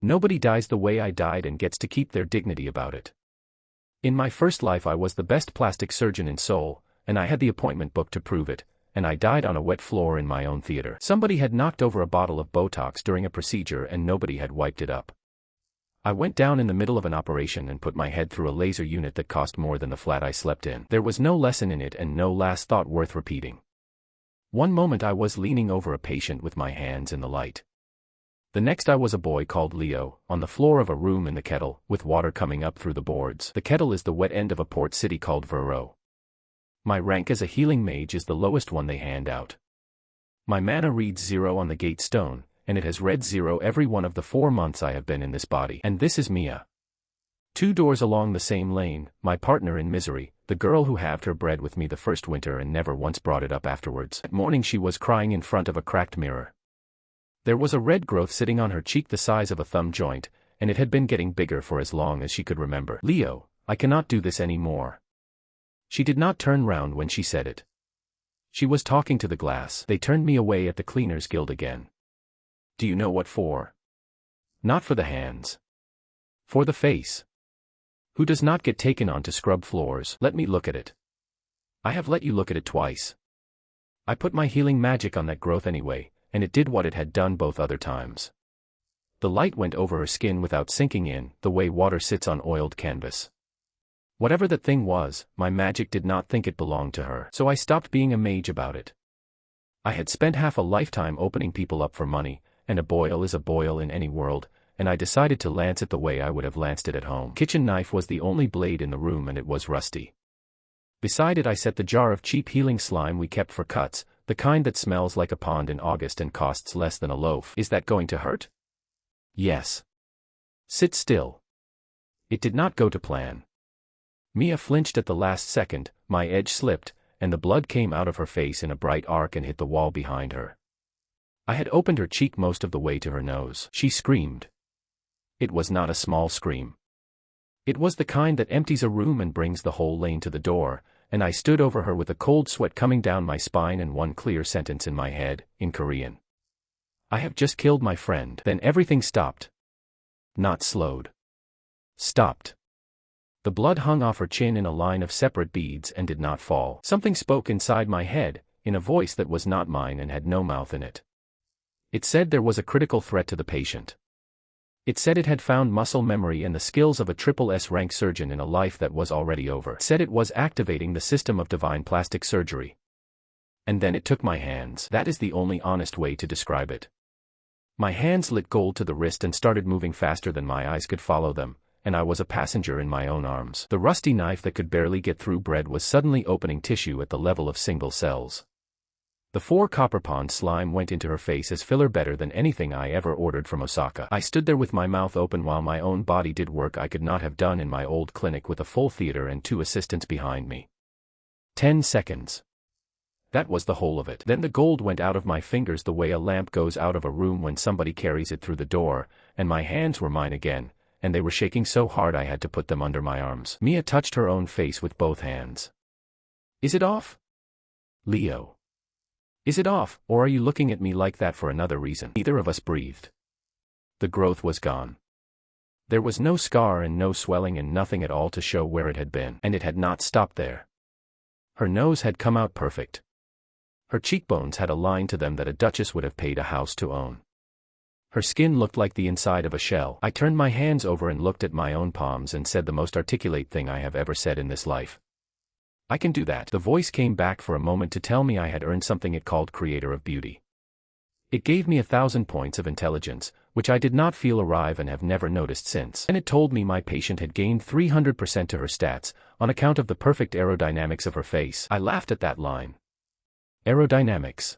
Nobody dies the way I died and gets to keep their dignity about it. In my first life I was the best plastic surgeon in Seoul, and I had the appointment booked to prove it, and I died on a wet floor in my own theater. Somebody had knocked over a bottle of Botox during a procedure and nobody had wiped it up. I went down in the middle of an operation and put my head through a laser unit that cost more than the flat I slept in. There was no lesson in it and no last thought worth repeating. One moment I was leaning over a patient with my hands in the light. The next I was a boy called Leo, on the floor of a room in the kettle, with water coming up through the boards. The kettle is the wet end of a port city called Vero. My rank as a healing mage is the lowest one they hand out. My mana reads 0 on the gate stone, and it has read 0 every one of the 4 months I have been in this body. And this is Mia. 2 doors along the same lane, my partner in misery, the girl who halved her bread with me the first winter and never once brought it up afterwards. That morning she was crying in front of a cracked mirror. There was a red growth sitting on her cheek the size of a thumb joint, and it had been getting bigger for as long as she could remember. Leo, I cannot do this anymore. She did not turn round when she said it. She was talking to the glass. They turned me away at the Cleaners Guild again. Do you know what for? Not for the hands. For the face. Who does not get taken on to scrub floors? Let me look at it. I have let you look at it twice. I put my healing magic on that growth anyway, and it did what it had done both other times. The light went over her skin without sinking in, the way water sits on oiled canvas. Whatever that thing was, my magic did not think it belonged to her, so I stopped being a mage about it. I had spent half a lifetime opening people up for money, and a boil is a boil in any world, and I decided to lance it the way I would have lanced it at home. Kitchen knife was the only blade in the room and it was rusty. Beside it I set the jar of cheap healing slime we kept for cuts, the kind that smells like a pond in August and costs less than a loaf. Is that going to hurt? Yes. Sit still. It did not go to plan. Mia flinched at the last second, my edge slipped, and the blood came out of her face in a bright arc and hit the wall behind her. I had opened her cheek most of the way to her nose. She screamed. It was not a small scream. It was the kind that empties a room and brings the whole lane to the door, and I stood over her with a cold sweat coming down my spine and one clear sentence in my head, in Korean. I have just killed my friend. Then everything stopped. Not slowed. Stopped. The blood hung off her chin in a line of separate beads and did not fall. Something spoke inside my head, in a voice that was not mine and had no mouth in it. It said there was a critical threat to the patient. It said it had found muscle memory and the skills of a triple S rank surgeon in a life that was already over. It said it was activating the system of divine plastic surgery. And then it took my hands. That is the only honest way to describe it. My hands lit gold to the wrist and started moving faster than my eyes could follow them, and I was a passenger in my own arms. The rusty knife that could barely get through bread was suddenly opening tissue at the level of single cells. The 4 copper pond slime went into her face as filler better than anything I ever ordered from Osaka. I stood there with my mouth open while my own body did work I could not have done in my old clinic with a full theater and 2 assistants behind me. 10 seconds. That was the whole of it. Then the gold went out of my fingers the way a lamp goes out of a room when somebody carries it through the door, and my hands were mine again, and they were shaking so hard I had to put them under my arms. Mia touched her own face with both hands. Is it off? Leo. Is it off, or are you looking at me like that for another reason? Neither of us breathed. The growth was gone. There was no scar and no swelling and nothing at all to show where it had been, and it had not stopped there. Her nose had come out perfect. Her cheekbones had a line to them that a duchess would have paid a house to own. Her skin looked like the inside of a shell. I turned my hands over and looked at my own palms and said the most articulate thing I have ever said in this life. I can do that. The voice came back for a moment to tell me I had earned something it called Creator of Beauty. It gave me 1,000 points of intelligence, which I did not feel arrive and have never noticed since. And it told me my patient had gained 300% to her stats, on account of the perfect aerodynamics of her face. I laughed at that line. Aerodynamics.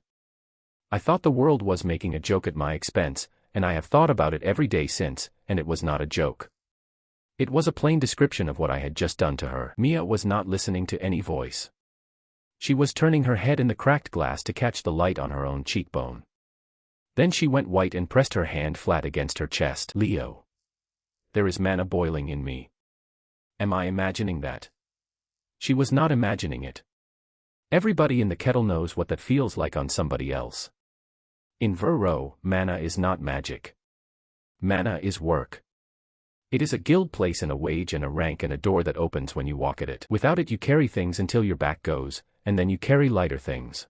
I thought the world was making a joke at my expense, and I have thought about it every day since, and it was not a joke. It was a plain description of what I had just done to her. Mia was not listening to any voice. She was turning her head in the cracked glass to catch the light on her own cheekbone. Then she went white and pressed her hand flat against her chest. Leo. There is mana boiling in me. Am I imagining that? She was not imagining it. Everybody in the kettle knows what that feels like on somebody else. In Vero, mana is not magic. Mana is work. It is a guild place and a wage and a rank and a door that opens when you walk at it. Without it you carry things until your back goes, and then you carry lighter things.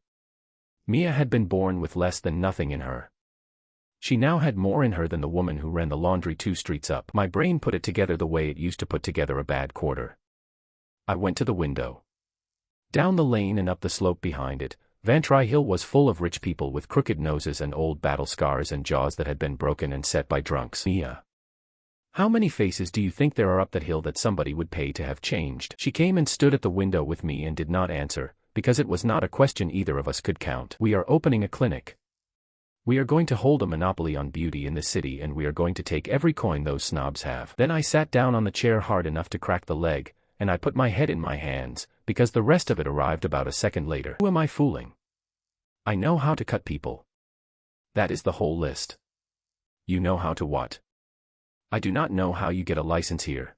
Mia had been born with less than nothing in her. She now had more in her than the woman who ran the laundry 2 streets up. My brain put it together the way it used to put together a bad quarter. I went to the window. Down the lane and up the slope behind it, Vantry Hill was full of rich people with crooked noses and old battle scars and jaws that had been broken and set by drunks. Mia. How many faces do you think there are up that hill that somebody would pay to have changed? She came and stood at the window with me and did not answer, because it was not a question either of us could count. We are opening a clinic. We are going to hold a monopoly on beauty in the city and we are going to take every coin those snobs have. Then I sat down on the chair hard enough to crack the leg, and I put my head in my hands, because the rest of it arrived about a second later. Who am I fooling? I know how to cut people. That is the whole list. You know how to what? I do not know how you get a license here.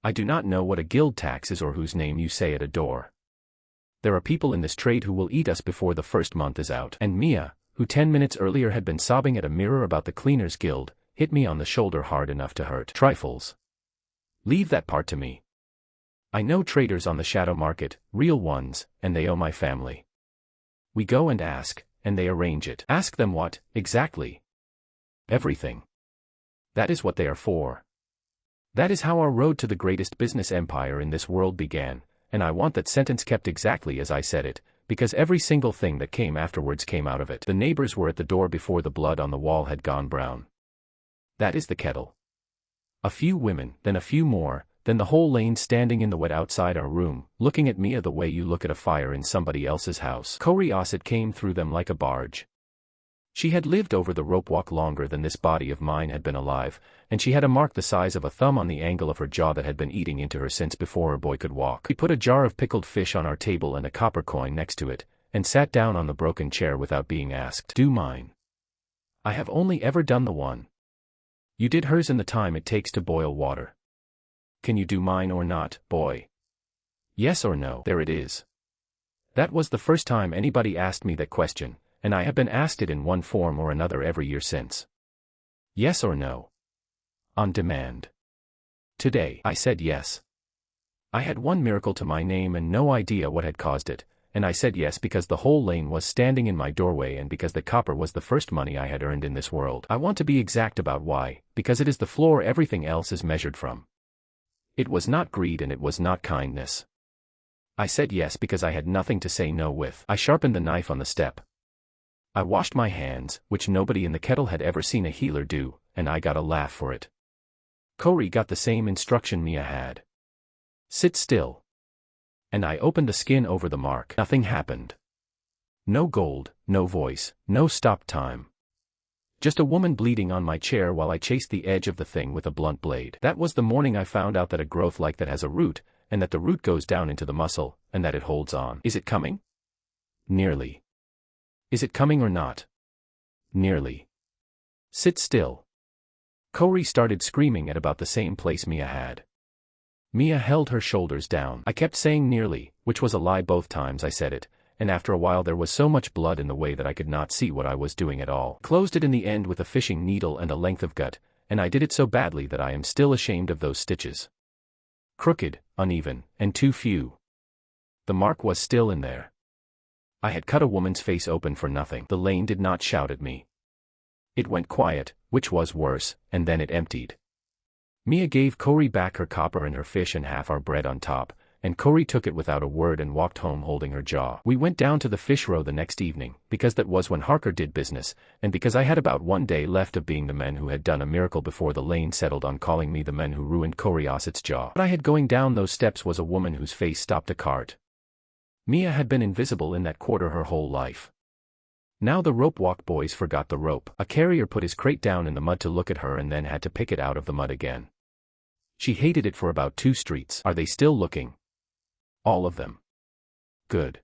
I do not know what a guild tax is or whose name you say at a door. There are people in this trade who will eat us before the first month is out. And Mia, who 10 minutes earlier had been sobbing at a mirror about the Cleaners Guild, hit me on the shoulder hard enough to hurt. Trifles. Leave that part to me. I know traders on the shadow market, real ones, and they owe my family. We go and ask, and they arrange it. Ask them what, exactly? Everything. That is what they are for. That is how our road to the greatest business empire in this world began, and I want that sentence kept exactly as I said it, because every single thing that came afterwards came out of it. The neighbors were at the door before the blood on the wall had gone brown. That is the kettle. A few women, then a few more, then the whole lane standing in the wet outside our room, looking at Mia the way you look at a fire in somebody else's house. Curiosity came through them like a barge. She had lived over the rope walk longer than this body of mine had been alive, and she had a mark the size of a thumb on the angle of her jaw that had been eating into her since before her boy could walk. We put a jar of pickled fish on our table and a copper coin next to it, and sat down on the broken chair without being asked. Do mine. I have only ever done the one. You did hers in the time it takes to boil water. Can you do mine or not, boy? Yes or no? There it is. That was the first time anybody asked me that question, and I have been asked it in one form or another every year since. Yes or no? On demand. Today, I said yes. I had one miracle to my name and no idea what had caused it, and I said yes because the whole lane was standing in my doorway and because the copper was the first money I had earned in this world. I want to be exact about why, because it is the floor everything else is measured from. It was not greed and it was not kindness. I said yes because I had nothing to say no with. I sharpened the knife on the step. I washed my hands, which nobody in the kettle had ever seen a healer do, and I got a laugh for it. Corey got the same instruction Mia had. Sit still. And I opened the skin over the mark. Nothing happened. No gold, no voice, no stop time. Just a woman bleeding on my chair while I chased the edge of the thing with a blunt blade. That was the morning I found out that a growth like that has a root, and that the root goes down into the muscle, and that it holds on. Is it coming? Nearly. Is it coming or not? Nearly. Sit still. Corey started screaming at about the same place Mia had. Mia held her shoulders down. I kept saying nearly, which was a lie both times I said it, and after a while there was so much blood in the way that I could not see what I was doing at all. Closed it in the end with a fishing needle and a length of gut, and I did it so badly that I am still ashamed of those stitches. Crooked, uneven, and too few. The mark was still in there. I had cut a woman's face open for nothing. The lane did not shout at me. It went quiet, which was worse, and then it emptied. Mia gave Corey back her copper and her fish and half our bread on top, and Corey took it without a word and walked home holding her jaw. We went down to the fish row the next evening, because that was when Harker did business, and because I had about 1 day left of being the men who had done a miracle before the lane settled on calling me the men who ruined Curiosity's jaw. What I had going down those steps was a woman whose face stopped a cart. Mia had been invisible in that quarter her whole life. Now the rope walk boys forgot the rope. A carrier put his crate down in the mud to look at her and then had to pick it out of the mud again. She hated it for about 2 streets. Are they still looking? All of them. Good.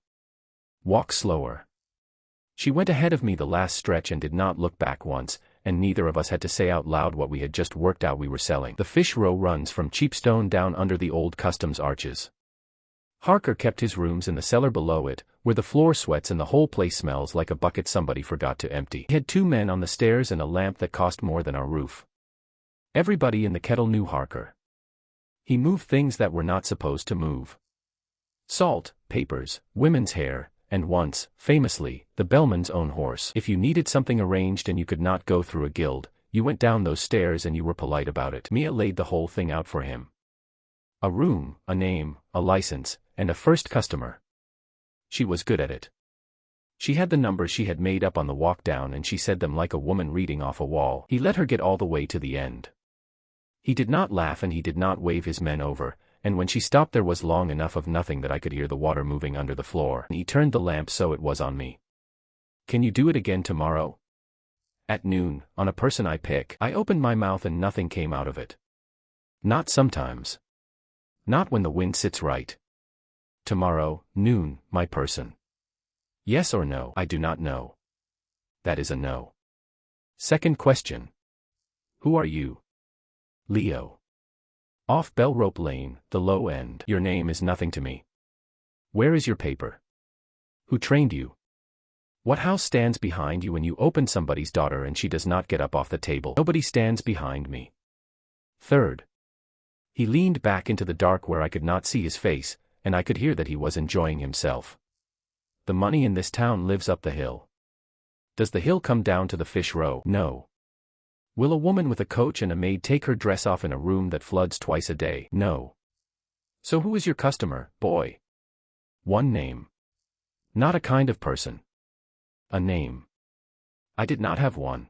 Walk slower. She went ahead of me the last stretch and did not look back once, and neither of us had to say out loud what we had just worked out we were selling. The fish row runs from Cheapstone down under the old customs arches. Harker kept his rooms in the cellar below it, where the floor sweats and the whole place smells like a bucket somebody forgot to empty. He had 2 men on the stairs and a lamp that cost more than our roof. Everybody in the kettle knew Harker. He moved things that were not supposed to move. Salt, papers, women's hair, and once, famously, the bellman's own horse. If you needed something arranged and you could not go through a guild, you went down those stairs and you were polite about it. Mia laid the whole thing out for him. A room, a name, a license, and a first customer. She was good at it. She had the numbers she had made up on the walk down and she said them like a woman reading off a wall. He let her get all the way to the end. He did not laugh and he did not wave his men over, and when she stopped there was long enough of nothing that I could hear the water moving under the floor. He turned the lamp so it was on me. Can you do it again tomorrow? At noon, on a person I pick. I opened my mouth and nothing came out of it. Not sometimes. Not when the wind sits right. Tomorrow, noon, my person. Yes or no? I do not know. That is a no. Second question. Who are you? Leo. Off Bell Rope Lane, the low end. Your name is nothing to me. Where is your paper? Who trained you? What house stands behind you when you open somebody's daughter and she does not get up off the table? Nobody stands behind me. Third. He leaned back into the dark where I could not see his face, and I could hear that he was enjoying himself. The money in this town lives up the hill. Does the hill come down to the fish row? No. Will a woman with a coach and a maid take her dress off in a room that floods twice a day? No. So who is your customer, boy? One name. Not a kind of person. A name. I did not have one.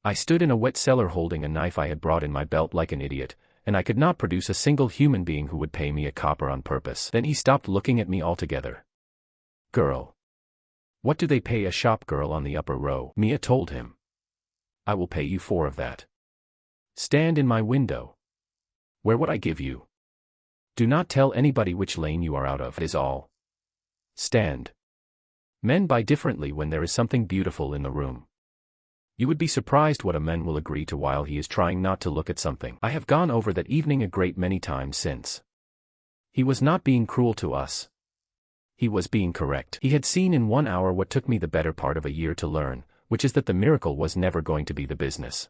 I stood in a wet cellar holding a knife I had brought in my belt like an idiot, and I could not produce a single human being who would pay me a copper on purpose. Then he stopped looking at me altogether. Girl. What do they pay a shop girl on the upper row? Mia told him. I will pay you 4 of that. Stand in my window. Where would I give you? Do not tell anybody which lane you are out of, is all. Stand. Men buy differently when there is something beautiful in the room. You would be surprised what a man will agree to while he is trying not to look at something. I have gone over that evening a great many times since. He was not being cruel to us. He was being correct. He had seen in 1 hour what took me the better part of a year to learn, which is that the miracle was never going to be the business.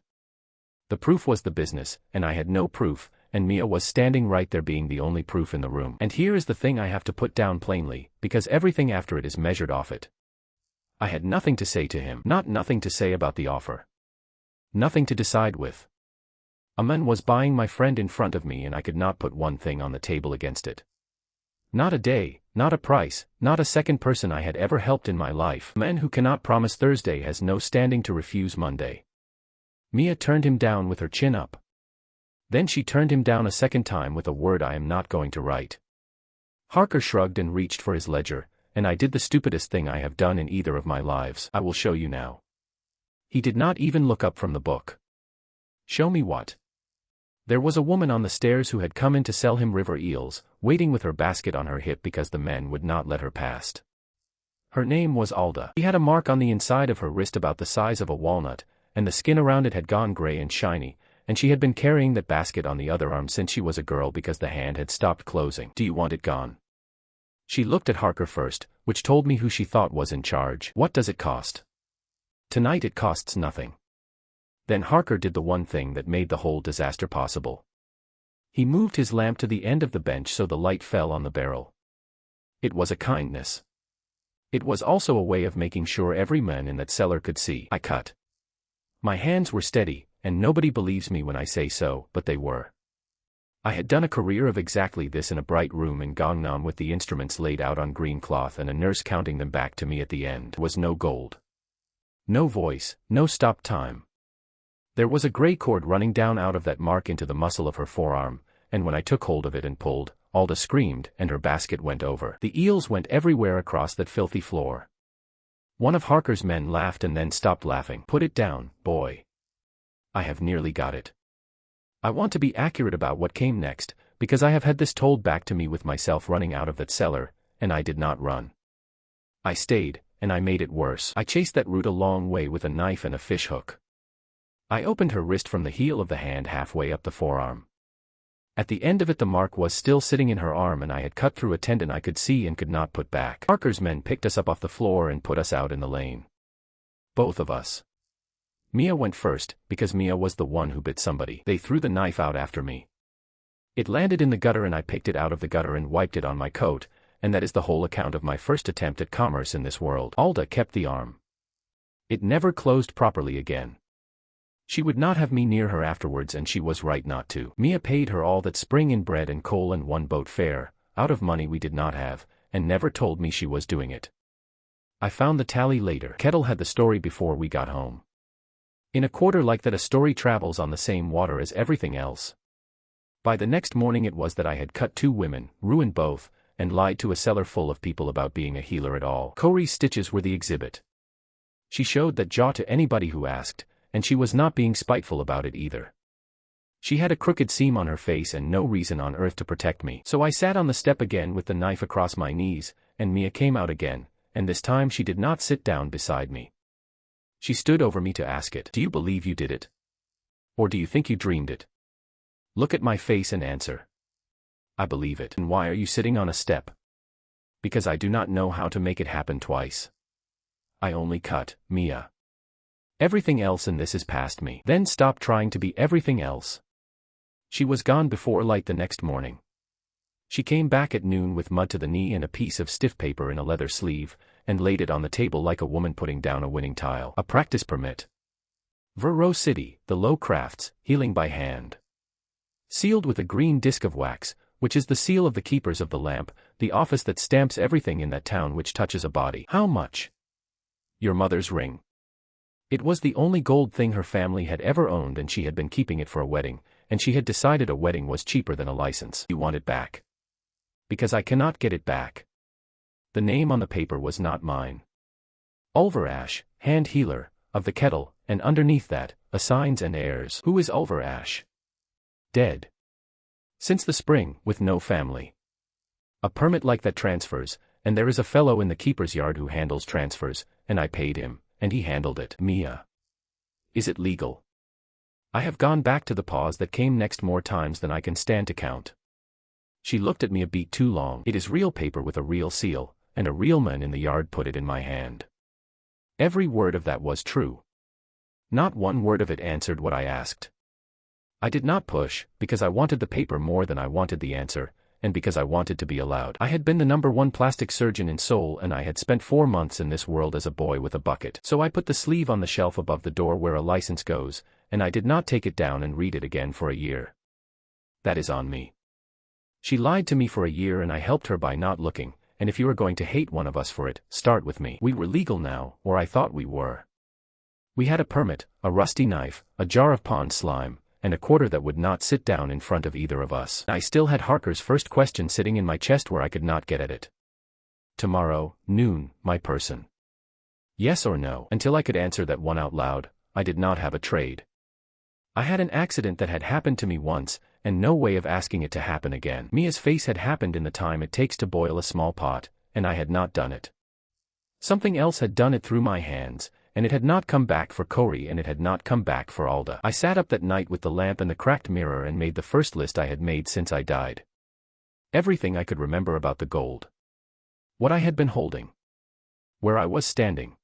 The proof was the business, and I had no proof, and Mia was standing right there being the only proof in the room. And here is the thing I have to put down plainly, because everything after it is measured off it. I had nothing to say to him, not nothing to say about the offer. Nothing to decide with. A man was buying my friend in front of me and I could not put one thing on the table against it. Not a day, not a price, not a second person I had ever helped in my life. A man who cannot promise Thursday has no standing to refuse Monday. Mia turned him down with her chin up. Then she turned him down a second time with a word I am not going to write. Harker shrugged and reached for his ledger, and I did the stupidest thing I have done in either of my lives. I will show you now. He did not even look up from the book. Show me what? There was a woman on the stairs who had come in to sell him river eels, waiting with her basket on her hip because the men would not let her past. Her name was Alda. She had a mark on the inside of her wrist about the size of a walnut, and the skin around it had gone gray and shiny, and she had been carrying that basket on the other arm since she was a girl because the hand had stopped closing. Do you want it gone? She looked at Harker first, which told me who she thought was in charge. What does it cost? Tonight it costs nothing. Then Harker did the one thing that made the whole disaster possible. He moved his lamp to the end of the bench so the light fell on the barrel. It was a kindness. It was also a way of making sure every man in that cellar could see. I cut. My hands were steady, and nobody believes me when I say so, but they were. I had done a career of exactly this in a bright room in Gangnan with the instruments laid out on green cloth and a nurse counting them back to me at the end. There was no gold. No voice, no stop time. There was a gray cord running down out of that mark into the muscle of her forearm, and when I took hold of it and pulled, Alda screamed and her basket went over. The eels went everywhere across that filthy floor. One of Harker's men laughed and then stopped laughing. Put it down, boy. I have nearly got it. I want to be accurate about what came next, because I have had this told back to me with myself running out of that cellar, and I did not run. I stayed, and I made it worse. I chased that route a long way with a knife and a fish hook. I opened her wrist from the heel of the hand halfway up the forearm. At the end of it the mark was still sitting in her arm and I had cut through a tendon I could see and could not put back. Harker's men picked us up off the floor and put us out in the lane. Both of us. Mia went first, because Mia was the one who bit somebody. They threw the knife out after me. It landed in the gutter and I picked it out of the gutter and wiped it on my coat, and that is the whole account of my first attempt at commerce in this world. Alda kept the arm. It never closed properly again. She would not have me near her afterwards, and she was right not to. Mia paid her all that spring in bread and coal and 1 boat fare, out of money we did not have, and never told me she was doing it. I found the tally later. Kettle had the story before we got home. In a quarter like that a story travels on the same water as everything else. By the next morning it was that I had cut 2 women, ruined both, and lied to a cellar full of people about being a healer at all. Corey's stitches were the exhibit. She showed that jaw to anybody who asked, and she was not being spiteful about it either. She had a crooked seam on her face and no reason on earth to protect me. So I sat on the step again with the knife across my knees, and Mia came out again, and this time she did not sit down beside me. She stood over me to ask it. Do you believe you did it? Or do you think you dreamed it? Look at my face and answer. I believe it. And why are you sitting on a step? Because I do not know how to make it happen twice. I only cut, Mia. Everything else in this is past me. Then stop trying to be everything else. She was gone before light the next morning. She came back at noon with mud to the knee and a piece of stiff paper in a leather sleeve, and laid it on the table like a woman putting down a winning tile. A practice permit. Vero City, the Low Crafts, healing by hand. Sealed with a green disc of wax, which is the seal of the keepers of the lamp, the office that stamps everything in that town which touches a body. How much? Your mother's ring. It was the only gold thing her family had ever owned, and she had been keeping it for a wedding, and she had decided a wedding was cheaper than a license. You want it back? Because I cannot get it back. The name on the paper was not mine. Ulver Ash, hand healer, of the kettle, and underneath that, assigns and heirs. Who is Ulver Ash? Dead. Since the spring, with no family. A permit like that transfers, and there is a fellow in the keeper's yard who handles transfers, and I paid him, and he handled it. Mia. Is it legal? I have gone back to the pause that came next more times than I can stand to count. She looked at me a beat too long. It is real paper with a real seal, and a real man in the yard put it in my hand. Every word of that was true. Not one word of it answered what I asked. I did not push, because I wanted the paper more than I wanted the answer, and because I wanted to be allowed. I had been the #1 plastic surgeon in Seoul, and I had spent 4 months in this world as a boy with a bucket. So I put the sleeve on the shelf above the door where a license goes, and I did not take it down and read it again for a year. That is on me. She lied to me for a year and I helped her by not looking, and if you are going to hate one of us for it, start with me. We were legal now, or I thought we were. We had a permit, a rusty knife, a jar of pond slime, and a quarter that would not sit down in front of either of us. I still had Harker's first question sitting in my chest where I could not get at it. Tomorrow, noon, my person. Yes or no? Until I could answer that one out loud, I did not have a trade. I had an accident that had happened to me once, and no way of asking it to happen again. Mia's face had happened in the time it takes to boil a small pot, and I had not done it. Something else had done it through my hands, and it had not come back for Corey, and it had not come back for Alda. I sat up that night with the lamp and the cracked mirror and made the first list I had made since I died. Everything I could remember about the gold. What I had been holding. Where I was standing.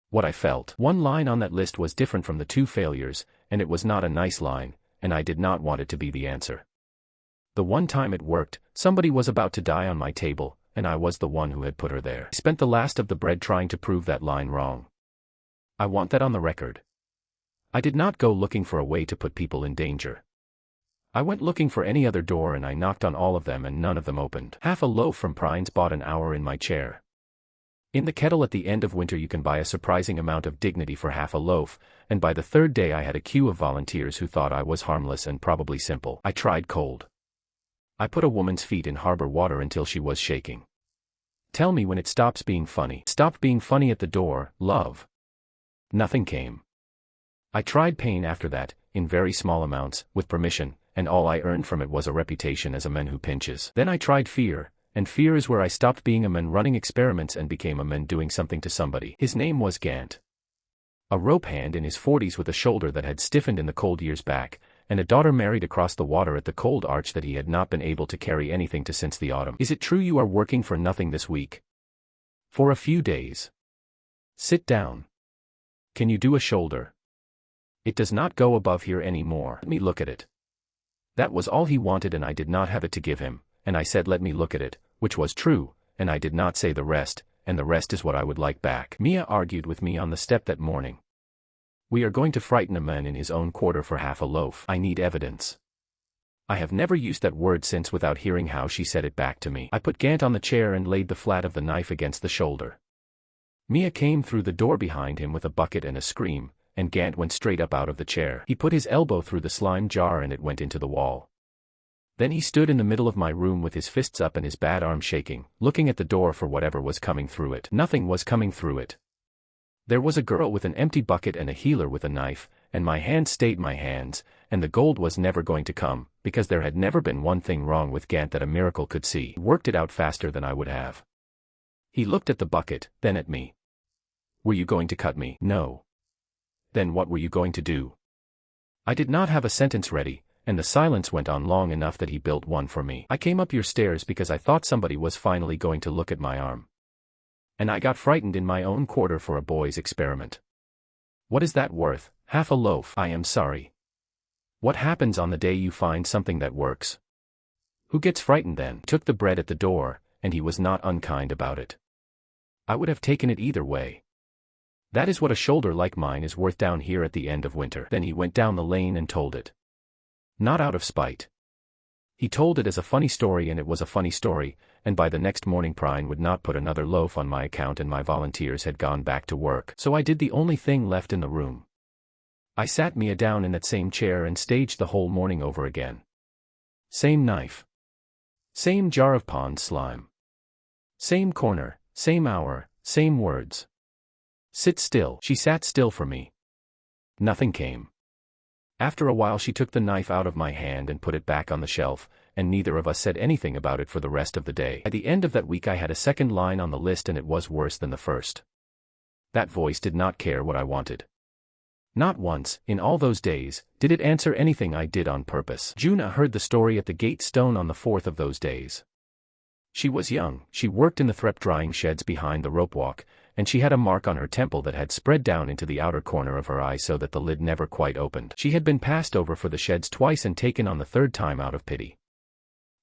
What I felt. One line on that list was different from the 2 failures, and it was not a nice line, and I did not want it to be the answer. The one time it worked, somebody was about to die on my table, and I was the one who had put her there. I spent the last of the bread trying to prove that line wrong. I want that on the record. I did not go looking for a way to put people in danger. I went looking for any other door and I knocked on all of them and none of them opened. Half a loaf from Prine's bought an hour in my chair. In the kettle at the end of winter you can buy a surprising amount of dignity for half a loaf, and by the 3rd day I had a queue of volunteers who thought I was harmless and probably simple. I tried cold. I put a woman's feet in harbor water until she was shaking. Tell me when it stops being funny. It stopped being funny at the door, love. Nothing came. I tried pain after that, in very small amounts, with permission, and all I earned from it was a reputation as a man who pinches. Then I tried fear, and fear is where I stopped being a man running experiments and became a man doing something to somebody. His name was Gant. A rope hand in his 40s with a shoulder that had stiffened in the cold years back, and a daughter married across the water at the cold arch that he had not been able to carry anything to since the autumn. Is it true you are working for nothing this week? For a few days. Sit down. Can you do a shoulder? It does not go above here any more. Let me look at it. That was all he wanted and I did not have it to give him, and I said let me look at it, which was true, and I did not say the rest, and the rest is what I would like back. Mia argued with me on the step that morning. We are going to frighten a man in his own quarter for half a loaf. I need evidence. I have never used that word since without hearing how she said it back to me. I put Gant on the chair and laid the flat of the knife against the shoulder. Mia came through the door behind him with a bucket and a scream, and Gant went straight up out of the chair. He put his elbow through the slime jar and it went into the wall. Then he stood in the middle of my room with his fists up and his bad arm shaking, looking at the door for whatever was coming through it. Nothing was coming through it. There was a girl with an empty bucket and a healer with a knife, and my hands stayed my hands, and the gold was never going to come, because there had never been one thing wrong with Gant that a miracle could see. He worked it out faster than I would have. He looked at the bucket, then at me. Were you going to cut me? No. Then what were you going to do? I did not have a sentence ready, and the silence went on long enough that he built one for me. I came up your stairs because I thought somebody was finally going to look at my arm. And I got frightened in my own quarter for a boy's experiment. What is that worth? Half a loaf. I am sorry. What happens on the day you find something that works? Who gets frightened then? Took the bread at the door, and he was not unkind about it. I would have taken it either way. That is what a shoulder like mine is worth down here at the end of winter. Then he went down the lane and told it. Not out of spite. He told it as a funny story and it was a funny story, and by the next morning Prine would not put another loaf on my account and my volunteers had gone back to work. So I did the only thing left in the room. I sat Mia down in that same chair and staged the whole morning over again. Same knife. Same jar of pond slime. Same corner, same hour, same words. Sit still. She sat still for me. Nothing came. After a while she took the knife out of my hand and put it back on the shelf, and neither of us said anything about it for the rest of the day. At the end of that week I had a second line on the list and it was worse than the first. That voice did not care what I wanted. Not once, in all those days, did it answer anything I did on purpose. Juna heard the story at the gate stone on the 4th of those days. She was young, she worked in the threep drying sheds behind the rope walk, and she had a mark on her temple that had spread down into the outer corner of her eye so that the lid never quite opened. She had been passed over for the sheds twice and taken on the third time out of pity.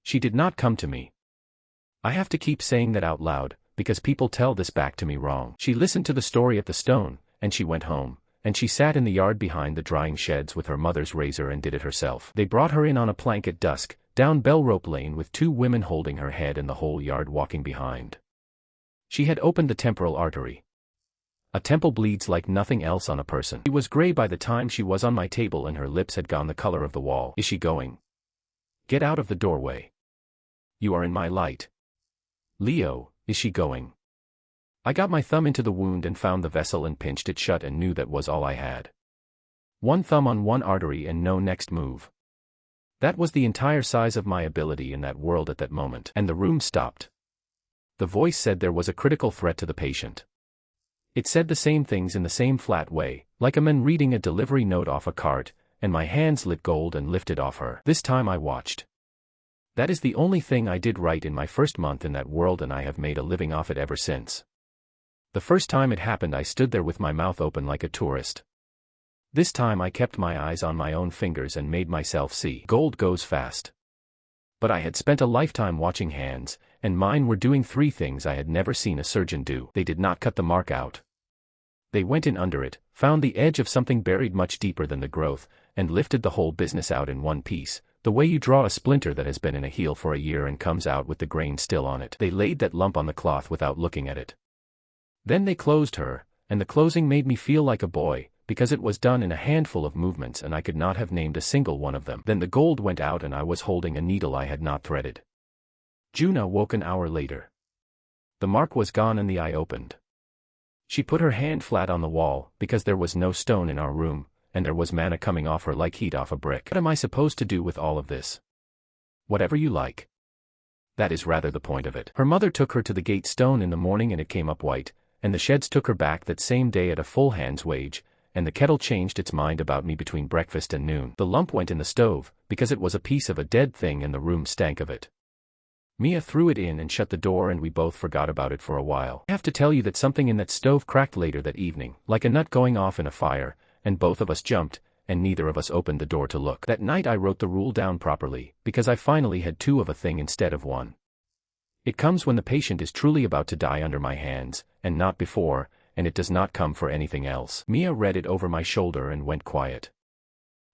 She did not come to me. I have to keep saying that out loud, because people tell this back to me wrong. She listened to the story at the stone, and she went home, and she sat in the yard behind the drying sheds with her mother's razor and did it herself. They brought her in on a plank at dusk, down Bell Rope Lane with 2 women holding her head and the whole yard walking behind. She had opened the temporal artery. A temple bleeds like nothing else on a person. She was gray by the time she was on my table and her lips had gone the color of the wall. Is she going? Get out of the doorway. You are in my light. Leo, is she going? I got my thumb into the wound and found the vessel and pinched it shut and knew that was all I had. One thumb on one artery and no next move. That was the entire size of my ability in that world at that moment. And the room stopped. The voice said there was a critical threat to the patient. It said the same things in the same flat way, like a man reading a delivery note off a cart, and my hands lit gold and lifted off her. This time I watched. That is the only thing I did right in my first month in that world and I have made a living off it ever since. The first time it happened I stood there with my mouth open like a tourist. This time I kept my eyes on my own fingers and made myself see. Gold goes fast. But I had spent a lifetime watching hands, and mine were doing 3 things I had never seen a surgeon do. They did not cut the mark out. They went in under it, found the edge of something buried much deeper than the growth, and lifted the whole business out in one piece, the way you draw a splinter that has been in a heel for a year and comes out with the grain still on it. They laid that lump on the cloth without looking at it. Then they closed her, and the closing made me feel like a boy, because it was done in a handful of movements and I could not have named a single one of them. Then the gold went out and I was holding a needle I had not threaded. Juna woke an hour later. The mark was gone and the eye opened. She put her hand flat on the wall, because there was no stone in our room, and there was manna coming off her like heat off a brick. What am I supposed to do with all of this? Whatever you like. That is rather the point of it. Her mother took her to the gate stone in the morning and it came up white, and the sheds took her back that same day at a full hand's wage, and the kettle changed its mind about me between breakfast and noon. The lump went in the stove, because it was a piece of a dead thing and the room stank of it. Mia threw it in and shut the door and we both forgot about it for a while. I have to tell you that something in that stove cracked later that evening, like a nut going off in a fire, and both of us jumped, and neither of us opened the door to look. That night I wrote the rule down properly, because I finally had two of a thing instead of one. It comes when the patient is truly about to die under my hands, and not before, and it does not come for anything else. Mia read it over my shoulder and went quiet.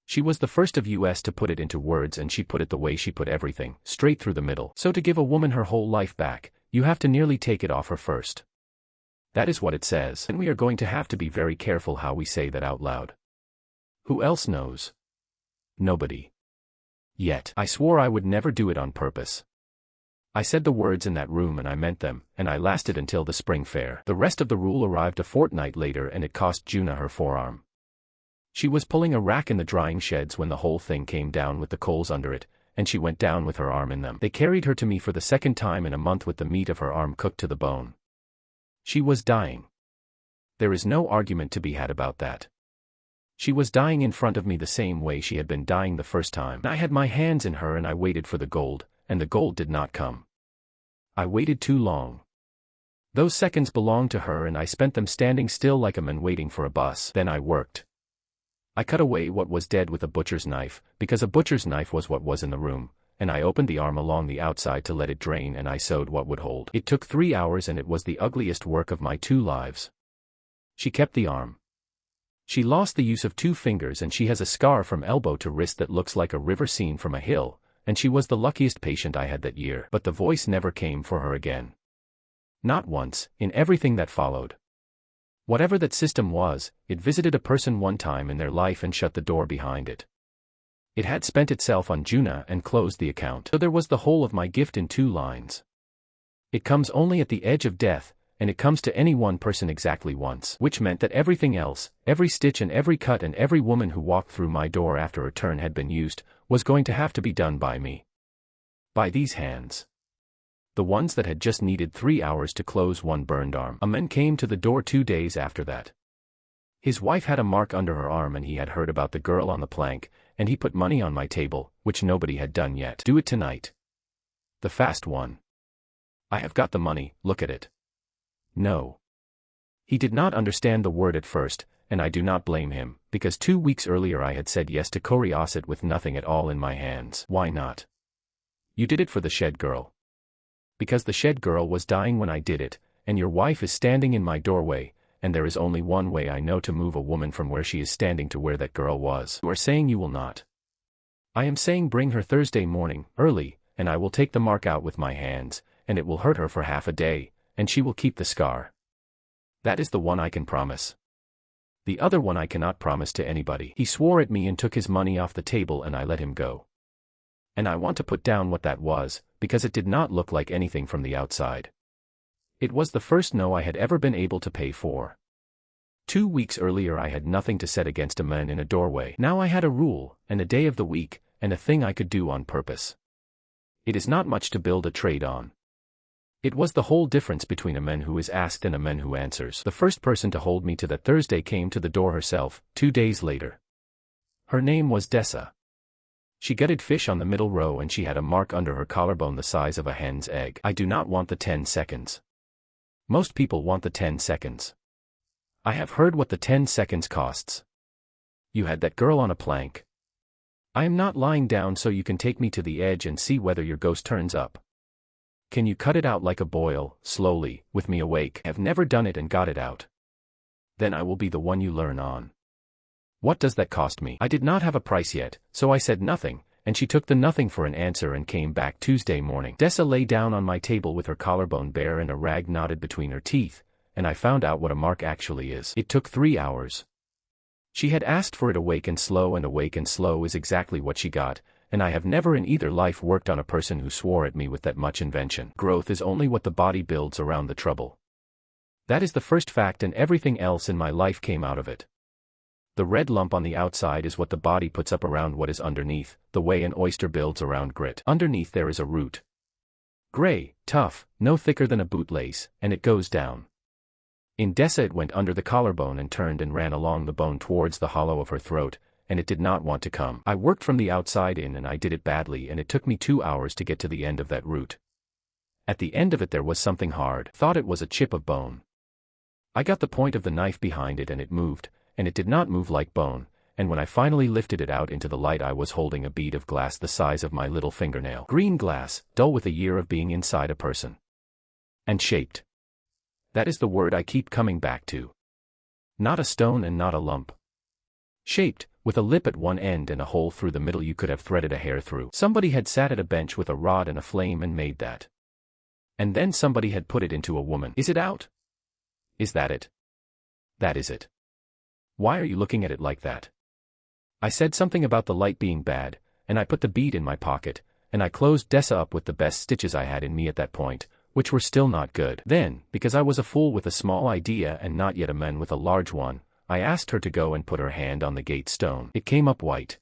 She was the first of us to put it into words, and she put it the way she put everything, straight through the middle. So to give a woman her whole life back, you have to nearly take it off her first. That is what it says, and we are going to have to be very careful how we say that out loud. Who else knows? Nobody. Yet, I swore I would never do it on purpose. I said the words in that room and I meant them, and I lasted until the spring fair. The rest of the rule arrived a fortnight later and it cost Juna her forearm. She was pulling a rack in the drying sheds when the whole thing came down with the coals under it, and she went down with her arm in them. They carried her to me for the second time in a month with the meat of her arm cooked to the bone. She was dying. There is no argument to be had about that. She was dying in front of me the same way she had been dying the first time. I had my hands in her and I waited for the gold, and the gold did not come. I waited too long. Those seconds belonged to her and I spent them standing still like a man waiting for a bus. Then I worked. I cut away what was dead with a butcher's knife, because a butcher's knife was what was in the room, and I opened the arm along the outside to let it drain and I sewed what would hold. It took 3 hours and it was the ugliest work of my 2 lives. She kept the arm. She lost the use of 2 fingers and she has a scar from elbow to wrist that looks like a river seen from a hill, and she was the luckiest patient I had that year. But the voice never came for her again. Not once, in everything that followed. Whatever that system was, it visited a person one time in their life and shut the door behind it. It had spent itself on Juna and closed the account. So there was the whole of my gift in 2 lines. It comes only at the edge of death, and it comes to any one person exactly once. Which meant that everything else, every stitch and every cut and every woman who walked through my door after a turn had been used, was going to have to be done by me. By these hands. The ones that had just needed 3 hours to close one burned arm. A man came to the door 2 days after that. His wife had a mark under her arm and he had heard about the girl on the plank, and he put money on my table, which nobody had done yet. Do it tonight. The fast one. I have got the money, look at it. No. He did not understand the word at first, and I do not blame him, because 2 weeks earlier I had said yes to curiosity with nothing at all in my hands. Why not? You did it for the shed girl. Because the shed girl was dying when I did it, and your wife is standing in my doorway, and there is only one way I know to move a woman from where she is standing to where that girl was. You are saying you will not. I am saying bring her Thursday morning, early, and I will take the mark out with my hands, and it will hurt her for half a day, and she will keep the scar. That is the one I can promise. The other one I cannot promise to anybody. He swore at me and took his money off the table and I let him go. And I want to put down what that was, because it did not look like anything from the outside. It was the first no I had ever been able to pay for. 2 weeks earlier I had nothing to set against a man in a doorway. Now I had a rule, and a day of the week, and a thing I could do on purpose. It is not much to build a trade on. It was the whole difference between a man who is asked and a man who answers. The first person to hold me to that Thursday came to the door herself, 2 days later. Her name was Dessa. She gutted fish on the middle row and she had a mark under her collarbone the size of a hen's egg. I do not want the 10 seconds. Most people want the 10 seconds. I have heard what the 10 seconds costs. You had that girl on a plank. I am not lying down so you can take me to the edge and see whether your ghost turns up. Can you cut it out like a boil, slowly, with me awake? I have never done it and got it out. Then I will be the one you learn on. What does that cost me? I did not have a price yet, so I said nothing, and she took the nothing for an answer and came back Tuesday morning. Dessa lay down on my table with her collarbone bare and a rag knotted between her teeth, and I found out what a mark actually is. It took 3 hours. She had asked for it awake and slow is exactly what she got, and I have never in either life worked on a person who swore at me with that much invention. Growth is only what the body builds around the trouble. That is the first fact and everything else in my life came out of it. The red lump on the outside is what the body puts up around what is underneath, the way an oyster builds around grit. Underneath there is a root. Gray, tough, no thicker than a bootlace, and it goes down. In Dessa it went under the collarbone and turned and ran along the bone towards the hollow of her throat, and it did not want to come. I worked from the outside in and I did it badly and it took me 2 hours to get to the end of that root. At the end of it there was something hard. Thought it was a chip of bone. I got the point of the knife behind it and it moved, and it did not move like bone, and when I finally lifted it out into the light I was holding a bead of glass the size of my little fingernail. Green glass, dull with a year of being inside a person. And shaped. That is the word I keep coming back to. Not a stone and not a lump. Shaped, with a lip at one end and a hole through the middle you could have threaded a hair through. Somebody had sat at a bench with a rod and a flame and made that. And then somebody had put it into a woman. Is it out? Is that it? That is it. Why are you looking at it like that? I said something about the light being bad, and I put the bead in my pocket, and I closed Dessa up with the best stitches I had in me at that point, which were still not good. Then, because I was a fool with a small idea and not yet a man with a large one, I asked her to go and put her hand on the gate stone. It came up white.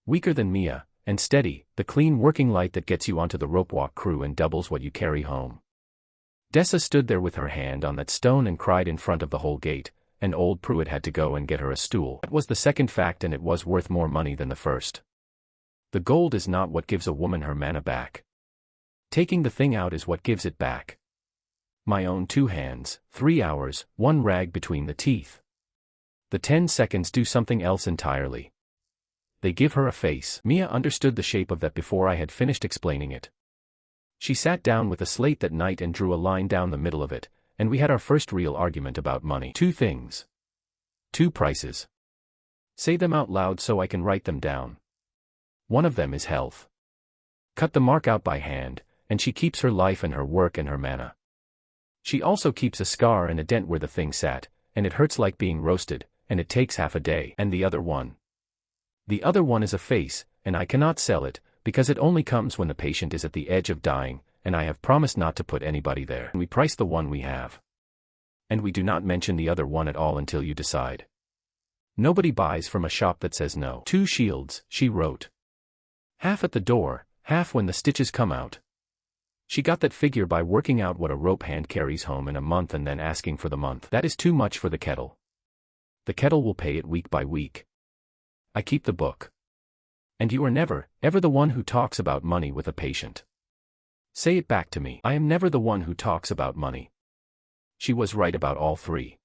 Weaker than Mia, and steady, the clean working light that gets you onto the rope walk crew and doubles what you carry home. Dessa stood there with her hand on that stone and cried in front of the whole gate, and old Pruitt had to go and get her a stool. That was the second fact, and it was worth more money than the first. The gold is not what gives a woman her manna back. Taking the thing out is what gives it back. My own 2 hands, 3 hours, 1 rag between the teeth. The 10 seconds do something else entirely. They give her a face. Mia understood the shape of that before I had finished explaining it. She sat down with a slate that night and drew a line down the middle of it, and we had our first real argument about money. 2 things. 2 prices. Say them out loud so I can write them down. One of them is health. Cut the mark out by hand, and she keeps her life and her work and her manna. She also keeps a scar and a dent where the thing sat, and it hurts like being roasted, and it takes half a day. And the other one? The other one is a face, and I cannot sell it, because it only comes when the patient is at the edge of dying, and I have promised not to put anybody there. We price the one we have. And we do not mention the other one at all until you decide. Nobody buys from a shop that says no. 2 shields, she wrote. Half at the door, half when the stitches come out. She got that figure by working out what a rope hand carries home in a month and then asking for the month. That is too much for the kettle. The kettle will pay it week by week. I keep the book. And you are never, ever the one who talks about money with a patient. Say it back to me. I am never the one who talks about money. She was right about all 3.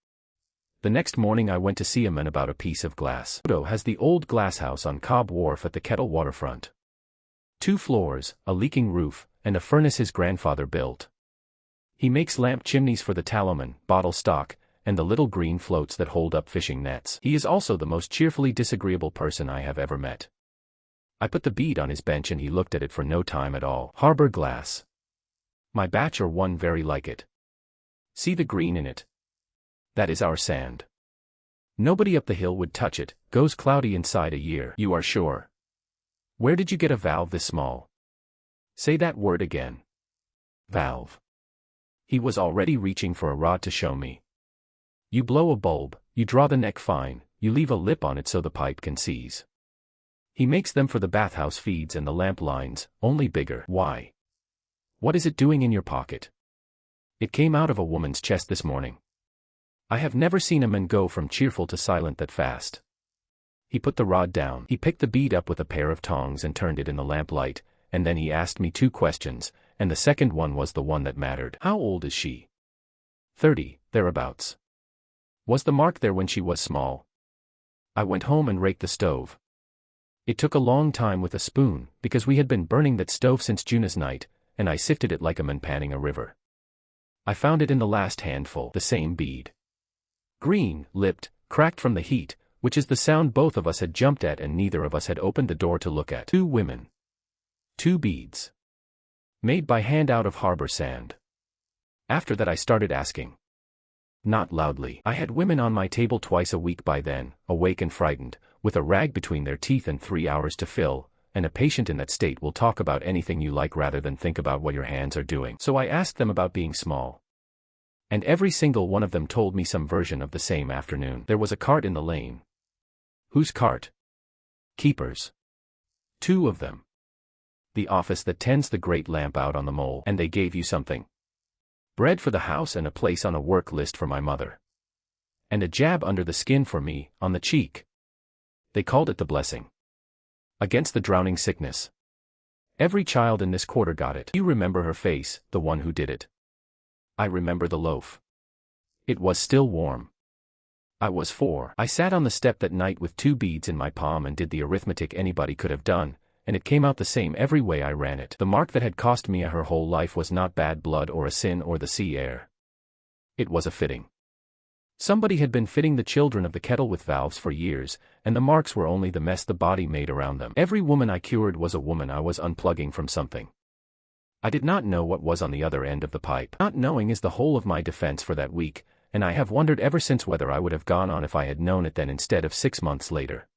The next morning I went to see a man about a piece of glass. Odo has the old glass house on Cobb Wharf at the Kettle waterfront. 2 floors, a leaking roof, and a furnace his grandfather built. He makes lamp chimneys for the talloman, bottle stock, and the little green floats that hold up fishing nets. He is also the most cheerfully disagreeable person I have ever met. I put the bead on his bench and he looked at it for no time at all. Harbor glass. My batch or one very like it. See the green in it? That is our sand. Nobody up the hill would touch it, goes cloudy inside a year. You are sure? Where did you get a valve this small? Say that word again. Valve. He was already reaching for a rod to show me. You blow a bulb, you draw the neck fine, you leave a lip on it so the pipe can seize. He makes them for the bathhouse feeds and the lamp lines, only bigger. Why? What is it doing in your pocket? It came out of a woman's chest this morning. I have never seen a man go from cheerful to silent that fast. He put the rod down. He picked the bead up with a pair of tongs and turned it in the lamplight, and then he asked me 2 questions, and the second one was the one that mattered. How old is she? 30, thereabouts. Was the mark there when she was small? I went home and raked the stove. It took a long time with a spoon, because we had been burning that stove since Juna's night, and I sifted it like a man panning a river. I found it in the last handful, the same bead. Green, lipped, cracked from the heat, which is the sound both of us had jumped at and neither of us had opened the door to look at. 2 women. 2 beads. Made by hand out of harbor sand. After that I started asking. Not loudly. I had women on my table twice a week by then, awake and frightened, with a rag between their teeth and 3 hours to fill, and a patient in that state will talk about anything you like rather than think about what your hands are doing. So I asked them about being small. And every single one of them told me some version of the same afternoon. There was a cart in the lane. Whose cart? Keeper's. 2 of them. The office that tends the great lamp out on the mole. And they gave you something. Bread for the house and a place on a work list for my mother. And a jab under the skin for me, on the cheek. They called it the blessing. Against the drowning sickness. Every child in this quarter got it. You remember her face, the one who did it. I remember the loaf. It was still warm. I was 4. I sat on the step that night with 2 beads in my palm and did the arithmetic anybody could have done, and it came out the same every way I ran it. The mark that had cost Mia her whole life was not bad blood or a sin or the sea air. It was a fitting. Somebody had been fitting the children of the kettle with valves for years, and the marks were only the mess the body made around them. Every woman I cured was a woman I was unplugging from something. I did not know what was on the other end of the pipe. Not knowing is the whole of my defense for that week, and I have wondered ever since whether I would have gone on if I had known it then instead of 6 months later.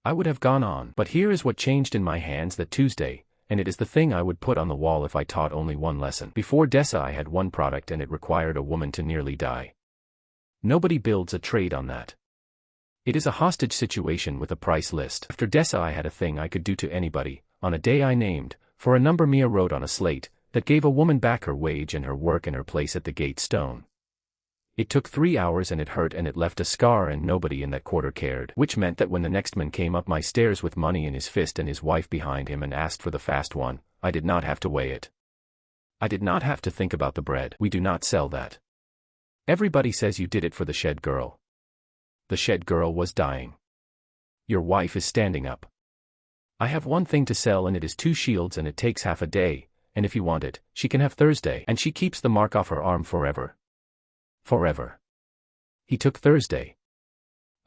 I would have gone on. But here is what changed in my hands that Tuesday, and it is the thing I would put on the wall if I taught only one lesson. Before Dessa I had one product and it required a woman to nearly die. Nobody builds a trade on that. It is a hostage situation with a price list. After Dessa I had a thing I could do to anybody, on a day I named, for a number Mia wrote on a slate, that gave a woman back her wage and her work and her place at the gate stone. It took 3 hours and it hurt and it left a scar and nobody in that quarter cared. Which meant that when the next man came up my stairs with money in his fist and his wife behind him and asked for the fast one, I did not have to weigh it. I did not have to think about the bread. We do not sell that. Everybody says you did it for the shed girl. The shed girl was dying. Your wife is standing up. I have one thing to sell and it is 2 shields and it takes half a day, and if you want it, she can have Thursday. And she keeps the mark off her arm forever. Forever. He took Thursday.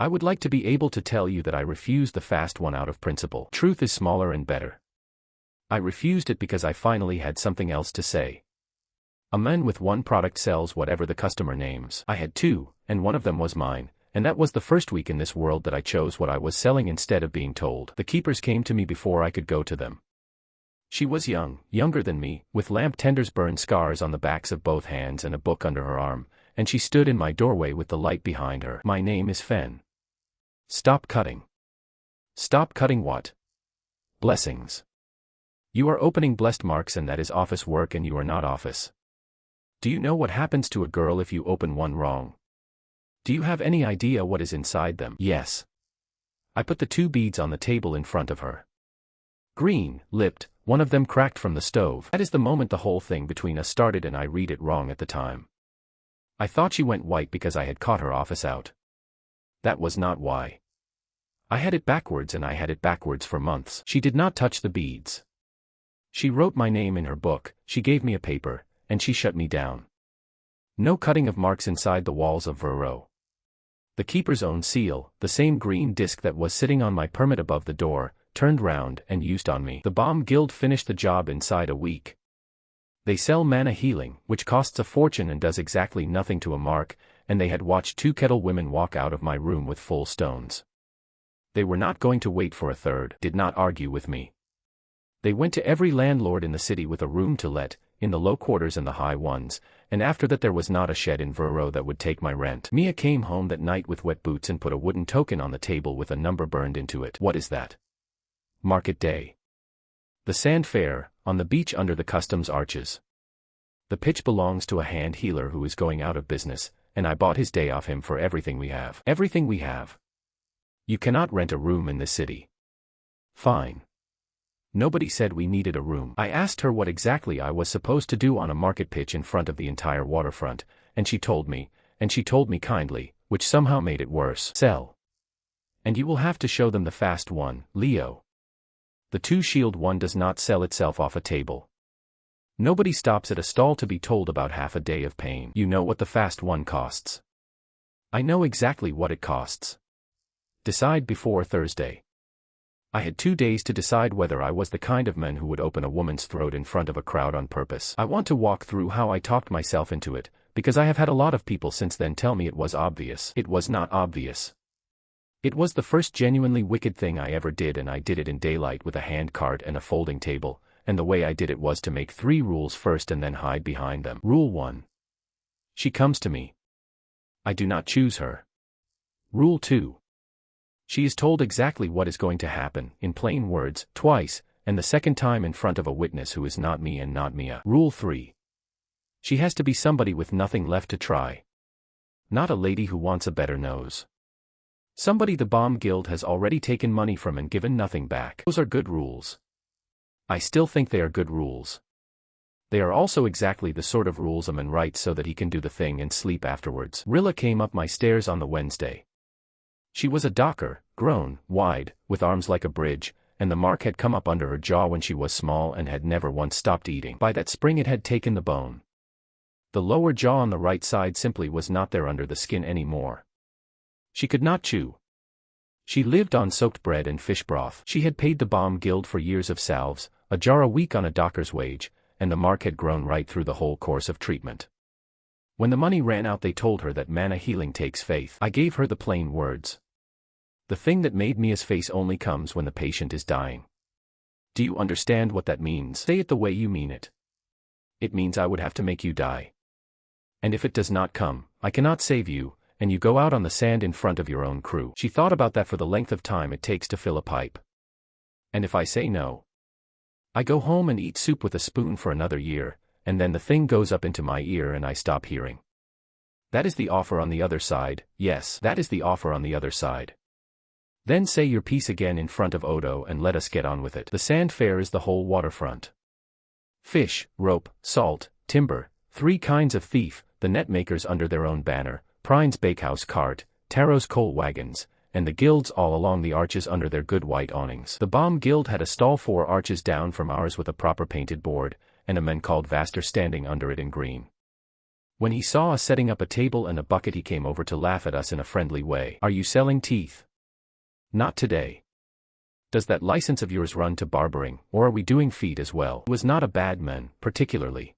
I would like to be able to tell you that I refused the fast one out of principle. Truth is smaller and better. I refused it because I finally had something else to say. A man with one product sells whatever the customer names. I had 2, and one of them was mine, and that was the first week in this world that I chose what I was selling instead of being told. The keepers came to me before I could go to them. She was young, younger than me, with lamp tenders burn scars on the backs of both hands and a book under her arm, and she stood in my doorway with the light behind her. My name is Fen. Stop cutting. Stop cutting what? Blessings. You are opening blessed marks and that is office work and you are not office. Do you know what happens to a girl if you open one wrong? Do you have any idea what is inside them? Yes. I put the 2 beads on the table in front of her. Green-lipped, one of them cracked from the stove. That is the moment the whole thing between us started and I read it wrong at the time. I thought she went white because I had caught her office out. That was not why. I had it backwards and I had it backwards for months. She did not touch the beads. She wrote my name in her book, she gave me a paper, and she shut me down. No cutting of marks inside the walls of Verro. The keeper's own seal, the same green disc that was sitting on my permit above the door, turned round and used on me. The Bomb Guild finished the job inside a week. They sell mana healing, which costs a fortune and does exactly nothing to a mark, and they had watched 2 kettle women walk out of my room with full stones. They were not going to wait for a third, did not argue with me. They went to every landlord in the city with a room to let, in the low quarters and the high ones, and after that there was not a shed in Verro that would take my rent. Mia came home that night with wet boots and put a wooden token on the table with a number burned into it. What is that? Market day. The sand fair, on the beach under the customs arches. The pitch belongs to a hand healer who is going out of business, and I bought his day off him for everything we have. Everything we have. You cannot rent a room in this city. Fine. Nobody said we needed a room. I asked her what exactly I was supposed to do on a market pitch in front of the entire waterfront, and she told me kindly, which somehow made it worse. Sell. And you will have to show them the fast one, Leo. The 2-shield one does not sell itself off a table. Nobody stops at a stall to be told about half a day of pain. You know what the fast one costs. I know exactly what it costs. Decide before Thursday. I had 2 days to decide whether I was the kind of man who would open a woman's throat in front of a crowd on purpose. I want to walk through how I talked myself into it, because I have had a lot of people since then tell me it was obvious. It was not obvious. It was the first genuinely wicked thing I ever did, and I did it in daylight with a hand cart and a folding table, and the way I did it was to make 3 rules first and then hide behind them. Rule 1. She comes to me. I do not choose her. Rule 2. She is told exactly what is going to happen, in plain words, twice, and the second time in front of a witness who is not me and not Mia. Rule 3. She has to be somebody with nothing left to try. Not a lady who wants a better nose. Somebody the Bomb Guild has already taken money from and given nothing back. Those are good rules. I still think they are good rules. They are also exactly the sort of rules a man writes so that he can do the thing and sleep afterwards. Rilla came up my stairs on the Wednesday. She was a docker, grown, wide, with arms like a bridge, and the mark had come up under her jaw when she was small and had never once stopped eating. By that spring it had taken the bone. The lower jaw on the right side simply was not there under the skin any more. She could not chew. She lived on soaked bread and fish broth. She had paid the Balm Guild for years of salves, a jar a week on a docker's wage, and the mark had grown right through the whole course of treatment. When the money ran out they told her that manna healing takes faith. I gave her the plain words. The thing that made Mia's face only comes when the patient is dying. Do you understand what that means? Say it the way you mean it. It means I would have to make you die. And if it does not come, I cannot save you, and you go out on the sand in front of your own crew. She thought about that for the length of time it takes to fill a pipe. And if I say no, I go home and eat soup with a spoon for another year, and then the thing goes up into my ear and I stop hearing. That is the offer on the other side. Yes, that is the offer on the other side. Then say your piece again in front of Odo and let us get on with it. The sand fair is the whole waterfront. Fish, rope, salt, timber, 3 kinds of thief, the net makers under their own banner, Prine's bakehouse cart, Taro's coal wagons, and the guilds all along the arches under their good white awnings. The Balm Guild had a stall 4 arches down from ours with a proper painted board, and a man called Vaster standing under it in green. When he saw us setting up a table and a bucket he came over to laugh at us in a friendly way. Are you selling teeth? Not today. Does that license of yours run to barbering, or are we doing feet as well? He was not a bad man, particularly.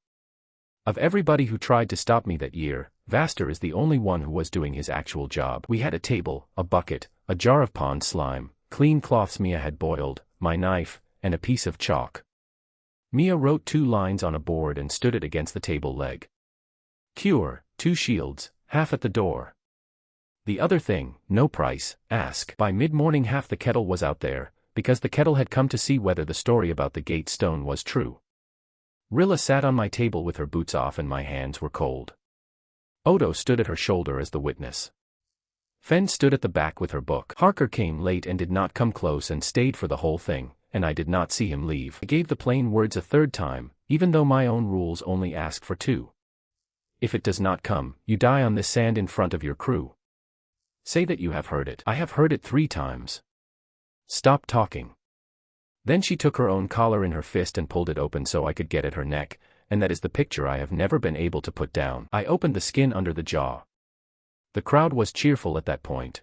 Of everybody who tried to stop me that year, Vaster is the only one who was doing his actual job. We had a table, a bucket, a jar of pond slime, clean cloths Mia had boiled, my knife, and a piece of chalk. Mia wrote 2 lines on a board and stood it against the table leg. Cure, 2 shields, half at the door. The other thing, no price, ask. By mid-morning half the kettle was out there, because the kettle had come to see whether the story about the gate stone was true. Rilla sat on my table with her boots off and my hands were cold. Odo stood at her shoulder as the witness. Fen stood at the back with her book. Harker came late and did not come close and stayed for the whole thing, and I did not see him leave. I gave the plain words a 3rd time, even though my own rules only asked for 2. If it does not come, you die on this sand in front of your crew. Say that you have heard it. I have heard it 3 times. Stop talking. Then she took her own collar in her fist and pulled it open so I could get at her neck, and that is the picture I have never been able to put down. I opened the skin under the jaw. The crowd was cheerful at that point.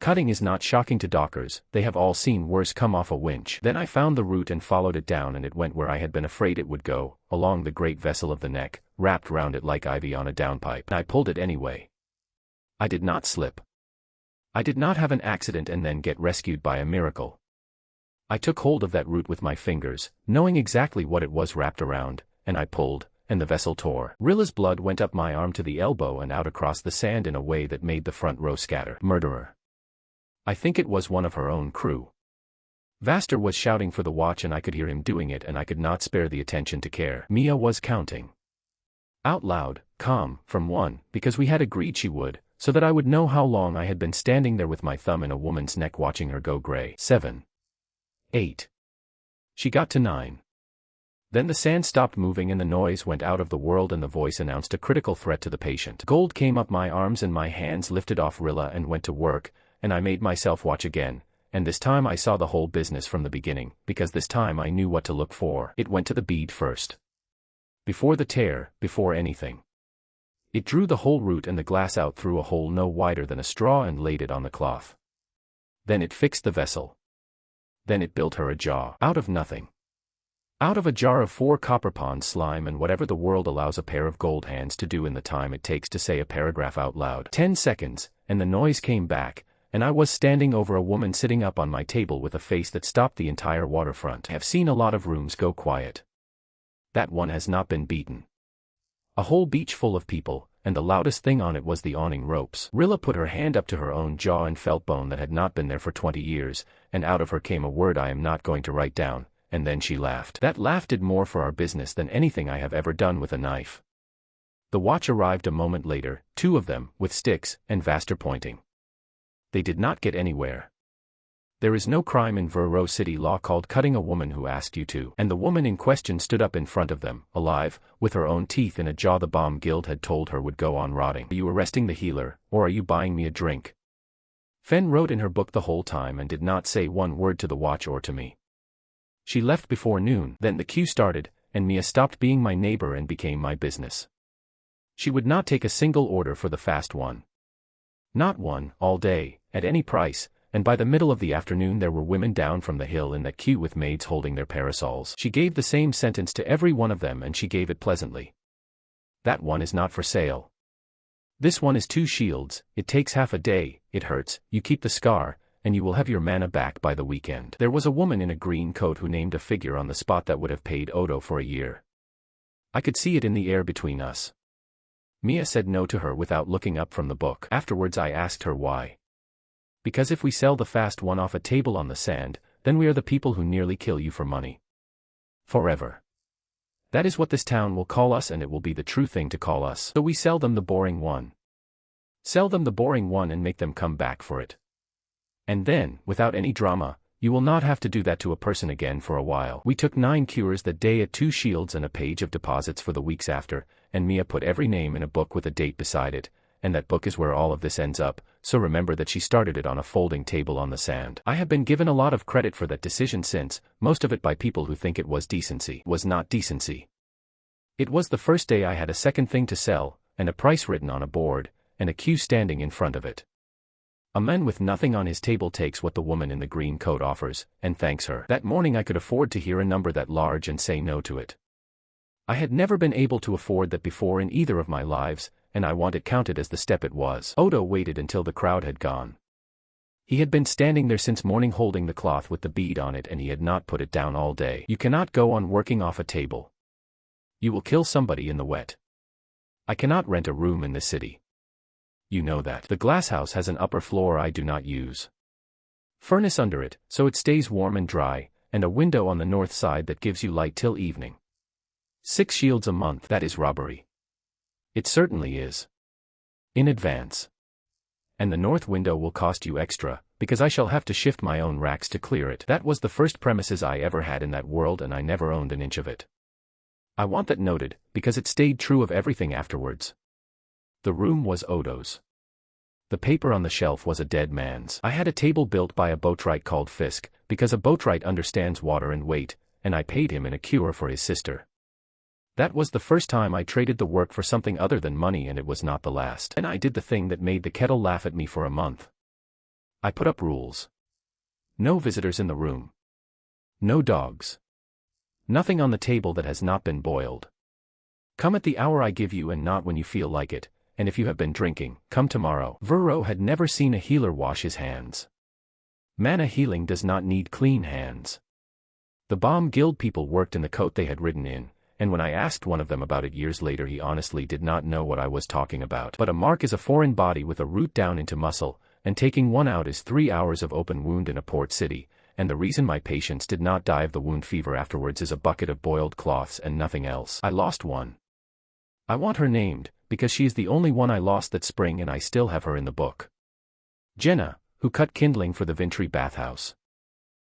Cutting is not shocking to dockers, they have all seen worse come off a winch. Then I found the root and followed it down and it went where I had been afraid it would go, along the great vessel of the neck, wrapped round it like ivy on a downpipe. I pulled it anyway. I did not slip. I did not have an accident and then get rescued by a miracle. I took hold of that root with my fingers, knowing exactly what it was wrapped around, and I pulled, and the vessel tore. Rilla's blood went up my arm to the elbow and out across the sand in a way that made the front row scatter. Murderer. I think it was one of her own crew. Vaster was shouting for the watch and I could hear him doing it and I could not spare the attention to care. Mia was counting. Out loud, calm, from 1, because we had agreed she would, so that I would know how long I had been standing there with my thumb in a woman's neck watching her go gray. 7. 8. She got to 9. Then the sand stopped moving and the noise went out of the world and the voice announced a critical threat to the patient. Gold came up my arms and my hands lifted off Rilla and went to work, and I made myself watch again, and this time I saw the whole business from the beginning, because this time I knew what to look for. It went to the bead first. Before the tear, before anything. It drew the whole root and the glass out through a hole no wider than a straw and laid it on the cloth. Then it fixed the vessel. Then it built her a jaw. Out of nothing. Out of a jar of 4 copper pond slime and whatever the world allows a pair of gold hands to do in the time it takes to say a paragraph out loud. 10 seconds, and the noise came back, and I was standing over a woman sitting up on my table with a face that stopped the entire waterfront. I have seen a lot of rooms go quiet. That one has not been beaten. A whole beach full of people, and the loudest thing on it was the awning ropes. Rilla put her hand up to her own jaw and felt bone that had not been there for 20 years, and out of her came a word I am not going to write down, and then she laughed. That laugh did more for our business than anything I have ever done with a knife. The watch arrived a moment later, 2 of them, with sticks, and Vaster pointing. They did not get anywhere. There is no crime in Vero City law called cutting a woman who asked you to. And the woman in question stood up in front of them, alive, with her own teeth in a jaw the bomb guild had told her would go on rotting. Are you arresting the healer, or are you buying me a drink? Fen wrote in her book the whole time and did not say one word to the watch or to me. She left before noon. Then the queue started, and Mia stopped being my neighbor and became my business. She would not take a single order for the fast one. Not one, all day, at any price, and by the middle of the afternoon there were women down from the hill in that queue with maids holding their parasols. She gave the same sentence to every one of them and she gave it pleasantly. That one is not for sale. This one is 2 shields, it takes half a day, it hurts, you keep the scar, and you will have your mana back by the weekend. There was a woman in a green coat who named a figure on the spot that would have paid Odo for a year. I could see it in the air between us. Mia said no to her without looking up from the book. Afterwards I asked her why. Because if we sell the fast one off a table on the sand, then we are the people who nearly kill you for money. Forever. That is what this town will call us, and it will be the true thing to call us. So we sell them the boring one. Sell them the boring one and make them come back for it. And then, without any drama, you will not have to do that to a person again for a while. We took 9 cures that day at 2 shields and a page of deposits for the weeks after, and Mia put every name in a book with a date beside it, and that book is where all of this ends up, so remember that she started it on a folding table on the sand. I have been given a lot of credit for that decision since, most of it by people who think it was decency. Was not decency. It was the first day I had a second thing to sell, and a price written on a board, and a queue standing in front of it. A man with nothing on his table takes what the woman in the green coat offers, and thanks her. That morning I could afford to hear a number that large and say no to it. I had never been able to afford that before in either of my lives, and I want it counted as the step it was. Odo waited until the crowd had gone. He had been standing there since morning holding the cloth with the bead on it and he had not put it down all day. You cannot go on working off a table. You will kill somebody in the wet. I cannot rent a room in this city. You know that. The glass house has an upper floor I do not use. Furnace under it, so it stays warm and dry, and a window on the north side that gives you light till evening. 6 shields a month, that is robbery. It certainly is. In advance. And the north window will cost you extra, because I shall have to shift my own racks to clear it. That was the first premises I ever had in that world and I never owned an inch of it. I want that noted, because it stayed true of everything afterwards. The room was Odo's. The paper on the shelf was a dead man's. I had a table built by a boatwright called Fisk, because a boatwright understands water and weight, and I paid him in a cure for his sister. That was the first time I traded the work for something other than money, and it was not the last. And I did the thing that made the kettle laugh at me for a month. I put up rules. No visitors in the room. No dogs. Nothing on the table that has not been boiled. Come at the hour I give you and not when you feel like it, and if you have been drinking, come tomorrow. Vero had never seen a healer wash his hands. Mana healing does not need clean hands. The bomb guild people worked in the coat they had ridden in, and when I asked one of them about it years later he honestly did not know what I was talking about. But a mark is a foreign body with a root down into muscle, and taking one out is 3 hours of open wound in a port city, and the reason my patients did not die of the wound fever afterwards is a bucket of boiled cloths and nothing else. I lost one. I want her named, because she is the only one I lost that spring and I still have her in the book. Jenna, who cut kindling for the Vintry bathhouse.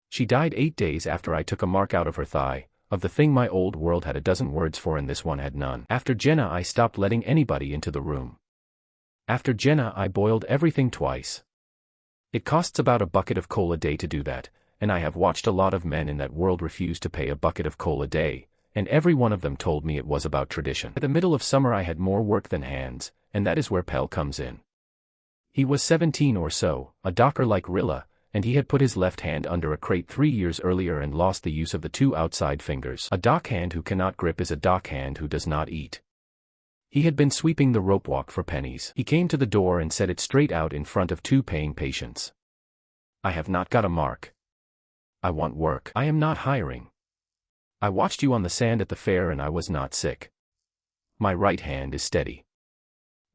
She died 8 days after I took a mark out of her thigh, of the thing my old world had a dozen words for and this one had none. After Jenna I stopped letting anybody into the room. After Jenna I boiled everything twice. It costs about a bucket of coal a day to do that, and I have watched a lot of men in that world refuse to pay a bucket of coal a day, and every one of them told me it was about tradition. At the middle of summer I had more work than hands, and that is where Pell comes in. He was 17 or so, a docker like Rilla, and he had put his left hand under a crate 3 years earlier and lost the use of the 2 outside fingers. A dockhand who cannot grip is a dockhand who does not eat. He had been sweeping the rope walk for pennies. He came to the door and set it straight out in front of 2 paying patients. I have not got a mark. I want work. I am not hiring. I watched you on the sand at the fair and I was not sick. My right hand is steady.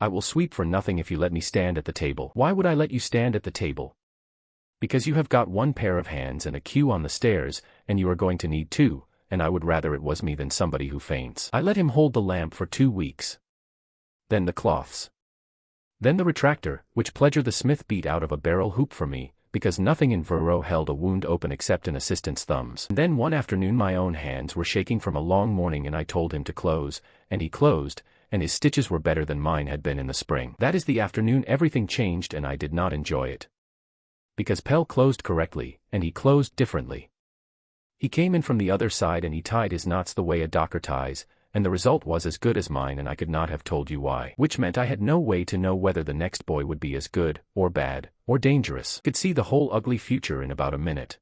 I will sweep for nothing if you let me stand at the table. Why would I let you stand at the table? Because you have got 1 pair of hands and a queue on the stairs, and you are going to need 2, and I would rather it was me than somebody who faints. I let him hold the lamp for 2 weeks. Then the cloths. Then the retractor, which Pledger the smith beat out of a barrel hoop for me, because nothing in Vero held a wound open except an assistant's thumbs. And then one afternoon my own hands were shaking from a long morning and I told him to close, and he closed, and his stitches were better than mine had been in the spring. That is the afternoon everything changed and I did not enjoy it. Because Pell closed correctly, and he closed differently. He came in from the other side and he tied his knots the way a docker ties, and the result was as good as mine and I could not have told you why. Which meant I had no way to know whether the next boy would be as good, or bad, or dangerous. Could see the whole ugly future in about a minute.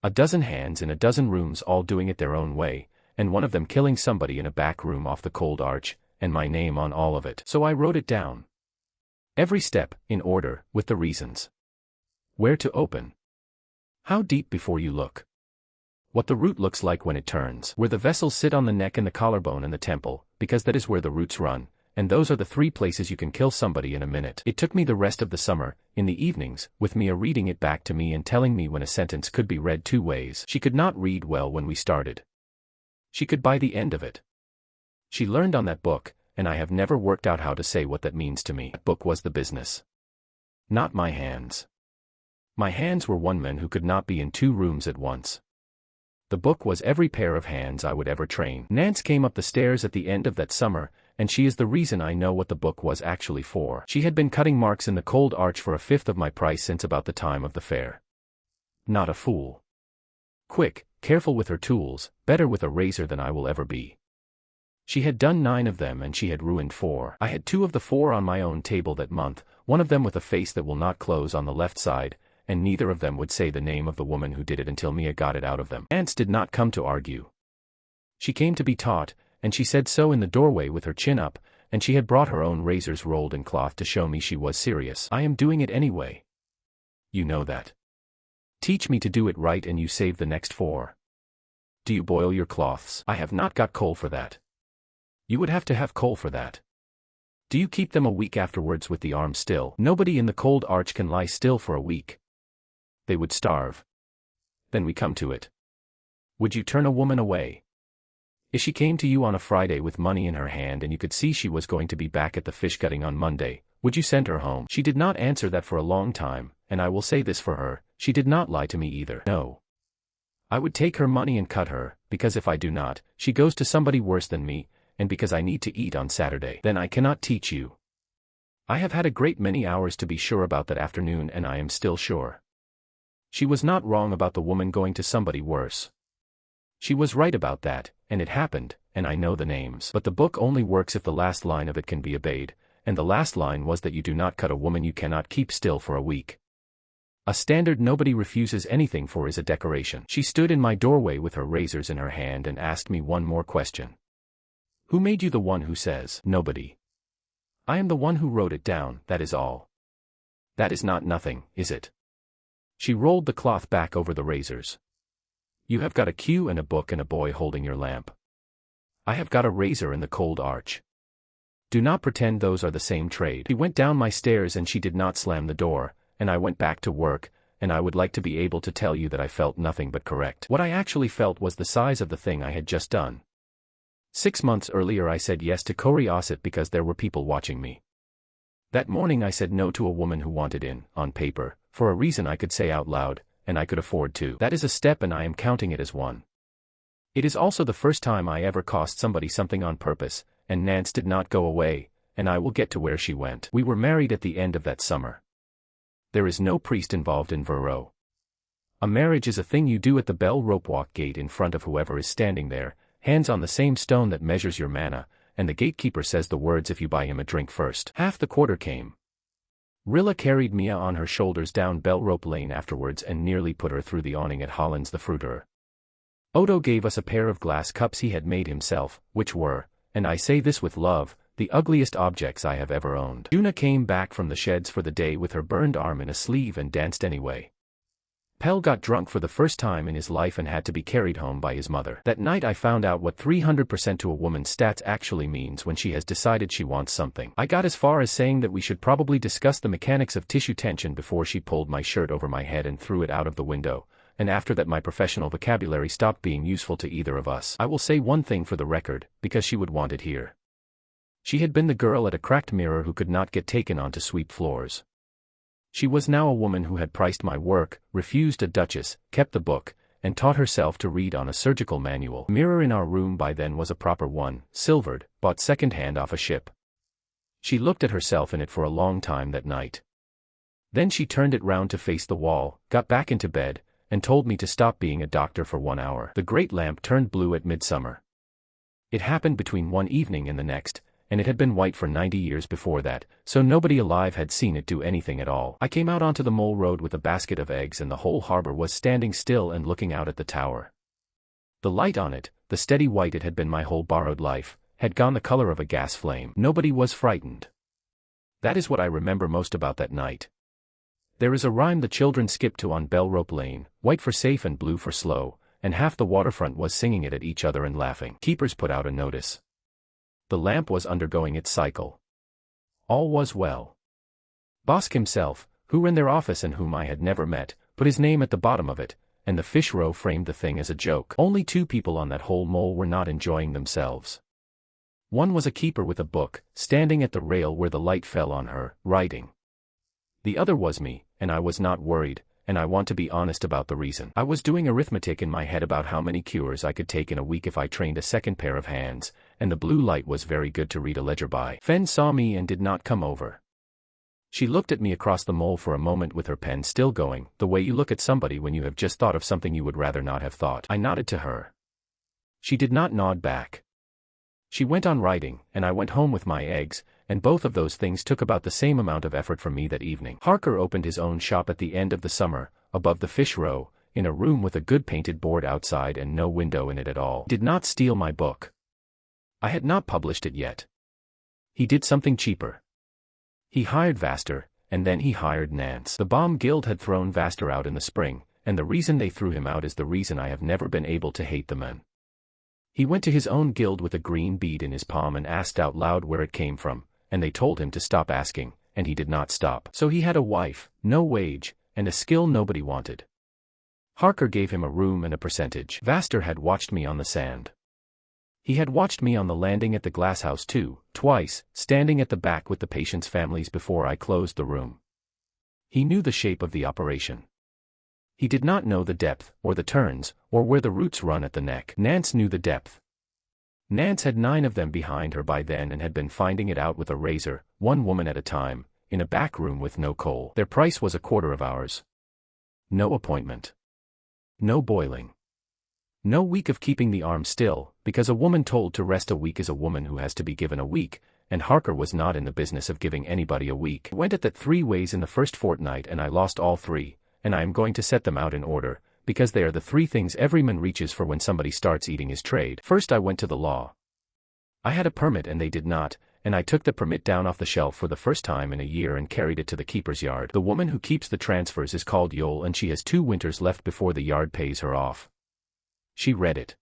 A dozen hands in a dozen rooms all doing it their own way, and one of them killing somebody in a back room off the cold arch, and my name on all of it. So I wrote it down. Every step, in order, with the reasons. Where to open. How deep before you look. What the root looks like when it turns. Where the vessels sit on the neck and the collarbone and the temple, because that is where the roots run, and those are the 3 places you can kill somebody in a minute. It took me the rest of the summer, in the evenings, with Mia reading it back to me and telling me when a sentence could be read 2 ways. She could not read well when we started. She could by the end of it. She learned on that book, and I have never worked out how to say what that means to me. That book was the business. Not my hands. My hands were one man who could not be in 2 rooms at once. The book was every pair of hands I would ever train. Nance came up the stairs at the end of that summer, and she is the reason I know what the book was actually for. She had been cutting marks in the cold arch for 1/5 of my price since about the time of the fair. Not a fool. Quick, careful with her tools, better with a razor than I will ever be. She had done 9 of them and she had ruined 4. I had 2 of the 4 on my own table that month, one of them with a face that will not close on the left side, and neither of them would say the name of the woman who did it until Mia got it out of them. Nance did not come to argue. She came to be taught, and she said so in the doorway with her chin up, and she had brought her own razors rolled in cloth to show me she was serious. I am doing it anyway. You know that. Teach me to do it right and you save the next 4. Do you boil your cloths? I have not got coal for that. You would have to have coal for that. Do you keep them a week afterwards with the arm still? Nobody in the cold arch can lie still for a week. They would starve. Then we come to it. Would you turn a woman away? If she came to you on a Friday with money in her hand and you could see she was going to be back at the fish gutting on Monday, would you send her home? She did not answer that for a long time, and I will say this for her, she did not lie to me either. No. I would take her money and cut her, because if I do not, she goes to somebody worse than me, and because I need to eat on Saturday. Then I cannot teach you. I have had a great many hours to be sure about that afternoon and I am still sure. She was not wrong about the woman going to somebody worse. She was right about that, and it happened, and I know the names. But the book only works if the last line of it can be obeyed, and the last line was that you do not cut a woman you cannot keep still for a week. A standard nobody refuses anything for is a decoration. She stood in my doorway with her razors in her hand and asked me one more question. Who made you the one who says, nobody? I am the one who wrote it down, that is all. That is not nothing, is it? She rolled the cloth back over the razors. You have got a cue and a book and a boy holding your lamp. I have got a razor in the cold arch. Do not pretend those are the same trade. She went down my stairs and she did not slam the door, and I went back to work, and I would like to be able to tell you that I felt nothing but correct. What I actually felt was the size of the thing I had just done. 6 months earlier I said yes to curiosity because there were people watching me. That morning I said no to a woman who wanted in, on paper, for a reason I could say out loud, and I could afford to. That is a step and I am counting it as one. It is also the first time I ever cost somebody something on purpose, and Nance did not go away, and I will get to where she went. We were married at the end of that summer. There is no priest involved in Vero. A marriage is a thing you do at the bell rope walk gate in front of whoever is standing there, hands on the same stone that measures your mana, and the gatekeeper says the words if you buy him a drink first. Half the quarter came. Rilla carried Mia on her shoulders down Bell Rope Lane afterwards and nearly put her through the awning at Holland's the fruiterer. Odo gave us a pair of glass cups he had made himself, which were, and I say this with love, the ugliest objects I have ever owned. Una came back from the sheds for the day with her burned arm in a sleeve and danced anyway. Pell got drunk for the first time in his life and had to be carried home by his mother. That night I found out what 300% to a woman's stats actually means when she has decided she wants something. I got as far as saying that we should probably discuss the mechanics of tissue tension before she pulled my shirt over my head and threw it out of the window, and after that my professional vocabulary stopped being useful to either of us. I will say one thing for the record, because she would want it here. She had been the girl at a cracked mirror who could not get taken on to sweep floors. She was now a woman who had priced my work, refused a duchess, kept the book, and taught herself to read on a surgical manual. The mirror in our room by then was a proper one, silvered, bought second-hand off a ship. She looked at herself in it for a long time that night. Then she turned it round to face the wall, got back into bed, and told me to stop being a doctor for 1 hour. The great lamp turned blue at midsummer. It happened between one evening and the next, and it had been white for 90 years before that, so nobody alive had seen it do anything at all. I came out onto the mole road with a basket of eggs and the whole harbor was standing still and looking out at the tower. The light on it, the steady white it had been my whole borrowed life, had gone the color of a gas flame. Nobody was frightened. That is what I remember most about that night. There is a rhyme the children skipped to on Bell Rope Lane, white for safe and blue for slow, and half the waterfront was singing it at each other and laughing. Keepers put out a notice. The lamp was undergoing its cycle. All was well. Bosk himself, who ran their office and whom I had never met, put his name at the bottom of it, and the fish row framed the thing as a joke. Only 2 people on that whole mole were not enjoying themselves. One was a keeper with a book, standing at the rail where the light fell on her, writing. The other was me, and I was not worried, and I want to be honest about the reason. I was doing arithmetic in my head about how many cures I could take in a week if I trained a second pair of hands, and the blue light was very good to read a ledger by. Fen saw me and did not come over. She looked at me across the mole for a moment with her pen still going, the way you look at somebody when you have just thought of something you would rather not have thought. I nodded to her. She did not nod back. She went on writing, and I went home with my eggs, and both of those things took about the same amount of effort from me that evening. Harker opened his own shop at the end of the summer, above the fish row, in a room with a good painted board outside and no window in it at all. He did not steal my book. I had not published it yet. He did something cheaper. He hired Vaster, and then he hired Nance. The Bomb Guild had thrown Vaster out in the spring, and the reason they threw him out is the reason I have never been able to hate the man. He went to his own guild with a green bead in his palm and asked out loud where it came from, and they told him to stop asking, and he did not stop. So he had a wife, no wage, and a skill nobody wanted. Harker gave him a room and a percentage. Vaster had watched me on the sand. He had watched me on the landing at the glass house too, twice, standing at the back with the patients' families before I closed the room. He knew the shape of the operation. He did not know the depth, or the turns, or where the roots run at the neck. Nance knew the depth. Nance had 9 of them behind her by then and had been finding it out with a razor, 1 woman at a time, in a back room with no coal. Their price was $25 of ours. No appointment. No boiling. No week of keeping the arm still, because a woman told to rest a week is a woman who has to be given a week, and Harker was not in the business of giving anybody a week. I went at that 3 ways in the first fortnight and I lost all 3, and I am going to set them out in order, because they are the 3 things every man reaches for when somebody starts eating his trade. First I went to the law. I had a permit and they did not, and I took the permit down off the shelf for the first time in a year and carried it to the keeper's yard. The woman who keeps the transfers is called Yole and she has 2 winters left before the yard pays her off. She read it.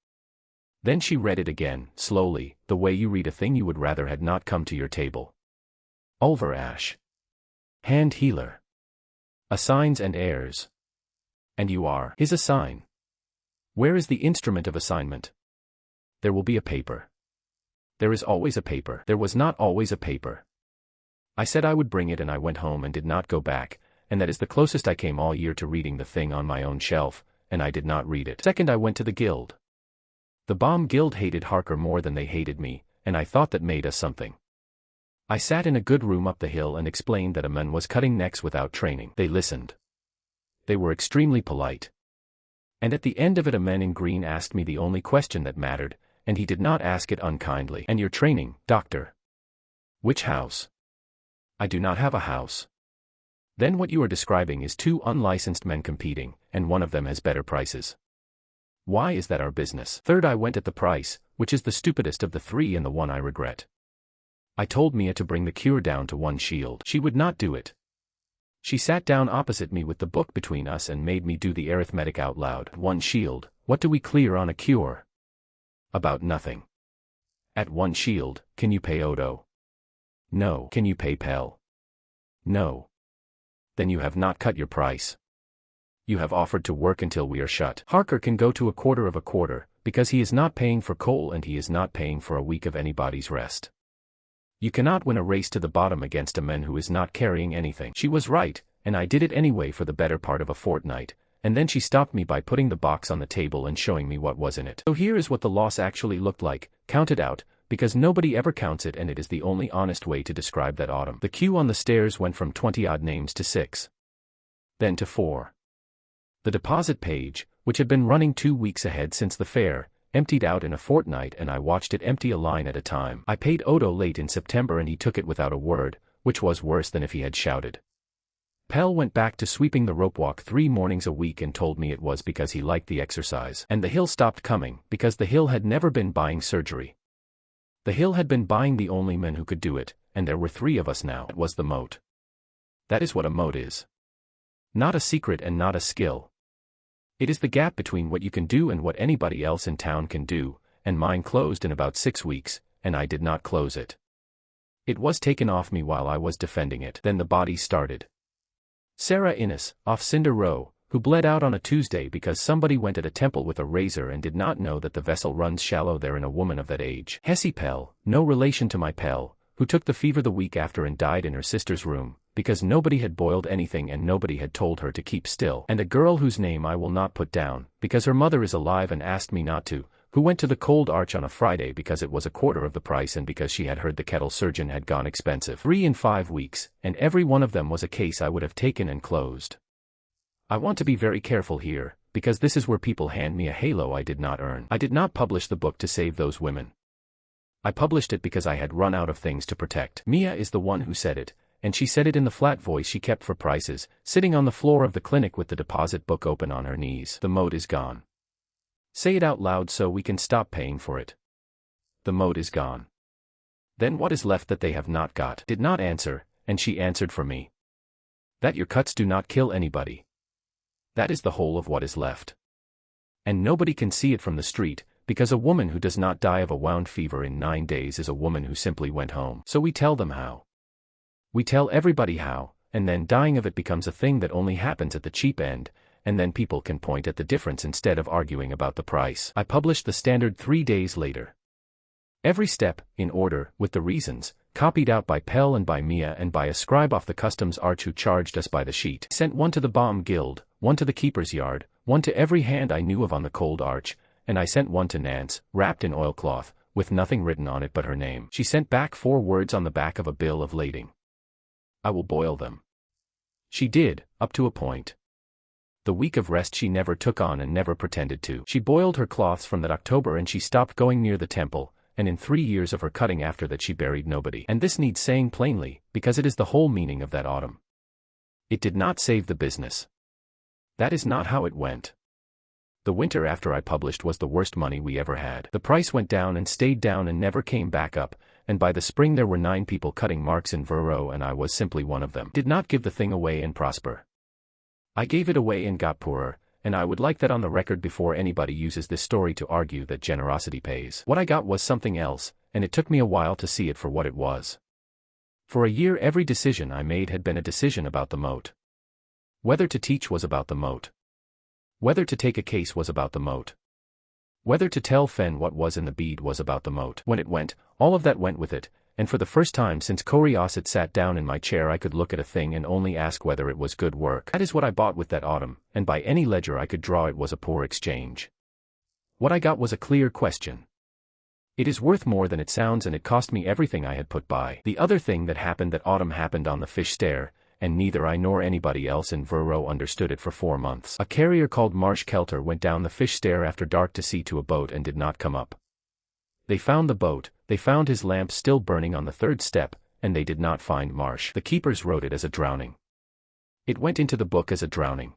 Then she read it again, slowly, the way you read a thing you would rather had not come to your table. Ulver Ash. Hand healer. Assigns and heirs. And you are his assign. Where is the instrument of assignment? There will be a paper. There is always a paper. There was not always a paper. I said I would bring it and I went home and did not go back, and that is the closest I came all year to reading the thing on my own shelf, and I did not read it. Second I went to the guild. The Bomb Guild hated Harker more than they hated me, and I thought that made us something. I sat in a good room up the hill and explained that a man was cutting necks without training. They listened. They were extremely polite. And at the end of it a man in green asked me the only question that mattered, and he did not ask it unkindly. And your training, doctor? Which house? I do not have a house. Then what you are describing is 2 unlicensed men competing, and one of them has better prices. Why is that our business? Third I went at the price, which is the stupidest of the 3 and the one I regret. I told Mia to bring the cure down to 1 shield. She would not do it. She sat down opposite me with the book between us and made me do the arithmetic out loud. 1 shield, what do we clear on a cure? About nothing. At 1 shield, can you pay Odo? No. Can you pay Pell? No. Then you have not cut your price. You have offered to work until we are shut. Harker can go to a quarter, because he is not paying for coal and he is not paying for a week of anybody's rest. You cannot win a race to the bottom against a man who is not carrying anything. She was right, and I did it anyway for the better part of a fortnight, and then she stopped me by putting the box on the table and showing me what was in it. So here is what the loss actually looked like, counted out, because nobody ever counts it, and it is the only honest way to describe that autumn. The queue on the stairs went from 20-odd names to 6. Then to 4. The deposit page, which had been running 2 weeks ahead since the fair, emptied out in a fortnight, and I watched it empty a line at a time. I paid Odo late in September and he took it without a word, which was worse than if he had shouted. Pell went back to sweeping the rope walk 3 mornings a week and told me it was because he liked the exercise. And the Hill stopped coming, because the Hill had never been buying surgery. The Hill had been buying the only men who could do it, and there were 3 of us now. It was the moat. That is what a moat is. Not a secret and not a skill. It is the gap between what you can do and what anybody else in town can do, and mine closed in about 6 weeks, and I did not close it. It was taken off me while I was defending it. Then the bodies started. Sarah Innes, off Cinder Row, who bled out on a Tuesday because somebody went at a temple with a razor and did not know that the vessel runs shallow there in a woman of that age. Hessie Pell, no relation to my Pell, who took the fever the week after and died in her sister's room, because nobody had boiled anything and nobody had told her to keep still. And a girl whose name I will not put down, because her mother is alive and asked me not to, who went to the Cold Arch on a Friday because it was a quarter of the price and because she had heard the kettle surgeon had gone expensive. 3 in 5 weeks, and every one of them was a case I would have taken and closed. I want to be very careful here, because this is where people hand me a halo I did not earn. I did not publish the book to save those women. I published it because I had run out of things to protect. Mia is the one who said it, and she said it in the flat voice she kept for prices, sitting on the floor of the clinic with the deposit book open on her knees. The moat is gone. Say it out loud so we can stop paying for it. The moat is gone. Then what is left that they have not got? Did not answer, and she answered for me. That your cuts do not kill anybody. That is the whole of what is left. And nobody can see it from the street, because a woman who does not die of a wound fever in 9 days is a woman who simply went home. So we tell them how. We tell everybody how, and then dying of it becomes a thing that only happens at the cheap end, and then people can point at the difference instead of arguing about the price. I published the standard 3 days later. Every step, in order, with the reasons, copied out by Pell and by Mia and by a scribe off the customs arch who charged us by the sheet. Sent one to the Bomb Guild, one to the Keeper's Yard, one to every hand I knew of on the Cold Arch, and I sent one to Nance, wrapped in oilcloth, with nothing written on it but her name. She sent back 4 words on the back of a bill of lading. I will boil them. She did, up to a point. The week of rest she never took on and never pretended to. She boiled her cloths from that October and she stopped going near the temple, and in 3 years of her cutting after that she buried nobody. And this needs saying plainly, because it is the whole meaning of that autumn. It did not save the business. That is not how it went. The winter after I published was the worst money we ever had. The price went down and stayed down and never came back up, and by the spring there were 9 people cutting marks in Verro and I was simply one of them. Did not give the thing away and prosper. I gave it away and got poorer, and I would like that on the record before anybody uses this story to argue that generosity pays. What I got was something else, and it took me a while to see it for what it was. For a year every decision I made had been a decision about the moat. Whether to teach was about the moat. Whether to take a case was about the moat. Whether to tell Fen what was in the bead was about the moat. When it went, all of that went with it, and for the first time since Coriaset sat down in my chair I could look at a thing and only ask whether it was good work. That is what I bought with that autumn, and by any ledger I could draw it was a poor exchange. What I got was a clear question. It is worth more than it sounds and it cost me everything I had put by. The other thing that happened that autumn happened on the fish stair, and neither I nor anybody else in Verro understood it for 4 months. A carrier called Marsh Kelter went down the fish stair after dark to see to a boat and did not come up. They found the boat, they found his lamp still burning on the 3rd step, and they did not find Marsh. The keepers wrote it as a drowning. It went into the book as a drowning.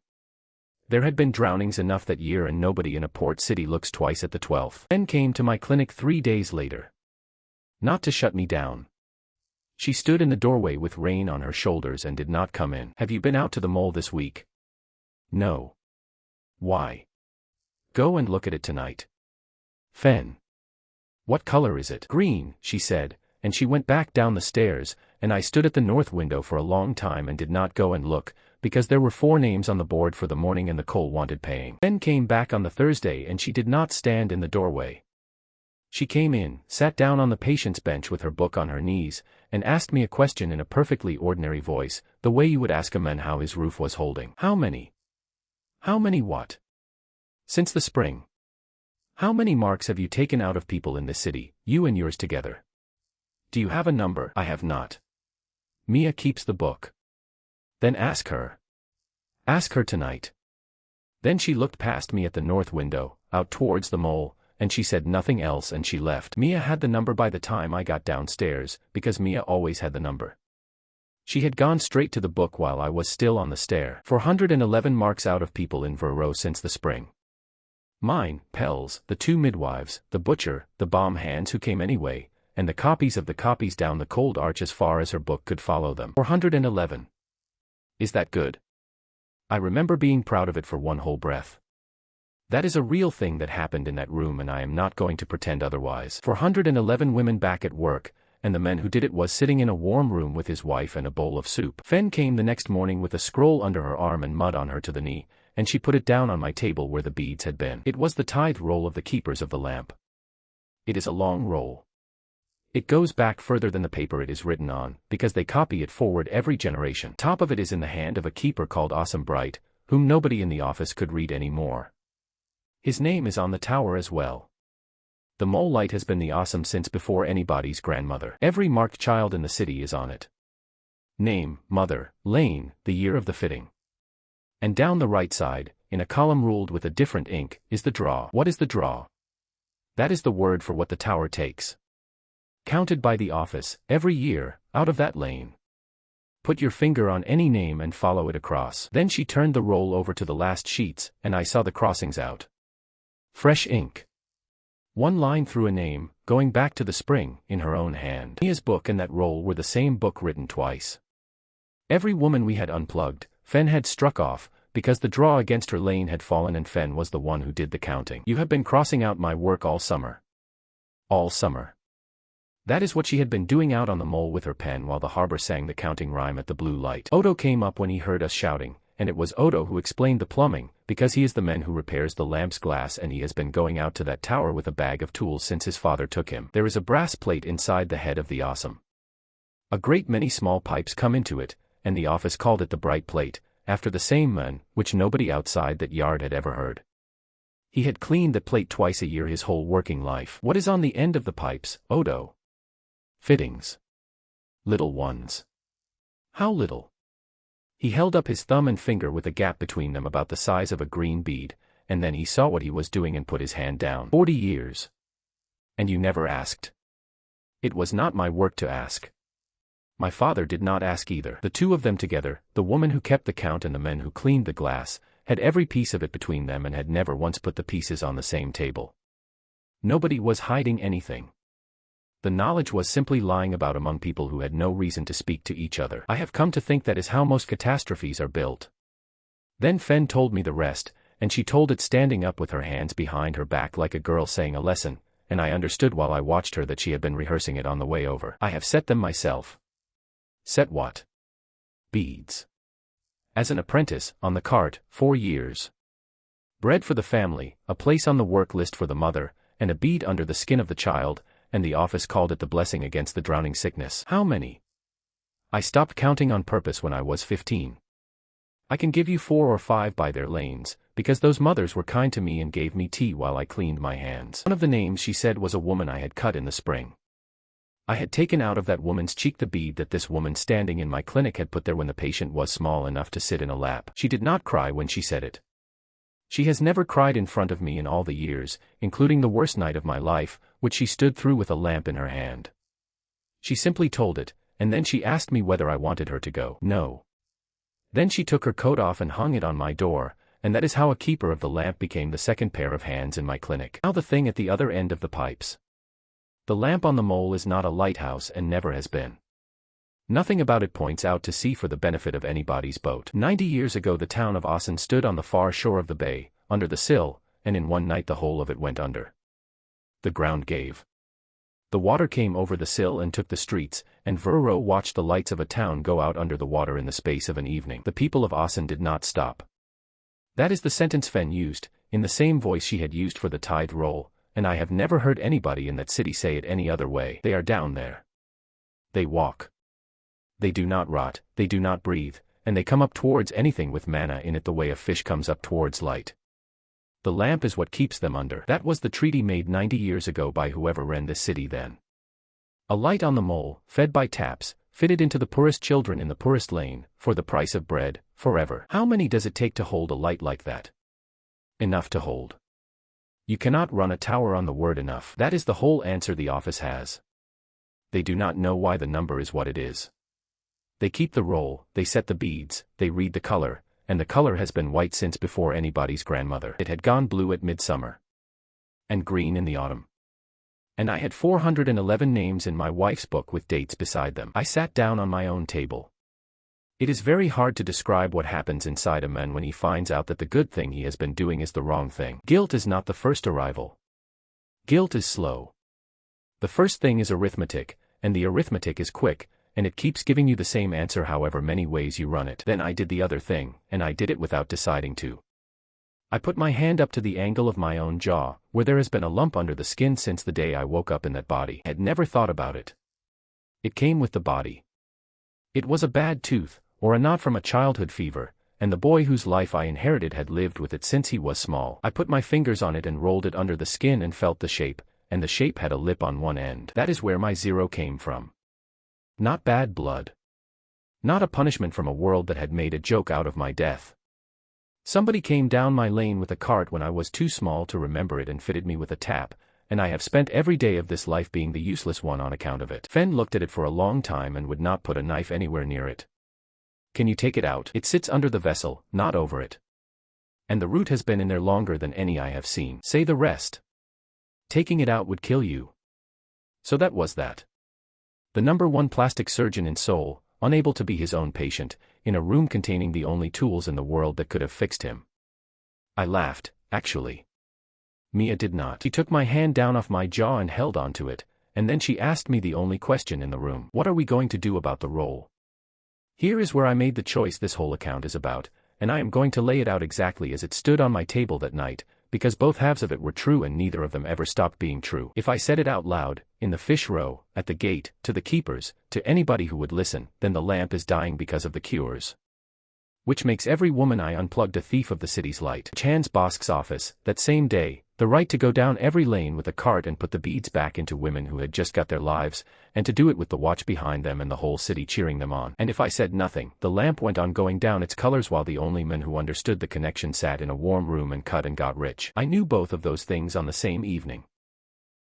There had been drownings enough that year and nobody in a port city looks twice at the 12th. Then came to my clinic 3 days later. Not to shut me down. She stood in the doorway with rain on her shoulders and did not come in. Have you been out to the mole this week? No. Why? Go and look at it tonight. Fen. What color is it? Green, she said, and she went back down the stairs, and I stood at the north window for a long time and did not go and look, because there were 4 names on the board for the morning and the coal wanted paying. Then came back on the Thursday and she did not stand in the doorway. She came in, sat down on the patient's bench with her book on her knees, and asked me a question in a perfectly ordinary voice, the way you would ask a man how his roof was holding. How many? How many what? Since the spring. How many marks have you taken out of people in this city, you and yours together? Do you have a number? I have not. Mia keeps the book. Then ask her. Ask her tonight. Then she looked past me at the north window, out towards the mole, and she said nothing else and she left. Mia had the number by the time I got downstairs, because Mia always had the number. She had gone straight to the book while I was still on the stair. 411 marks out of people in Verro since the spring. Mine, Pell's, the 2 midwives, the butcher, the bomb hands who came anyway, and the copies of the copies down the cold arch as far as her book could follow them. 411. Is that good? I remember being proud of it for one whole breath. That is a real thing that happened in that room and I am not going to pretend otherwise. 411 women back at work, and the man who did it was sitting in a warm room with his wife and a bowl of soup. Fen came the next morning with a scroll under her arm and mud on her to the knee, and she put it down on my table where the beads had been. It was the tithe roll of the keepers of the lamp. It is a long roll. It goes back further than the paper it is written on, because they copy it forward every generation. Top of it is in the hand of a keeper called Awesome Bright, whom nobody in the office could read any more. His name is on the tower as well. The mole light has been the awesome since before anybody's grandmother. Every marked child in the city is on it. Name, mother, lane, the year of the fitting. And down the right side, in a column ruled with a different ink, is the draw. What is the draw? That is the word for what the tower takes. Counted by the office, every year, out of that lane. Put your finger on any name and follow it across. Then she turned the roll over to the last sheets, and I saw the crossings out. Fresh ink. One line through a name, going back to the spring, in her own hand. Mia's book and that roll were the same book written twice. Every woman we had unplugged, Fen had struck off, because the draw against her lane had fallen and Fen was the one who did the counting. You have been crossing out my work all summer. All summer. That is what she had been doing out on the mole with her pen while the harbor sang the counting rhyme at the blue light. Odo came up when he heard us shouting, and it was Odo who explained the plumbing, because he is the man who repairs the lamp's glass and he has been going out to that tower with a bag of tools since his father took him. There is a brass plate inside the head of the awesome. A great many small pipes come into it, and the office called it the bright plate, after the same man, which nobody outside that yard had ever heard. He had cleaned the plate twice a year his whole working life. What is on the end of the pipes, Odo? Fittings. Little ones. How little? He held up his thumb and finger with a gap between them about the size of a green bead, and then he saw what he was doing and put his hand down. 40 years. And you never asked. It was not my work to ask. My father did not ask either. The two of them together, the woman who kept the count and the men who cleaned the glass, had every piece of it between them and had never once put the pieces on the same table. Nobody was hiding anything. The knowledge was simply lying about among people who had no reason to speak to each other. I have come to think that is how most catastrophes are built. Then Fen told me the rest, and she told it standing up with her hands behind her back like a girl saying a lesson, and I understood while I watched her that she had been rehearsing it on the way over. I have set them myself. Set what? Beads. As an apprentice, on the cart, 4 years. Bread for the family, a place on the work list for the mother, and a bead under the skin of the child, and the office called it the blessing against the drowning sickness. How many? I stopped counting on purpose when I was 15. I can give you 4 or 5 by their lanes, because those mothers were kind to me and gave me tea while I cleaned my hands. One of the names she said was a woman I had cut in the spring. I had taken out of that woman's cheek the bead that this woman standing in my clinic had put there when the patient was small enough to sit in a lap. She did not cry when she said it. She has never cried in front of me in all the years, including the worst night of my life, which she stood through with a lamp in her hand. She simply told it, and then she asked me whether I wanted her to go. No. Then she took her coat off and hung it on my door, and that is how a keeper of the lamp became the second pair of hands in my clinic. Now the thing at the other end of the pipes. The lamp on the mole is not a lighthouse and never has been. Nothing about it points out to sea for the benefit of anybody's boat. 90 years ago the town of Assen stood on the far shore of the bay, under the sill, and in one night the whole of it went under. The ground gave. The water came over the sill and took the streets, and Verro watched the lights of a town go out under the water in the space of an evening. The people of Assen did not stop. That is the sentence Fen used, in the same voice she had used for the tithe roll, and I have never heard anybody in that city say it any other way. They are down there. They walk. They do not rot, they do not breathe, and they come up towards anything with manna in it the way a fish comes up towards light. The lamp is what keeps them under. That was the treaty made 90 years ago by whoever ran this city then. A light on the mole, fed by taps, fitted into the poorest children in the poorest lane, for the price of bread, forever. How many does it take to hold a light like that? Enough to hold. You cannot run a tower on the word enough. That is the whole answer the office has. They do not know why the number is what it is. They keep the roll, they set the beads, they read the color, and the color has been white since before anybody's grandmother. It had gone blue at midsummer. And green in the autumn. And I had 411 names in my wife's book with dates beside them. I sat down on my own table. It is very hard to describe what happens inside a man when he finds out that the good thing he has been doing is the wrong thing. Guilt is not the first arrival. Guilt is slow. The first thing is arithmetic, and the arithmetic is quick, and it keeps giving you the same answer however many ways you run it. Then I did the other thing, and I did it without deciding to. I put my hand up to the angle of my own jaw, where there has been a lump under the skin since the day I woke up in that body. I had never thought about it. It came with the body. It was a bad tooth, or a knot from a childhood fever, and the boy whose life I inherited had lived with it since he was small. I put my fingers on it and rolled it under the skin and felt the shape, and the shape had a lip on one end. That is where my 0 came from. Not bad blood. Not a punishment from a world that had made a joke out of my death. Somebody came down my lane with a cart when I was too small to remember it and fitted me with a tap, and I have spent every day of this life being the useless one on account of it. Fen looked at it for a long time and would not put a knife anywhere near it. Can you take it out? It sits under the vessel, not over it. And the root has been in there longer than any I have seen. Say the rest. Taking it out would kill you. So that was that. The #1 plastic surgeon in Seoul, unable to be his own patient, in a room containing the only tools in the world that could have fixed him. I laughed, actually. Mia did not. She took my hand down off my jaw and held onto it, and then she asked me the only question in the room. What are we going to do about the roll? Here is where I made the choice this whole account is about, and I am going to lay it out exactly as it stood on my table that night, because both halves of it were true and neither of them ever stopped being true. If I said it out loud, in the fish row, at the gate, to the keepers, to anybody who would listen, then the lamp is dying because of the cures. Which makes every woman I unplugged a thief of the city's light. Chan's Bosk's office, that same day, the right to go down every lane with a cart and put the beads back into women who had just got their lives, and to do it with the watch behind them and the whole city cheering them on. And if I said nothing, the lamp went on going down its colors while the only men who understood the connection sat in a warm room and cut and got rich. I knew both of those things on the same evening.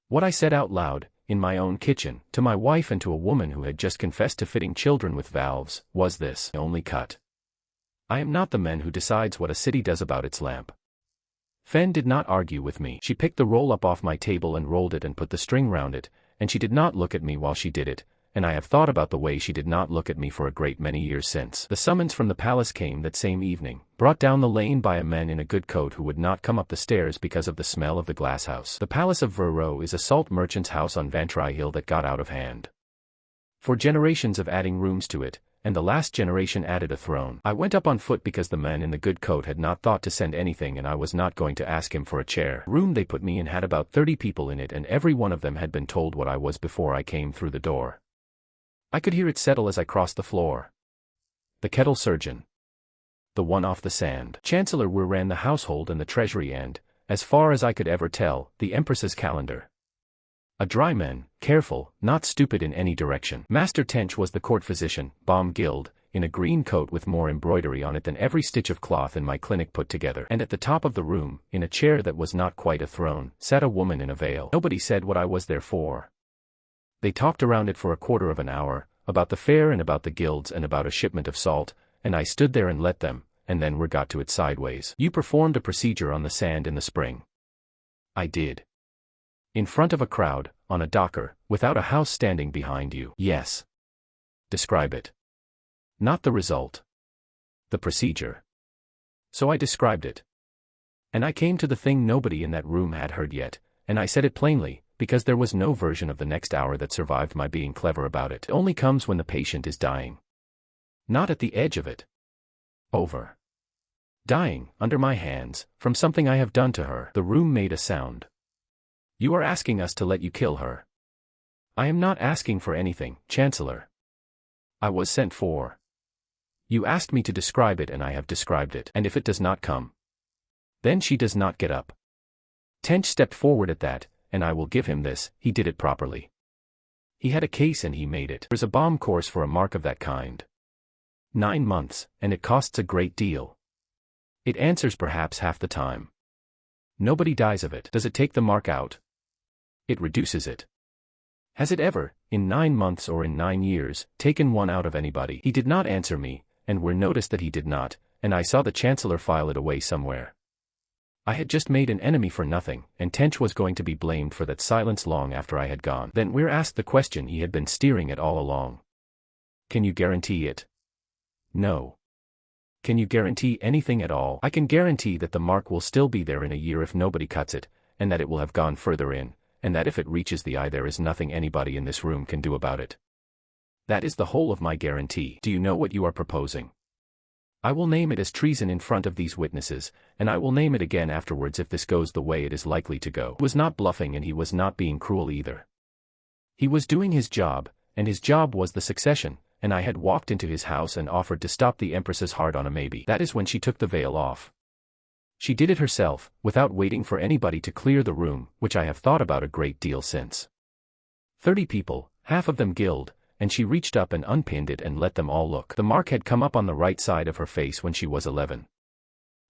What I said out loud, in my own kitchen, to my wife and to a woman who had just confessed to fitting children with valves, was this: only cut. I am not the man who decides what a city does about its lamp. Fen did not argue with me. She picked the roll up off my table and rolled it and put the string round it, and she did not look at me while she did it, and I have thought about the way she did not look at me for a great many years since. The summons from the palace came that same evening, brought down the lane by a man in a good coat who would not come up the stairs because of the smell of the glass house. The Palace of Verro is a salt merchant's house on Vantry Hill that got out of hand. For generations of adding rooms to it, and the last generation added a throne. I went up on foot because the man in the good coat had not thought to send anything and I was not going to ask him for a chair. The room they put me in had about 30 people in it and every one of them had been told what I was before I came through the door. I could hear it settle as I crossed the floor. The kettle surgeon. The one off the sand. Chancellor Wu ran the household and the treasury and, as far as I could ever tell, the Empress's calendar. A dry man, careful, not stupid in any direction. Master Tench was the court physician, Baum Guild, in a green coat with more embroidery on it than every stitch of cloth in my clinic put together. And at the top of the room, in a chair that was not quite a throne, sat a woman in a veil. Nobody said what I was there for. They talked around it for a quarter of an hour, about the fair and about the guilds and about a shipment of salt, and I stood there and let them, and then we got to it sideways. You performed a procedure on the sand in the spring. I did. In front of a crowd, on a docker, without a house standing behind you. Yes. Describe it. Not the result. The procedure. So I described it. And I came to the thing nobody in that room had heard yet, and I said it plainly, because there was no version of the next hour that survived my being clever about it. It only comes when the patient is dying. Not at the edge of it. Over. Dying, under my hands, from something I have done to her. The room made a sound. You are asking us to let you kill her. I am not asking for anything, Chancellor. I was sent for. You asked me to describe it and I have described it. And if it does not come, then she does not get up. Tench stepped forward at that, and I will give him this, he did it properly. He had a case and he made it. There's a bomb course for a mark of that kind. 9 months, and it costs a great deal. It answers perhaps half the time. Nobody dies of it. Does it take the mark out? It reduces it. Has it ever, in 9 months or in 9 years, taken one out of anybody? He did not answer me, and we noticed that he did not, and I saw the Chancellor file it away somewhere. I had just made an enemy for nothing, and Tench was going to be blamed for that silence long after I had gone. Then Weir asked the question he had been steering at all along. Can you guarantee it? No. Can you guarantee anything at all? I can guarantee that the mark will still be there in a year if nobody cuts it, and that it will have gone further in, and that if it reaches the eye there is nothing anybody in this room can do about it. That is the whole of my guarantee. Do you know what you are proposing? I will name it as treason in front of these witnesses, and I will name it again afterwards if this goes the way it is likely to go. He was not bluffing and he was not being cruel either. He was doing his job, and his job was the succession, and I had walked into his house and offered to stop the Empress's heart on a maybe. That is when she took the veil off. She did it herself, without waiting for anybody to clear the room, which I have thought about a great deal since. 30 people, half of them Guild, and she reached up and unpinned it and let them all look. The mark had come up on the right side of her face when she was 11.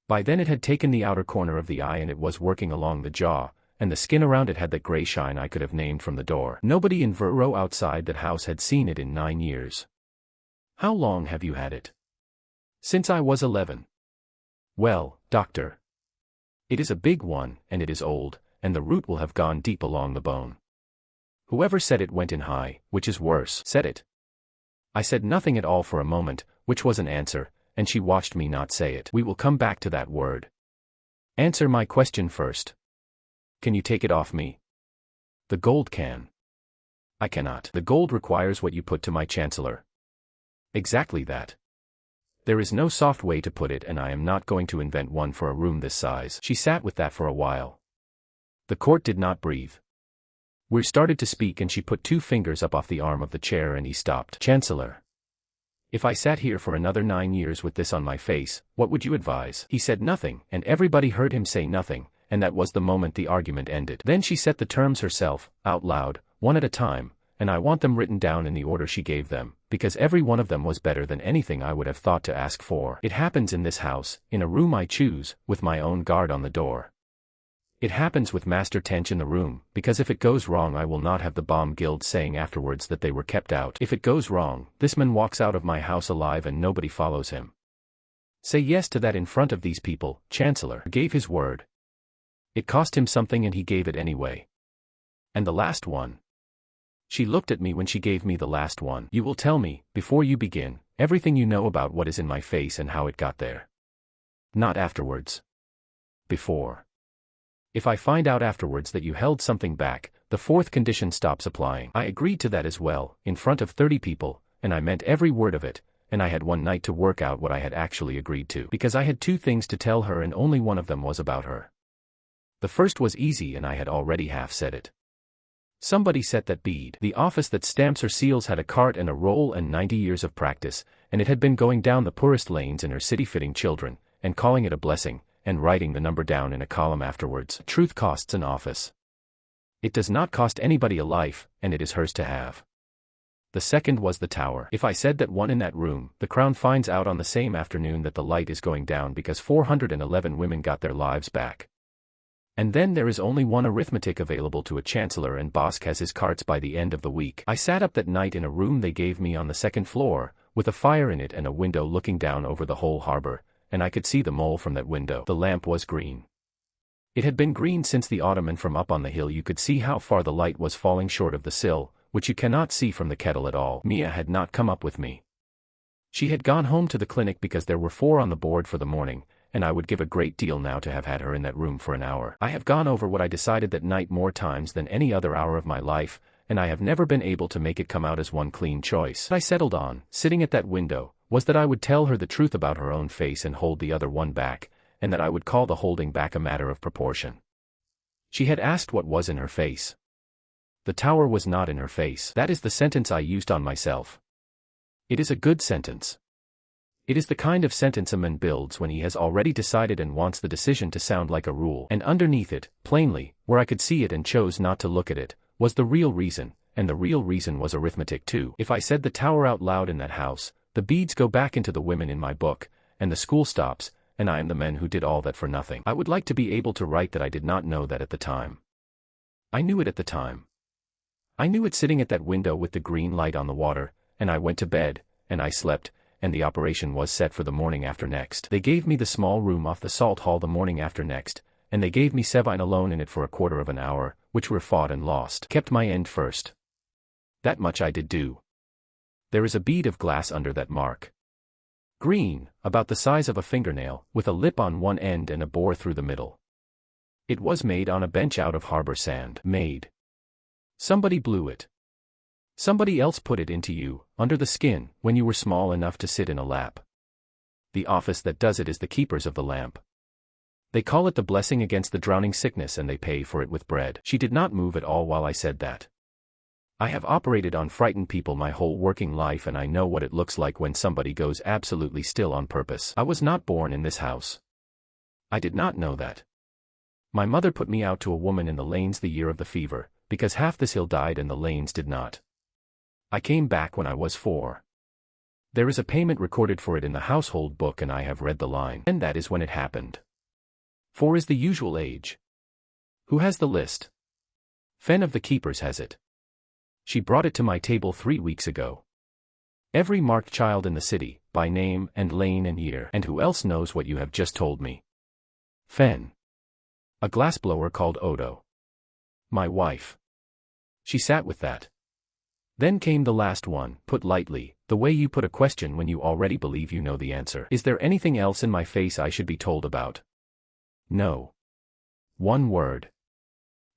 By then it had taken the outer corner of the eye and it was working along the jaw, and the skin around it had that grey shine I could have named from the door. Nobody in Verro outside that house had seen it in 9 years. How long have you had it? Since I was 11. Well, doctor. It is a big one, and it is old, and the root will have gone deep along the bone. Whoever said it went in high, which is worse, said it. I said nothing at all for a moment, which was an answer, and she watched me not say it. We will come back to that word. Answer my question first. Can you take it off me? The gold can. I cannot. The gold requires what you put to my Chancellor. Exactly that. There is no soft way to put it and I am not going to invent one for a room this size. She sat with that for a while. The court did not breathe. Weir started to speak and she put 2 fingers up off the arm of the chair and he stopped. Chancellor. If I sat here for another 9 years with this on my face, what would you advise? He said nothing, and everybody heard him say nothing, and that was the moment the argument ended. Then she set the terms herself, out loud, one at a time, and I want them written down in the order she gave them, because every one of them was better than anything I would have thought to ask for. It happens in this house, in a room I choose, with my own guard on the door. It happens with Master Tench in the room, because if it goes wrong I will not have the Bomb Guild saying afterwards that they were kept out. If it goes wrong, this man walks out of my house alive and nobody follows him. Say yes to that in front of these people. Chancellor gave his word. It cost him something and he gave it anyway. And the last one. She looked at me when she gave me the last one. You will tell me, before you begin, everything you know about what is in my face and how it got there. Not afterwards. Before. If I find out afterwards that you held something back, the 4th condition stops applying. I agreed to that as well, in front of 30 people, and I meant every word of it, and I had one night to work out what I had actually agreed to. Because I had 2 things to tell her and only one of them was about her. The first was easy and I had already half said it. Somebody set that bead. The office that stamps her seals had a cart and a roll and 90 years of practice, and it had been going down the poorest lanes in her city fitting children, and calling it a blessing, and writing the number down in a column afterwards. Truth costs an office. It does not cost anybody a life, and it is hers to have. The second was the tower. If I said that one in that room, the Crown finds out on the same afternoon that the light is going down because 411 women got their lives back. And then there is only one arithmetic available to a Chancellor and Bosk has his carts by the end of the week. I sat up that night in a room they gave me on the 2nd floor, with a fire in it and a window looking down over the whole harbor, and I could see the mole from that window. The lamp was green. It had been green since the autumn and from up on the hill you could see how far the light was falling short of the sill, which you cannot see from the kettle at all. Mia had not come up with me. She had gone home to the clinic because there were 4 on the board for the morning, and I would give a great deal now to have had her in that room for an hour. I have gone over what I decided that night more times than any other hour of my life, and I have never been able to make it come out as one clean choice. What I settled on, sitting at that window, was that I would tell her the truth about her own face and hold the other one back, and that I would call the holding back a matter of proportion. She had asked what was in her face. The tower was not in her face. That is the sentence I used on myself. It is a good sentence. It is the kind of sentence a man builds when he has already decided and wants the decision to sound like a rule. And underneath it, plainly, where I could see it and chose not to look at it, was the real reason, and the real reason was arithmetic too. If I said the tower out loud in that house, the beads go back into the women in my book, and the school stops, and I am the man who did all that for nothing. I would like to be able to write that I did not know that at the time. I knew it at the time. I knew it sitting at that window with the green light on the water, and I went to bed, and I slept, and the operation was set for the morning after next. They gave me the small room off the salt hall the morning after next, and they gave me Sevine alone in it for a quarter of an hour, which were fought and lost. Kept my end first. That much I did do. There is a bead of glass under that mark. Green, about the size of a fingernail, with a lip on one end and a bore through the middle. It was made on a bench out of harbor sand. Made. Somebody blew it. Somebody else put it into you, under the skin, when you were small enough to sit in a lap. The office that does it is the keepers of the lamp. They call it the blessing against the drowning sickness and they pay for it with bread. She did not move at all while I said that. I have operated on frightened people my whole working life and I know what it looks like when somebody goes absolutely still on purpose. I was not born in this house. I did not know that. My mother put me out to a woman in the lanes the year of the fever, because half this hill died and the lanes did not. I came back when I was 4. There is a payment recorded for it in the household book and I have read the line. And that is when it happened. 4 is the usual age. Who has the list? Fen of the keepers has it. She brought it to my table 3 weeks ago. Every marked child in the city, by name and lane and year. And who else knows what you have just told me? Fen. A glassblower called Odo. My wife. She sat with that. Then came the last one, put lightly, the way you put a question when you already believe you know the answer. Is there anything else in my face I should be told about? No. One word.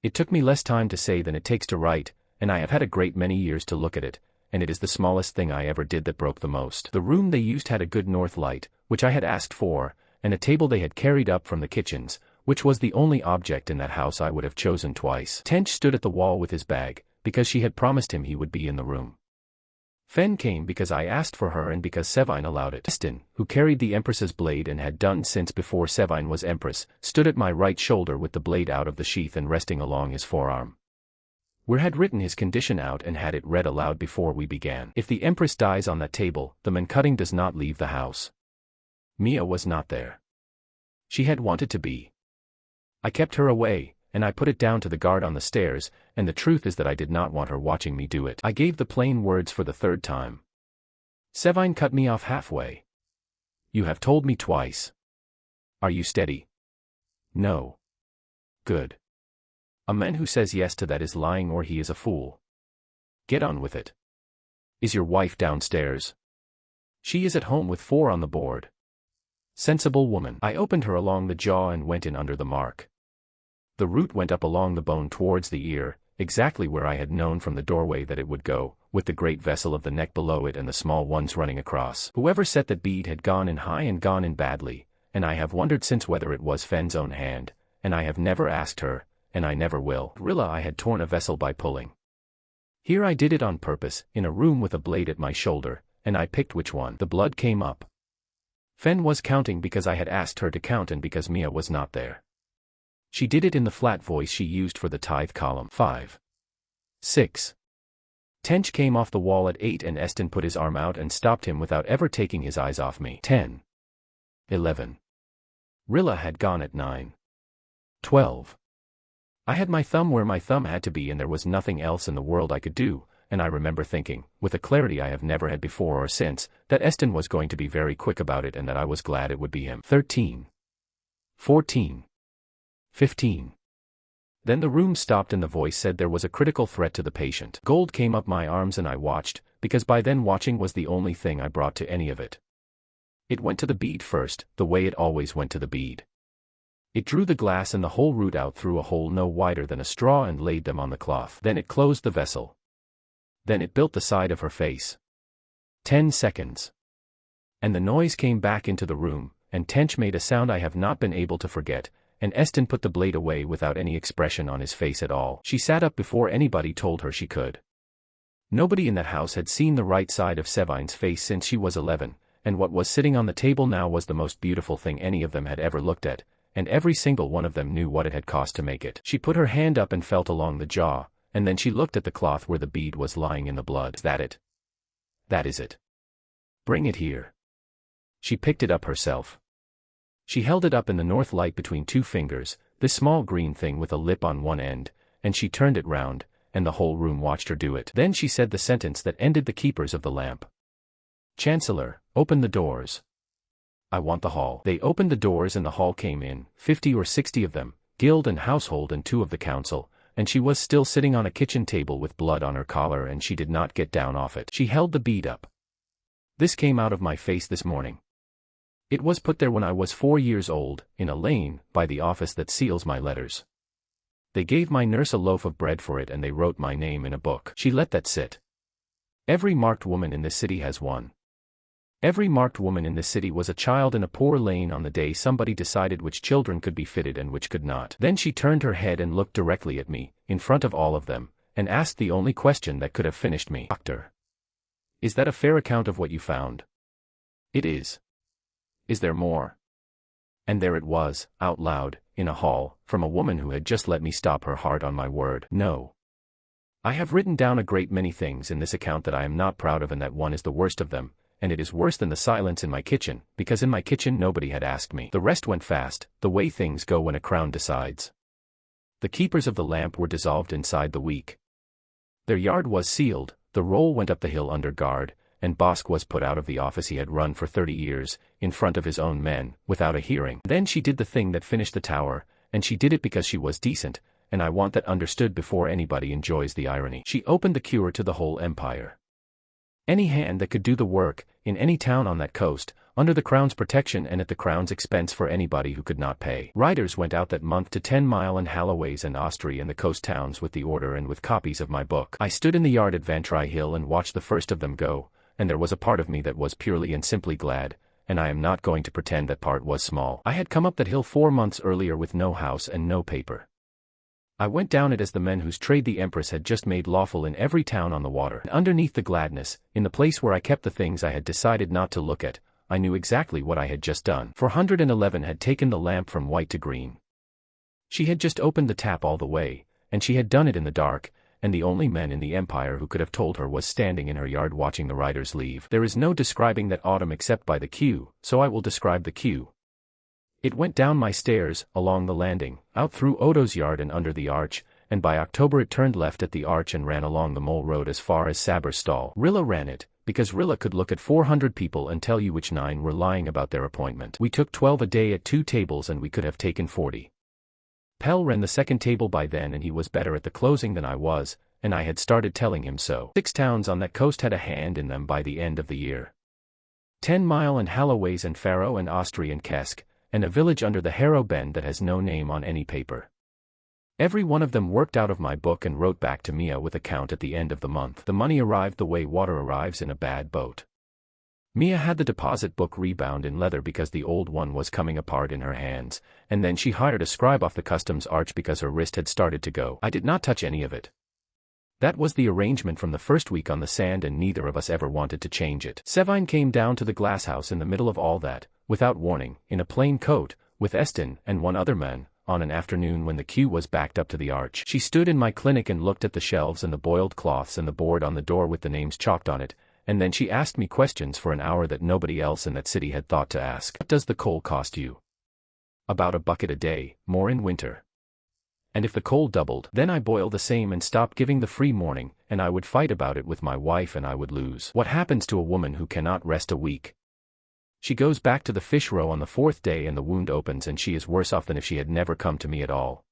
It took me less time to say than it takes to write, and I have had a great many years to look at it, and it is the smallest thing I ever did that broke the most. The room they used had a good north light, which I had asked for, and a table they had carried up from the kitchens, which was the only object in that house I would have chosen twice. Tench stood at the wall with his bag, because she had promised him he would be in the room. Fen came because I asked for her and because Sevine allowed it. Estin, who carried the Empress's blade and had done since before Sevine was Empress, stood at my right shoulder with the blade out of the sheath and resting along his forearm. We had written his condition out and had it read aloud before we began. If the Empress dies on that table, the man cutting does not leave the house. Mia was not there. She had wanted to be. I kept her away, and I put it down to the guard on the stairs, and the truth is that I did not want her watching me do it. I gave the plain words for the 3rd time. Sevine cut me off halfway. You have told me twice. Are you steady? No. Good. A man who says yes to that is lying or he is a fool. Get on with it. Is your wife downstairs? She is at home with 4 on the board. Sensible woman. I opened her along the jaw and went in under the mark. The root went up along the bone towards the ear, exactly where I had known from the doorway that it would go, with the great vessel of the neck below it and the small ones running across. Whoever set that bead had gone in high and gone in badly, and I have wondered since whether it was Fen's own hand, and I have never asked her, and I never will. Rilla I had torn a vessel by pulling. Here I did it on purpose, in a room with a blade at my shoulder, and I picked which one. The blood came up. Fen was counting because I had asked her to count and because Mia was not there. She did it in the flat voice she used for the tithe column. 5. 6. Tench came off the wall at 8 and Estin put his arm out and stopped him without ever taking his eyes off me. 10. 11. Rilla had gone at 9. 12. I had my thumb where my thumb had to be and there was nothing else in the world I could do, and I remember thinking, with a clarity I have never had before or since, that Estin was going to be very quick about it and that I was glad it would be him. 13. 14. 15. Then the room stopped and the voice said there was a critical threat to the patient. Gold came up my arms and I watched, because by then watching was the only thing I brought to any of it. It went to the bead first, the way it always went to the bead. It drew the glass and the whole root out through a hole no wider than a straw and laid them on the cloth. Then it closed the vessel. Then it built the side of her face. 10 seconds. And the noise came back into the room, and Tench made a sound I have not been able to forget, and Eston put the blade away without any expression on his face at all. She sat up before anybody told her she could. Nobody in that house had seen the right side of Sevine's face since she was 11, and what was sitting on the table now was the most beautiful thing any of them had ever looked at, and every single one of them knew what it had cost to make it. She put her hand up and felt along the jaw, and then she looked at the cloth where the bead was lying in the blood. Is that it? That is it. Bring it here. She picked it up herself. She held it up in the north light between two fingers, this small green thing with a lip on one end, and she turned it round, and the whole room watched her do it. Then she said the sentence that ended the keepers of the lamp. Chancellor, open the doors. I want the hall. They opened the doors and the hall came in, 50 or 60 of them, guild and household and 2 of the council, and she was still sitting on a kitchen table with blood on her collar and she did not get down off it. She held the bead up. This came out of my face this morning. It was put there when I was 4 years old, in a lane, by the office that seals my letters. They gave my nurse a loaf of bread for it and they wrote my name in a book. She let that sit. Every marked woman in this city has one. Every marked woman in this city was a child in a poor lane on the day somebody decided which children could be fitted and which could not. Then she turned her head and looked directly at me, in front of all of them, and asked the only question that could have finished me. Doctor, is that a fair account of what you found? It is. Is there more? And there it was, out loud, in a hall, from a woman who had just let me stop her heart on my word. No. I have written down a great many things in this account that I am not proud of and that one is the worst of them, and it is worse than the silence in my kitchen, because in my kitchen nobody had asked me. The rest went fast, the way things go when a crown decides. The keepers of the lamp were dissolved inside the week. Their yard was sealed, the roll went up the hill under guard, and Bosk was put out of the office he had run for 30 years, in front of his own men, without a hearing. Then she did the thing that finished the tower, and she did it because she was decent, and I want that understood before anybody enjoys the irony. She opened the cure to the whole empire. Any hand that could do the work, in any town on that coast, under the Crown's protection and at the Crown's expense for anybody who could not pay. Riders went out that month to 10 Mile and Halloways and Ostry and the coast towns with the order and with copies of my book. I stood in the yard at Vantry Hill and watched the first of them go, and there was a part of me that was purely and simply glad, and I am not going to pretend that part was small. I had come up that hill 4 months earlier with no house and no paper. I went down it as the men whose trade the Empress had just made lawful in every town on the water. And underneath the gladness, in the place where I kept the things I had decided not to look at, I knew exactly what I had just done. 411 had taken the lamp from white to green. She had just opened the tap all the way, and she had done it in the dark, and the only men in the empire who could have told her was standing in her yard watching the riders leave. There is no describing that autumn except by the queue, so I will describe the queue. It went down my stairs, along the landing, out through Odo's yard and under the arch, and by October it turned left at the arch and ran along the mole road as far as Saber's stall. Rilla ran it, because Rilla could look at 400 people and tell you which 9 were lying about their appointment. We took 12 a day at 2 tables and we could have taken 40. Pell ran the second table by then and he was better at the closing than I was, and I had started telling him so. 6 towns on that coast had a hand in them by the end of the year. 10 Mile and Halloways and Faro and Ostry and Kesk, and a village under the Harrow Bend that has no name on any paper. Every one of them worked out of my book and wrote back to Mia with a count at the end of the month. The money arrived the way water arrives in a bad boat. Mia had the deposit book rebound in leather because the old one was coming apart in her hands, and then she hired a scribe off the customs arch because her wrist had started to go. I did not touch any of it. That was the arrangement from the first week on the sand and neither of us ever wanted to change it. Sevine came down to the glass house in the middle of all that, without warning, in a plain coat, with Eston and one other man, on an afternoon when the queue was backed up to the arch. She stood in my clinic and looked at the shelves and the boiled cloths and the board on the door with the names chalked on it, and then she asked me questions for an hour that nobody else in that city had thought to ask. What does the coal cost you? About a bucket a day, more in winter. And if the coal doubled, then I boil the same and stop giving the free morning, and I would fight about it with my wife and I would lose. What happens to a woman who cannot rest a week? She goes back to the fish row on the 4th day and the wound opens and she is worse off than if she had never come to me at all.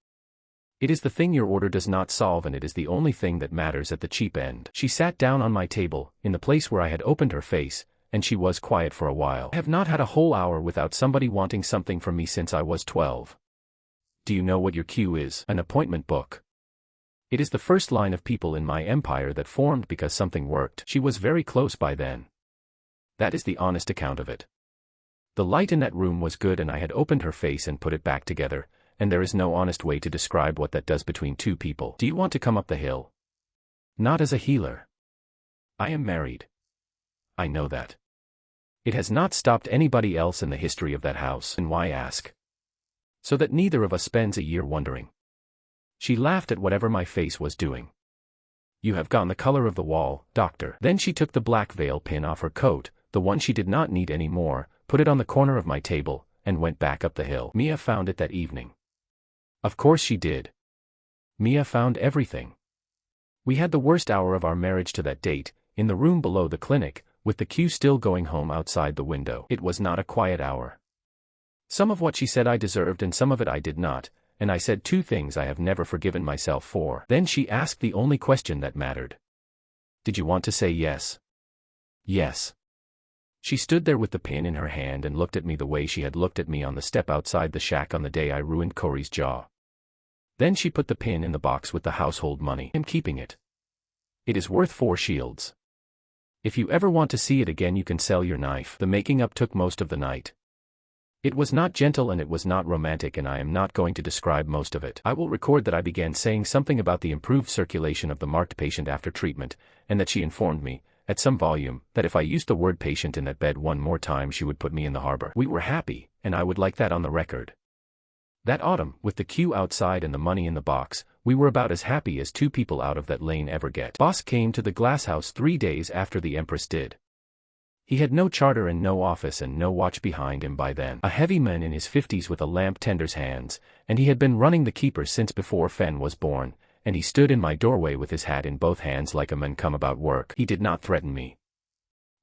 It is the thing your order does not solve and it is the only thing that matters at the cheap end. She sat down on my table, in the place where I had opened her face, and she was quiet for a while. I have not had a whole hour without somebody wanting something from me since I was 12. Do you know what your queue is? An appointment book. It is the first line of people in my empire that formed because something worked. She was very close by then. That is the honest account of it. The light in that room was good and I had opened her face and put it back together, and there is no honest way to describe what that does between two people. Do you want to come up the hill? Not as a healer. I am married. I know that. It has not stopped anybody else in the history of that house, and why ask? So that neither of us spends a year wondering. She laughed at whatever my face was doing. You have gone the color of the wall, doctor. Then she took the black veil pin off her coat, the one she did not need anymore, put it on the corner of my table, and went back up the hill. Mia found it that evening. Of course she did. Mia found everything. We had the worst hour of our marriage to that date, in the room below the clinic, with the queue still going home outside the window. It was not a quiet hour. Some of what she said I deserved and some of it I did not, and I said two things I have never forgiven myself for. Then she asked the only question that mattered. Did you want to say yes? Yes. She stood there with the pin in her hand and looked at me the way she had looked at me on the step outside the shack on the day I ruined Corey's jaw. Then she put the pin in the box with the household money. I'm keeping it. It is worth 4 shields. If you ever want to see it again you can sell your knife. The making up took most of the night. It was not gentle and it was not romantic, and I am not going to describe most of it. I will record that I began saying something about the improved circulation of the marked patient after treatment, and that she informed me, at some volume, that if I used the word patient in that bed one more time she would put me in the harbor. We were happy, and I would like that on the record. That autumn, with the queue outside and the money in the box, we were about as happy as two people out of that lane ever get. Boss came to the glass house 3 days after the Empress did. He had no charter and no office and no watch behind him by then. A heavy man in his 50s with a lamp tender's hands, and he had been running the keeper since before Fen was born, and he stood in my doorway with his hat in both hands like a man come about work. He did not threaten me.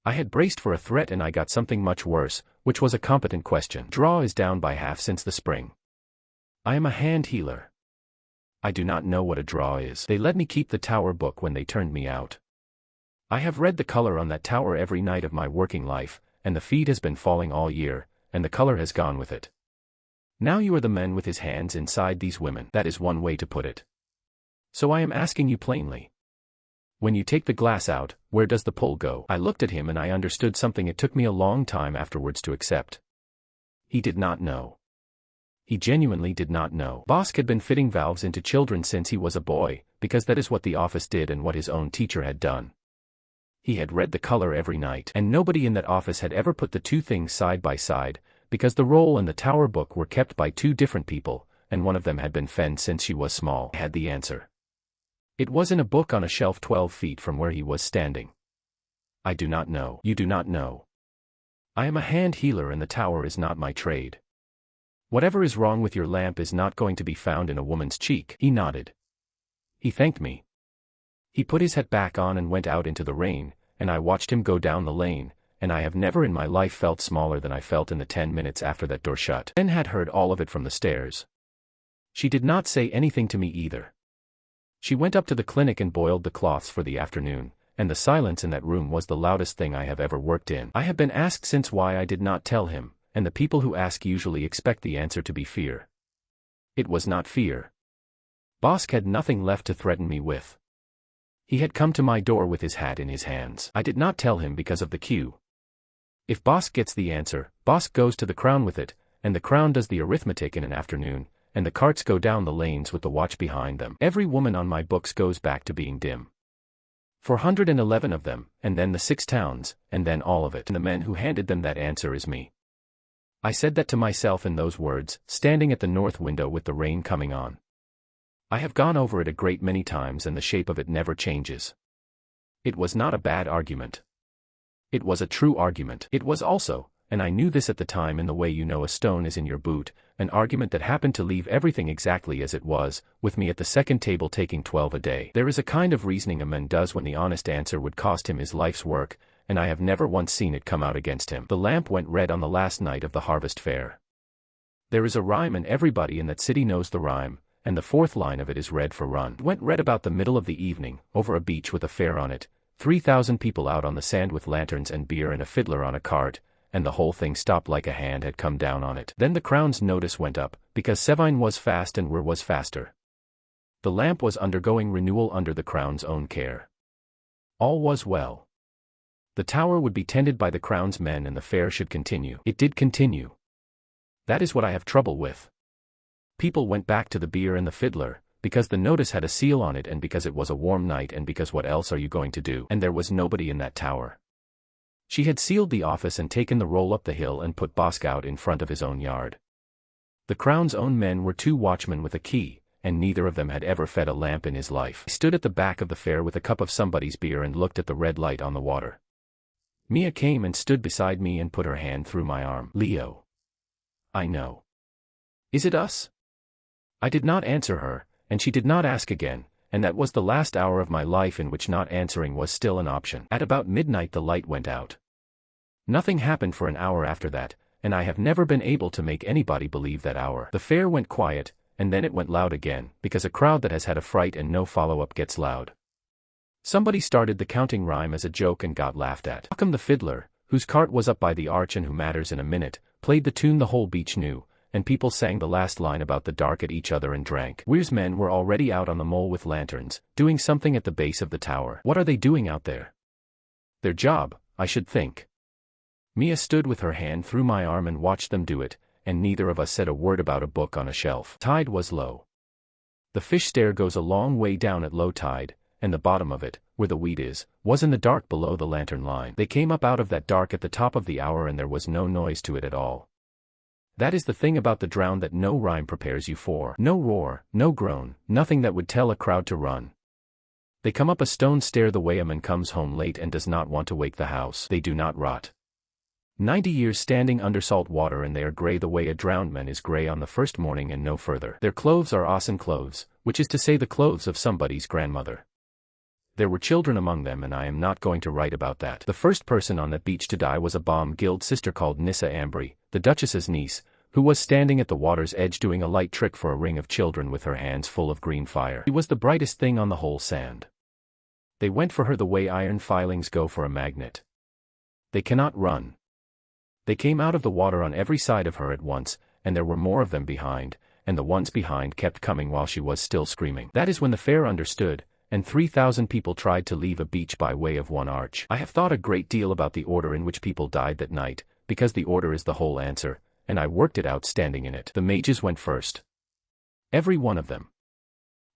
I had braced for a threat and I got something much worse, which was a competent question. Draw is down by half since the spring. I am a hand healer. I do not know what a draw is. They let me keep the tower book when they turned me out. I have read the color on that tower every night of my working life, and the feed has been falling all year, and the color has gone with it. Now you are the man with his hands inside these women. That is one way to put it. So I am asking you plainly. When you take the glass out, where does the pull go? I looked at him and I understood something it took me a long time afterwards to accept. He did not know. He genuinely did not know. Bosk had been fitting valves into children since he was a boy, because that is what the office did and what his own teacher had done. He had read the color every night, and nobody in that office had ever put the two things side by side, because the roll and the tower book were kept by two different people, and one of them had been Fen since she was small. I had the answer. It was in a book on a shelf 12 feet from where he was standing. I do not know. You do not know. I am a hand healer and the tower is not my trade. Whatever is wrong with your lamp is not going to be found in a woman's cheek. He nodded. He thanked me. He put his hat back on and went out into the rain, and I watched him go down the lane, and I have never in my life felt smaller than I felt in the 10 minutes after that door shut. Fen had heard all of it from the stairs. She did not say anything to me either. She went up to the clinic and boiled the cloths for the afternoon, and the silence in that room was the loudest thing I have ever worked in. I have been asked since why I did not tell him, and the people who ask usually expect the answer to be fear. It was not fear. Bosk had nothing left to threaten me with. He had come to my door with his hat in his hands. I did not tell him because of the queue. If Bosk gets the answer, Bosk goes to the Crown with it, and the Crown does the arithmetic in an afternoon, and the carts go down the lanes with the watch behind them. Every woman on my books goes back to being dim. 411 of them, and then the 6 towns, and then all of it. And the man who handed them that answer is me. I said that to myself in those words, standing at the north window with the rain coming on. I have gone over it a great many times and the shape of it never changes. It was not a bad argument. It was a true argument. It was also, and I knew this at the time in the way you know a stone is in your boot, an argument that happened to leave everything exactly as it was, with me at the second table taking 12 a day. There is a kind of reasoning a man does when the honest answer would cost him his life's work, and I have never once seen it come out against him. The lamp went red on the last night of the harvest fair. There is a rhyme and everybody in that city knows the rhyme, and the 4th line of it is red for run. It went red about the middle of the evening, over a beach with a fair on it, 3,000 people out on the sand with lanterns and beer and a fiddler on a cart, and the whole thing stopped like a hand had come down on it. Then the Crown's notice went up, because Sevine was fast and Wer was faster. The lamp was undergoing renewal under the Crown's own care. All was well. The tower would be tended by the Crown's men and the fair should continue. It did continue. That is what I have trouble with. People went back to the beer and the fiddler, because the notice had a seal on it and because it was a warm night and because what else are you going to do? And there was nobody in that tower. She had sealed the office and taken the roll up the hill and put Bosk out in front of his own yard. The Crown's own men were 2 watchmen with a key, and neither of them had ever fed a lamp in his life. I stood at the back of the fair with a cup of somebody's beer and looked at the red light on the water. Mia came and stood beside me and put her hand through my arm. Leo. I know. Is it us? I did not answer her, and she did not ask again, and that was the last hour of my life in which not answering was still an option. At about midnight the light went out. Nothing happened for an hour after that, and I have never been able to make anybody believe that hour. The fair went quiet, and then it went loud again, because a crowd that has had a fright and no follow-up gets loud. Somebody started the counting rhyme as a joke and got laughed at. Malcolm the fiddler, whose cart was up by the arch and who matters in a minute, played the tune the whole beach knew, and people sang the last line about the dark at each other and drank. Weir's men were already out on the mole with lanterns, doing something at the base of the tower. What are they doing out there? Their job, I should think. Mia stood with her hand through my arm and watched them do it, and neither of us said a word about a book on a shelf. Tide was low. The fish stair goes a long way down at low tide, and the bottom of it, where the weed is, was in the dark below the lantern line. They came up out of that dark at the top of the hour and there was no noise to it at all. That is the thing about the drown that no rhyme prepares you for. No roar, no groan, nothing that would tell a crowd to run. They come up a stone stair the way a man comes home late and does not want to wake the house. They do not rot. 90 years standing under salt water and they are grey the way a drowned man is grey on the first morning and no further. Their clothes are ossen clothes, which is to say the clothes of somebody's grandmother. There were children among them and I am not going to write about that. The first person on that beach to die was a bomb guild sister called Nissa Ambry, the Duchess's niece, who was standing at the water's edge doing a light trick for a ring of children with her hands full of green fire. She was the brightest thing on the whole sand. They went for her the way iron filings go for a magnet. They cannot run. They came out of the water on every side of her at once, and there were more of them behind, and the ones behind kept coming while she was still screaming. That is when the fair understood, and 3,000 people tried to leave a beach by way of one arch. I have thought a great deal about the order in which people died that night, because the order is the whole answer, and I worked it out standing in it. The mages went first. Every one of them.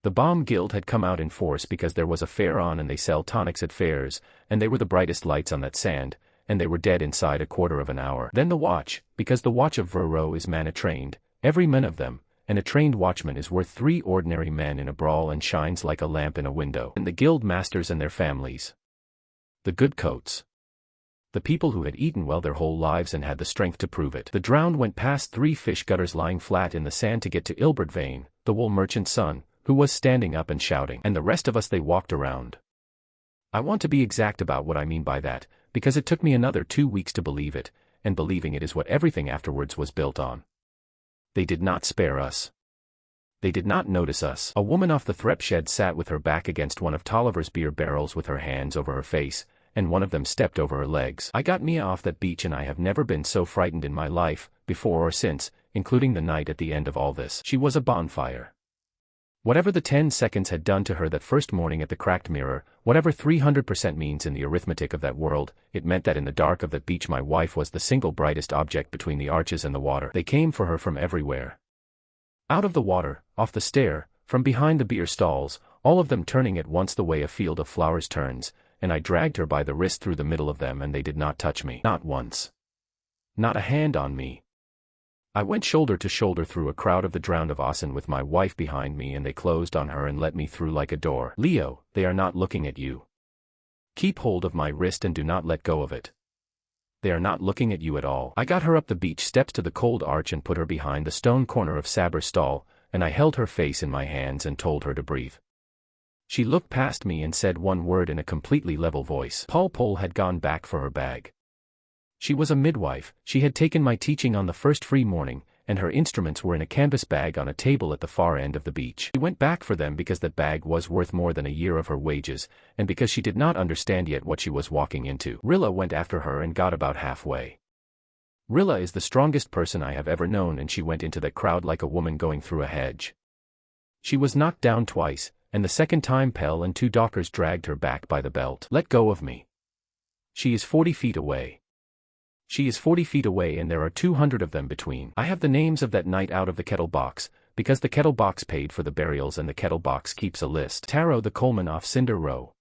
The bomb guild had come out in force because there was a fair on and they sell tonics at fairs, and they were the brightest lights on that sand, and they were dead inside a quarter of an hour. Then the watch, because the watch of Verro is mana trained, every man of them, and a trained watchman is worth 3 ordinary men in a brawl and shines like a lamp in a window. And the guild masters and their families. The good coats. The people who had eaten well their whole lives and had the strength to prove it. The drowned went past 3 fish gutters lying flat in the sand to get to Ilbert Vane, the wool merchant's son, who was standing up and shouting. And the rest of us they walked around. I want to be exact about what I mean by that, because it took me another 2 weeks to believe it, and believing it is what everything afterwards was built on. They did not spare us. They did not notice us. A woman off the Threp shed sat with her back against one of Tolliver's beer barrels with her hands over her face, and one of them stepped over her legs. I got Mia off that beach and I have never been so frightened in my life, before or since, including the night at the end of all this. She was a bonfire. Whatever the 10 seconds had done to her that first morning at the cracked mirror, whatever 300% means in the arithmetic of that world, it meant that in the dark of that beach my wife was the single brightest object between the arches and the water. They came for her from everywhere. Out of the water, off the stair, from behind the beer stalls, all of them turning at once the way a field of flowers turns, and I dragged her by the wrist through the middle of them and they did not touch me. Not once. Not a hand on me. I went shoulder to shoulder through a crowd of the drowned of Ossen with my wife behind me and they closed on her and let me through like a door. Leo, they are not looking at you. Keep hold of my wrist and do not let go of it. They are not looking at you at all. I got her up the beach steps to the cold arch and put her behind the stone corner of Saber's stall, and I held her face in my hands and told her to breathe. She looked past me and said one word in a completely level voice. Paul Pole had gone back for her bag. She was a midwife, she had taken my teaching on the first free morning, and her instruments were in a canvas bag on a table at the far end of the beach. She went back for them because that bag was worth more than a year of her wages, and because she did not understand yet what she was walking into. Rilla went after her and got about halfway. Rilla is the strongest person I have ever known and she went into that crowd like a woman going through a hedge. She was knocked down twice, and the second time Pell and 2 dockers dragged her back by the belt. Let go of me. She is 40 feet away. She is 40 feet away and there are 200 of them between. I have the names of that night out of the kettle box, because the kettle box paid for the burials and the kettle box keeps a list. Taro the coalman off Cinder Row.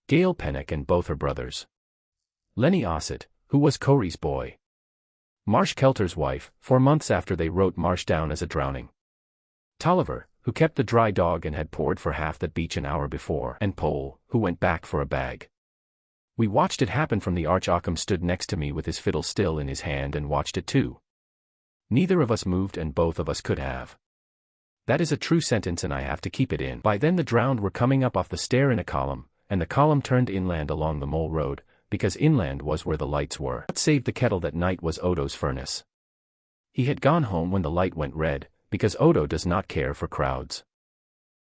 Gail Pennock and both her brothers. Lenny Ossett, who was Corey's boy. Marsh Kelter's wife, 4 months after they wrote Marsh down as a drowning. Tolliver, who kept the dry dog and had poured for half that beach an hour before, and Pole, who went back for a bag. We watched it happen from the arch. Occam stood next to me with his fiddle still in his hand and watched it too. Neither of us moved and both of us could have. That is a true sentence and I have to keep it in. By then the drowned were coming up off the stair in a column, and the column turned inland along the Mole Road, because inland was where the lights were. What saved the kettle that night was Odo's furnace. He had gone home when the light went red, because Odo does not care for crowds.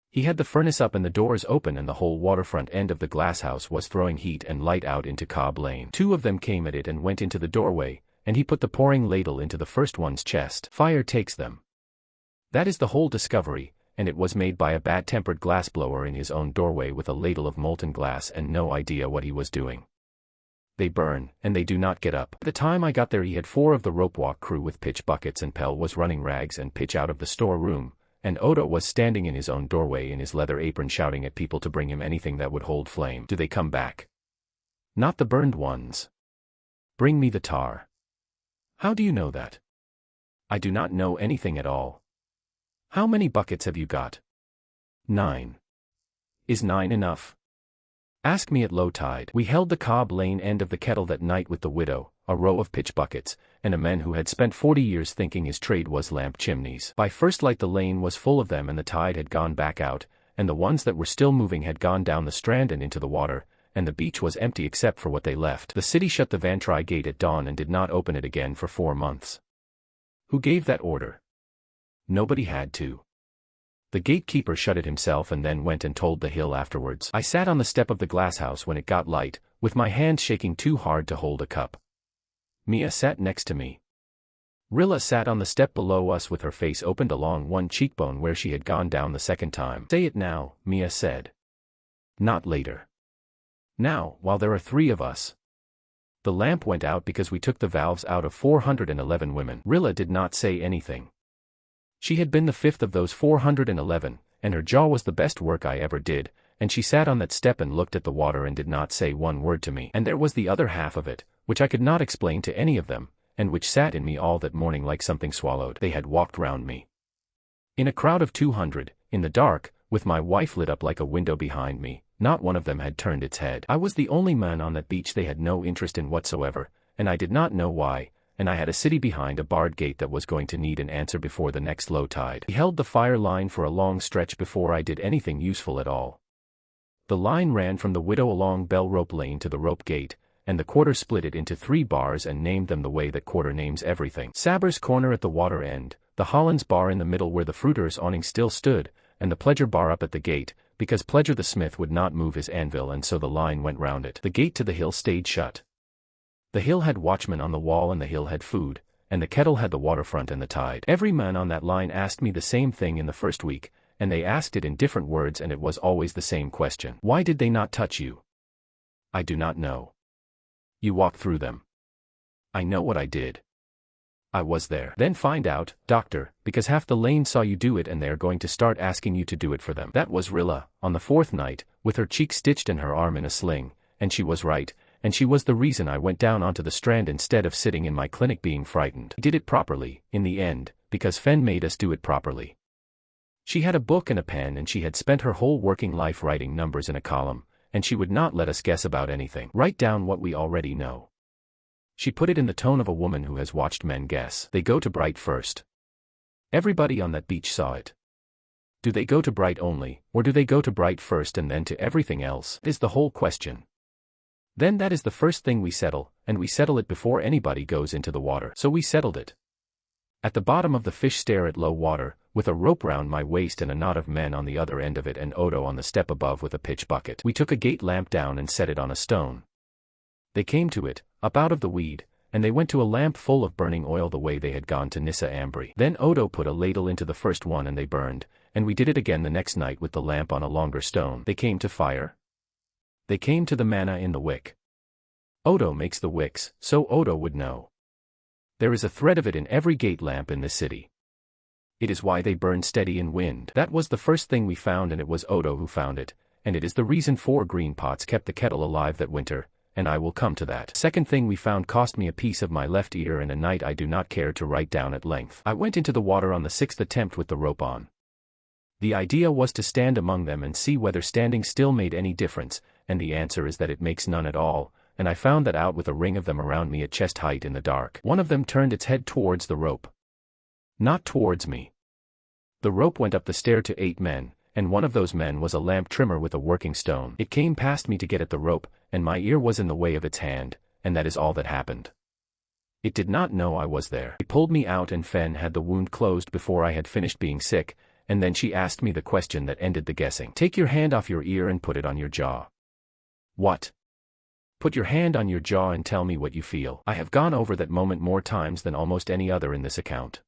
He had the furnace up and the doors open and the whole waterfront end of the glasshouse was throwing heat and light out into Cobb Lane. 2 of them came at it and went into the doorway, and he put the pouring ladle into the first one's chest. Fire takes them. That is the whole discovery, and it was made by a bad-tempered glassblower in his own doorway with a ladle of molten glass and no idea what he was doing. They burn, and they do not get up. By the time I got there he had 4 of the rope walk crew with pitch buckets and Pell was running rags and pitch out of the storeroom, and Odo was standing in his own doorway in his leather apron shouting at people to bring him anything that would hold flame. Do they come back? Not the burned ones. Bring me the tar. How do you know that? I do not know anything at all. How many buckets have you got? 9. Is 9 enough? Ask me at low tide. We held the Cobb Lane end of the kettle that night with the widow, a row of pitch buckets, and a man who had spent 40 years thinking his trade was lamp chimneys. By first light the lane was full of them and the tide had gone back out, and the ones that were still moving had gone down the strand and into the water, and the beach was empty except for what they left. The city shut the Vantry gate at dawn and did not open it again for 4 months. Who gave that order? Nobody had to. The gatekeeper shut it himself and then went and told the Hill afterwards. I sat on the step of the glasshouse when it got light, with my hand shaking too hard to hold a cup. Mia sat next to me. Rilla sat on the step below us with her face opened along one cheekbone where she had gone down the second time. Say it now, Mia said. Not later. Now, while there are 3 of us. The lamp went out because we took the valves out of 411 women. Rilla did not say anything. She had been the 5th of those 411, and her jaw was the best work I ever did, and she sat on that step and looked at the water and did not say one word to me. And there was the other half of it, which I could not explain to any of them, and which sat in me all that morning like something swallowed. They had walked round me. In a crowd of 200, in the dark, with my wife lit up like a window behind me, not one of them had turned its head. I was the only man on that beach they had no interest in whatsoever, and I did not know why. And I had a city behind a barred gate that was going to need an answer before the next low tide. We held the fire line for a long stretch before I did anything useful at all. The line ran from the widow along Bell Rope Lane to the rope gate, and the quarter split it into 3 bars and named them the way that quarter names everything. Saber's Corner at the water end, the Hollands Bar in the middle where the fruiter's awning still stood, and the Pledger Bar up at the gate, because Pledger the smith would not move his anvil and so the line went round it. The gate to the Hill stayed shut. The Hill had watchmen on the wall and the Hill had food, and the kettle had the waterfront and the tide. Every man on that line asked me the same thing in the first week, and they asked it in different words and it was always the same question. Why did they not touch you? I do not know. You walked through them. I know what I did. I was there. Then find out, doctor, because half the lane saw you do it and they're going to start asking you to do it for them. That was Rilla, on the 4th night, with her cheek stitched and her arm in a sling, and she was right. And she was the reason I went down onto the strand instead of sitting in my clinic being frightened. I did it properly, in the end, because Fen made us do it properly. She had a book and a pen and she had spent her whole working life writing numbers in a column, and she would not let us guess about anything. Write down what we already know. She put it in the tone of a woman who has watched men guess. They go to Bright first. Everybody on that beach saw it. Do they go to Bright only, or do they go to Bright first and then to everything else? Is the whole question. Then that is the first thing we settle, and we settle it before anybody goes into the water. So we settled it. At the bottom of the fish stair at low water, with a rope round my waist and a knot of men on the other end of it and Odo on the step above with a pitch bucket. We took a gate lamp down and set it on a stone. They came to it, up out of the weed, and they went to a lamp full of burning oil the way they had gone to Nissa Ambry. Then Odo put a ladle into the first one and they burned, and we did it again the next night with the lamp on a longer stone. They came to fire. They came to the manna in the wick. Odo makes the wicks, so Odo would know. There is a thread of it in every gate lamp in this city. It is why they burn steady in wind. That was the first thing we found, and it was Odo who found it, and it is the reason 4 green pots kept the kettle alive that winter, and I will come to that. Second thing we found cost me a piece of my left ear and a night I do not care to write down at length. I went into the water on the 6th attempt with the rope on. The idea was to stand among them and see whether standing still made any difference, and the answer is that it makes none at all, and I found that out with a ring of them around me at chest height in the dark. One of them turned its head towards the rope. Not towards me. The rope went up the stair to 8 men, and one of those men was a lamp trimmer with a working stone. It came past me to get at the rope, and my ear was in the way of its hand, and that is all that happened. It did not know I was there. It pulled me out, and Fen had the wound closed before I had finished being sick, and then she asked me the question that ended the guessing. Take your hand off your ear and put it on your jaw. What? Put your hand on your jaw and tell me what you feel. I have gone over that moment more times than almost any other in this account.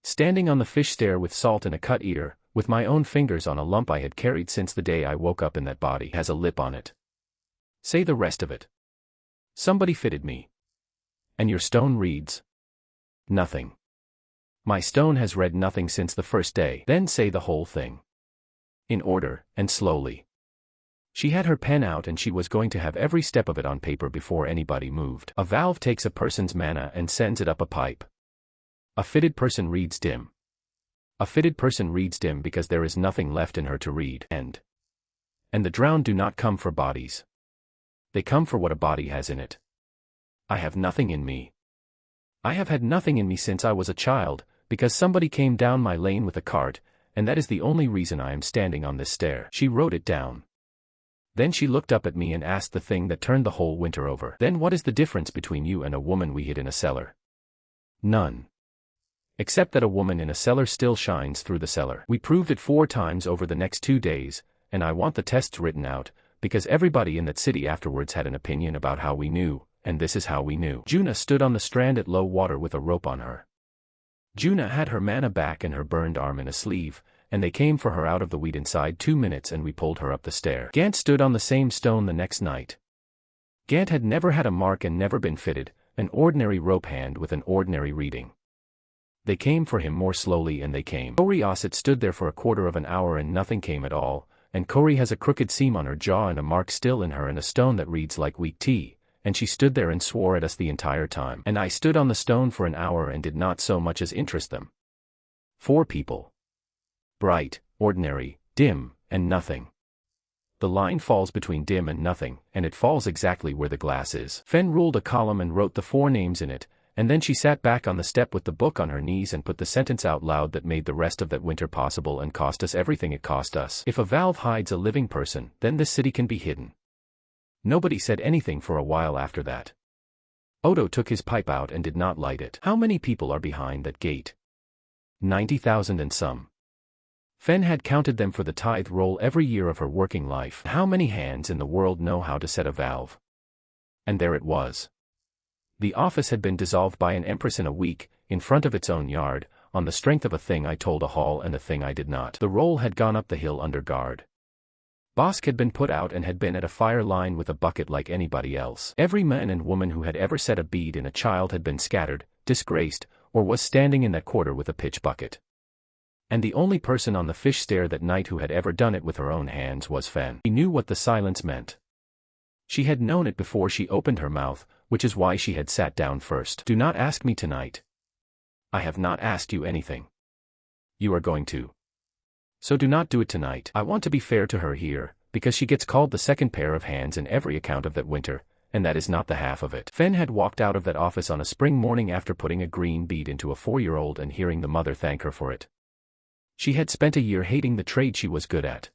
Standing on the fish stair with salt in a cut ear, with my own fingers on a lump I had carried since the day I woke up in that body has a lip on it. Say the rest of it. Somebody fitted me. And your stone reads? Nothing. My stone has read nothing since the first day. Then say the whole thing. In order, and slowly. She had her pen out and she was going to have every step of it on paper before anybody moved. A valve takes a person's mana and sends it up a pipe. A fitted person reads dim. A fitted person reads dim because there is nothing left in her to read. And the drowned do not come for bodies. They come for what a body has in it. I have nothing in me. I have had nothing in me since I was a child, because somebody came down my lane with a cart, and that is the only reason I am standing on this stair. She wrote it down. Then she looked up at me and asked the thing that turned the whole winter over. Then what is the difference between you and a woman we hid in a cellar? None. Except that a woman in a cellar still shines through the cellar. We proved it 4 times over the next 2 days, and I want the tests written out, because everybody in that city afterwards had an opinion about how we knew, and this is how we knew. Juna stood on the strand at low water with a rope on her. Juna had her mana back and her burned arm in a sleeve, and they came for her out of the weed inside 2 minutes and we pulled her up the stair. Gant stood on the same stone the next night. Gant had never had a mark and never been fitted, an ordinary rope hand with an ordinary reading. They came for him more slowly and they came. Corey Ossett stood there for a quarter of an hour and nothing came at all, and Corey has a crooked seam on her jaw and a mark still in her and a stone that reads like weak tea, and she stood there and swore at us the entire time. And I stood on the stone for an hour and did not so much as interest them. 4 people. Bright, ordinary, dim, and nothing. The line falls between dim and nothing, and it falls exactly where the glass is. Fen ruled a column and wrote the 4 names in it, and then she sat back on the step with the book on her knees and put the sentence out loud that made the rest of that winter possible and cost us everything it cost us. If a valve hides a living person, then this city can be hidden. Nobody said anything for a while after that. Odo took his pipe out and did not light it. How many people are behind that gate? 90,000 and some. Fen had counted them for the tithe roll every year of her working life. How many hands in the world know how to set a valve? And there it was. The office had been dissolved by an empress in a week, in front of its own yard, on the strength of a thing I told a hall and a thing I did not. The roll had gone up the hill under guard. Bosk had been put out and had been at a fire line with a bucket like anybody else. Every man and woman who had ever set a bead in a child had been scattered, disgraced, or was standing in that quarter with a pitch bucket. And the only person on the fish stair that night who had ever done it with her own hands was Fen. She knew what the silence meant. She had known it before she opened her mouth, which is why she had sat down first. Do not ask me tonight. I have not asked you anything. You are going to. So do not do it tonight. I want to be fair to her here, because she gets called the second pair of hands in every account of that winter, and that is not the half of it. Fen had walked out of that office on a spring morning after putting a green bead into a 4-year-old and hearing the mother thank her for it. She had spent a year hating the trade she was good at.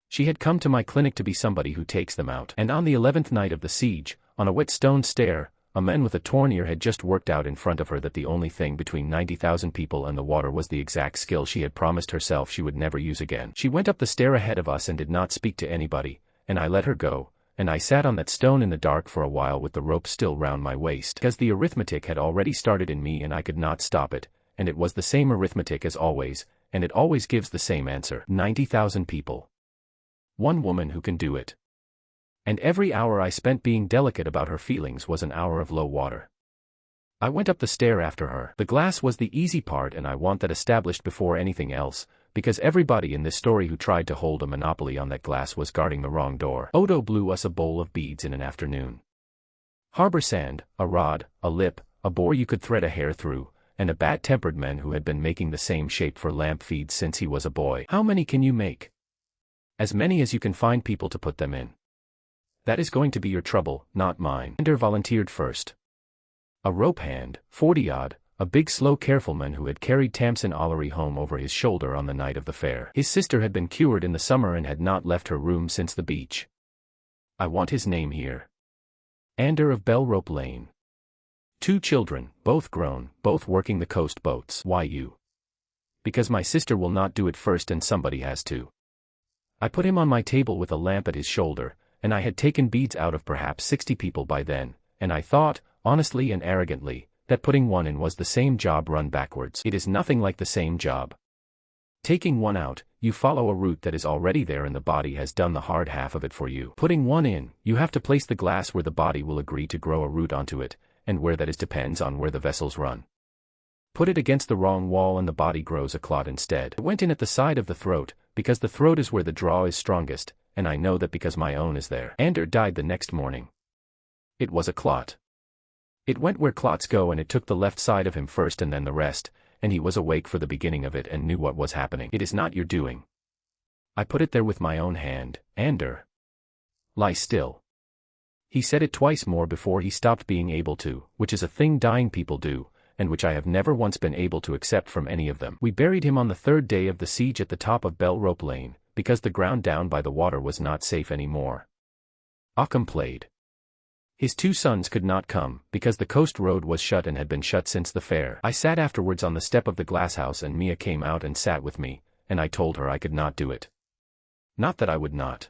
She had come to my clinic to be somebody who takes them out. And on the 11th night of the siege, on a wet stone stair, a man with a torn ear had just worked out in front of her that the only thing between 90,000 people and the water was the exact skill she had promised herself she would never use again. She went up the stair ahead of us and did not speak to anybody, and I let her go, and I sat on that stone in the dark for a while with the rope still round my waist. Because the arithmetic had already started in me and I could not stop it, and it was the same arithmetic as always, and it always gives the same answer. 90,000 people. One woman who can do it. And every hour I spent being delicate about her feelings was an hour of low water. I went up the stair after her. The glass was the easy part and I want that established before anything else, because everybody in this story who tried to hold a monopoly on that glass was guarding the wrong door. Odo blew us a bowl of beads in an afternoon. Harbor sand, a rod, a lip, a bore you could thread a hair through, and a bad-tempered man who had been making the same shape for lamp feeds since he was a boy. How many can you make? As many as you can find people to put them in. That is going to be your trouble, not mine. Ender volunteered first. A rope hand, 40-odd, a big slow careful man who had carried Tamsin Ollery home over his shoulder on the night of the fair. His sister had been cured in the summer and had not left her room since the beach. I want his name here. Ander of Bell Rope Lane. 2 children, both grown, both working the coast boats. Why you? Because my sister will not do it first and somebody has to. I put him on my table with a lamp at his shoulder, and I had taken beads out of perhaps 60 people by then, and I thought, honestly and arrogantly, that putting one in was the same job run backwards. It is nothing like the same job. Taking one out, you follow a route that is already there and the body has done the hard half of it for you. Putting one in, you have to place the glass where the body will agree to grow a root onto it, and where that is depends on where the vessels run. Put it against the wrong wall and the body grows a clot instead. I went in at the side of the throat, because the throat is where the draw is strongest, and I know that because my own is there. Ander died the next morning. It was a clot. It went where clots go and it took the left side of him first and then the rest, and he was awake for the beginning of it and knew what was happening. It is not your doing. I put it there with my own hand. Ander. Lie still. He said it twice more before he stopped being able to, which is a thing dying people do, and which I have never once been able to accept from any of them. We buried him on the 3rd day of the siege at the top of Bell Rope Lane, because the ground down by the water was not safe anymore. Occam played. His 2 sons could not come, because the coast road was shut and had been shut since the fair. I sat afterwards on the step of the glasshouse and Mia came out and sat with me, and I told her I could not do it. Not that I would not.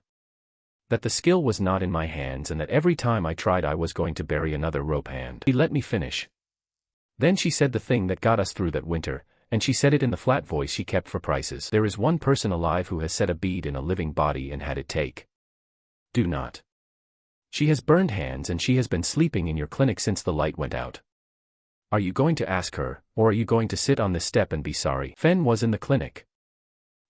That the skill was not in my hands and that every time I tried I was going to bury another rope hand. She let me finish. Then she said the thing that got us through that winter, and she said it in the flat voice she kept for prices. There is one person alive who has set a bead in a living body and had it take. Do not. She has burned hands and she has been sleeping in your clinic since the light went out. Are you going to ask her, or are you going to sit on this step and be sorry? Fen was in the clinic.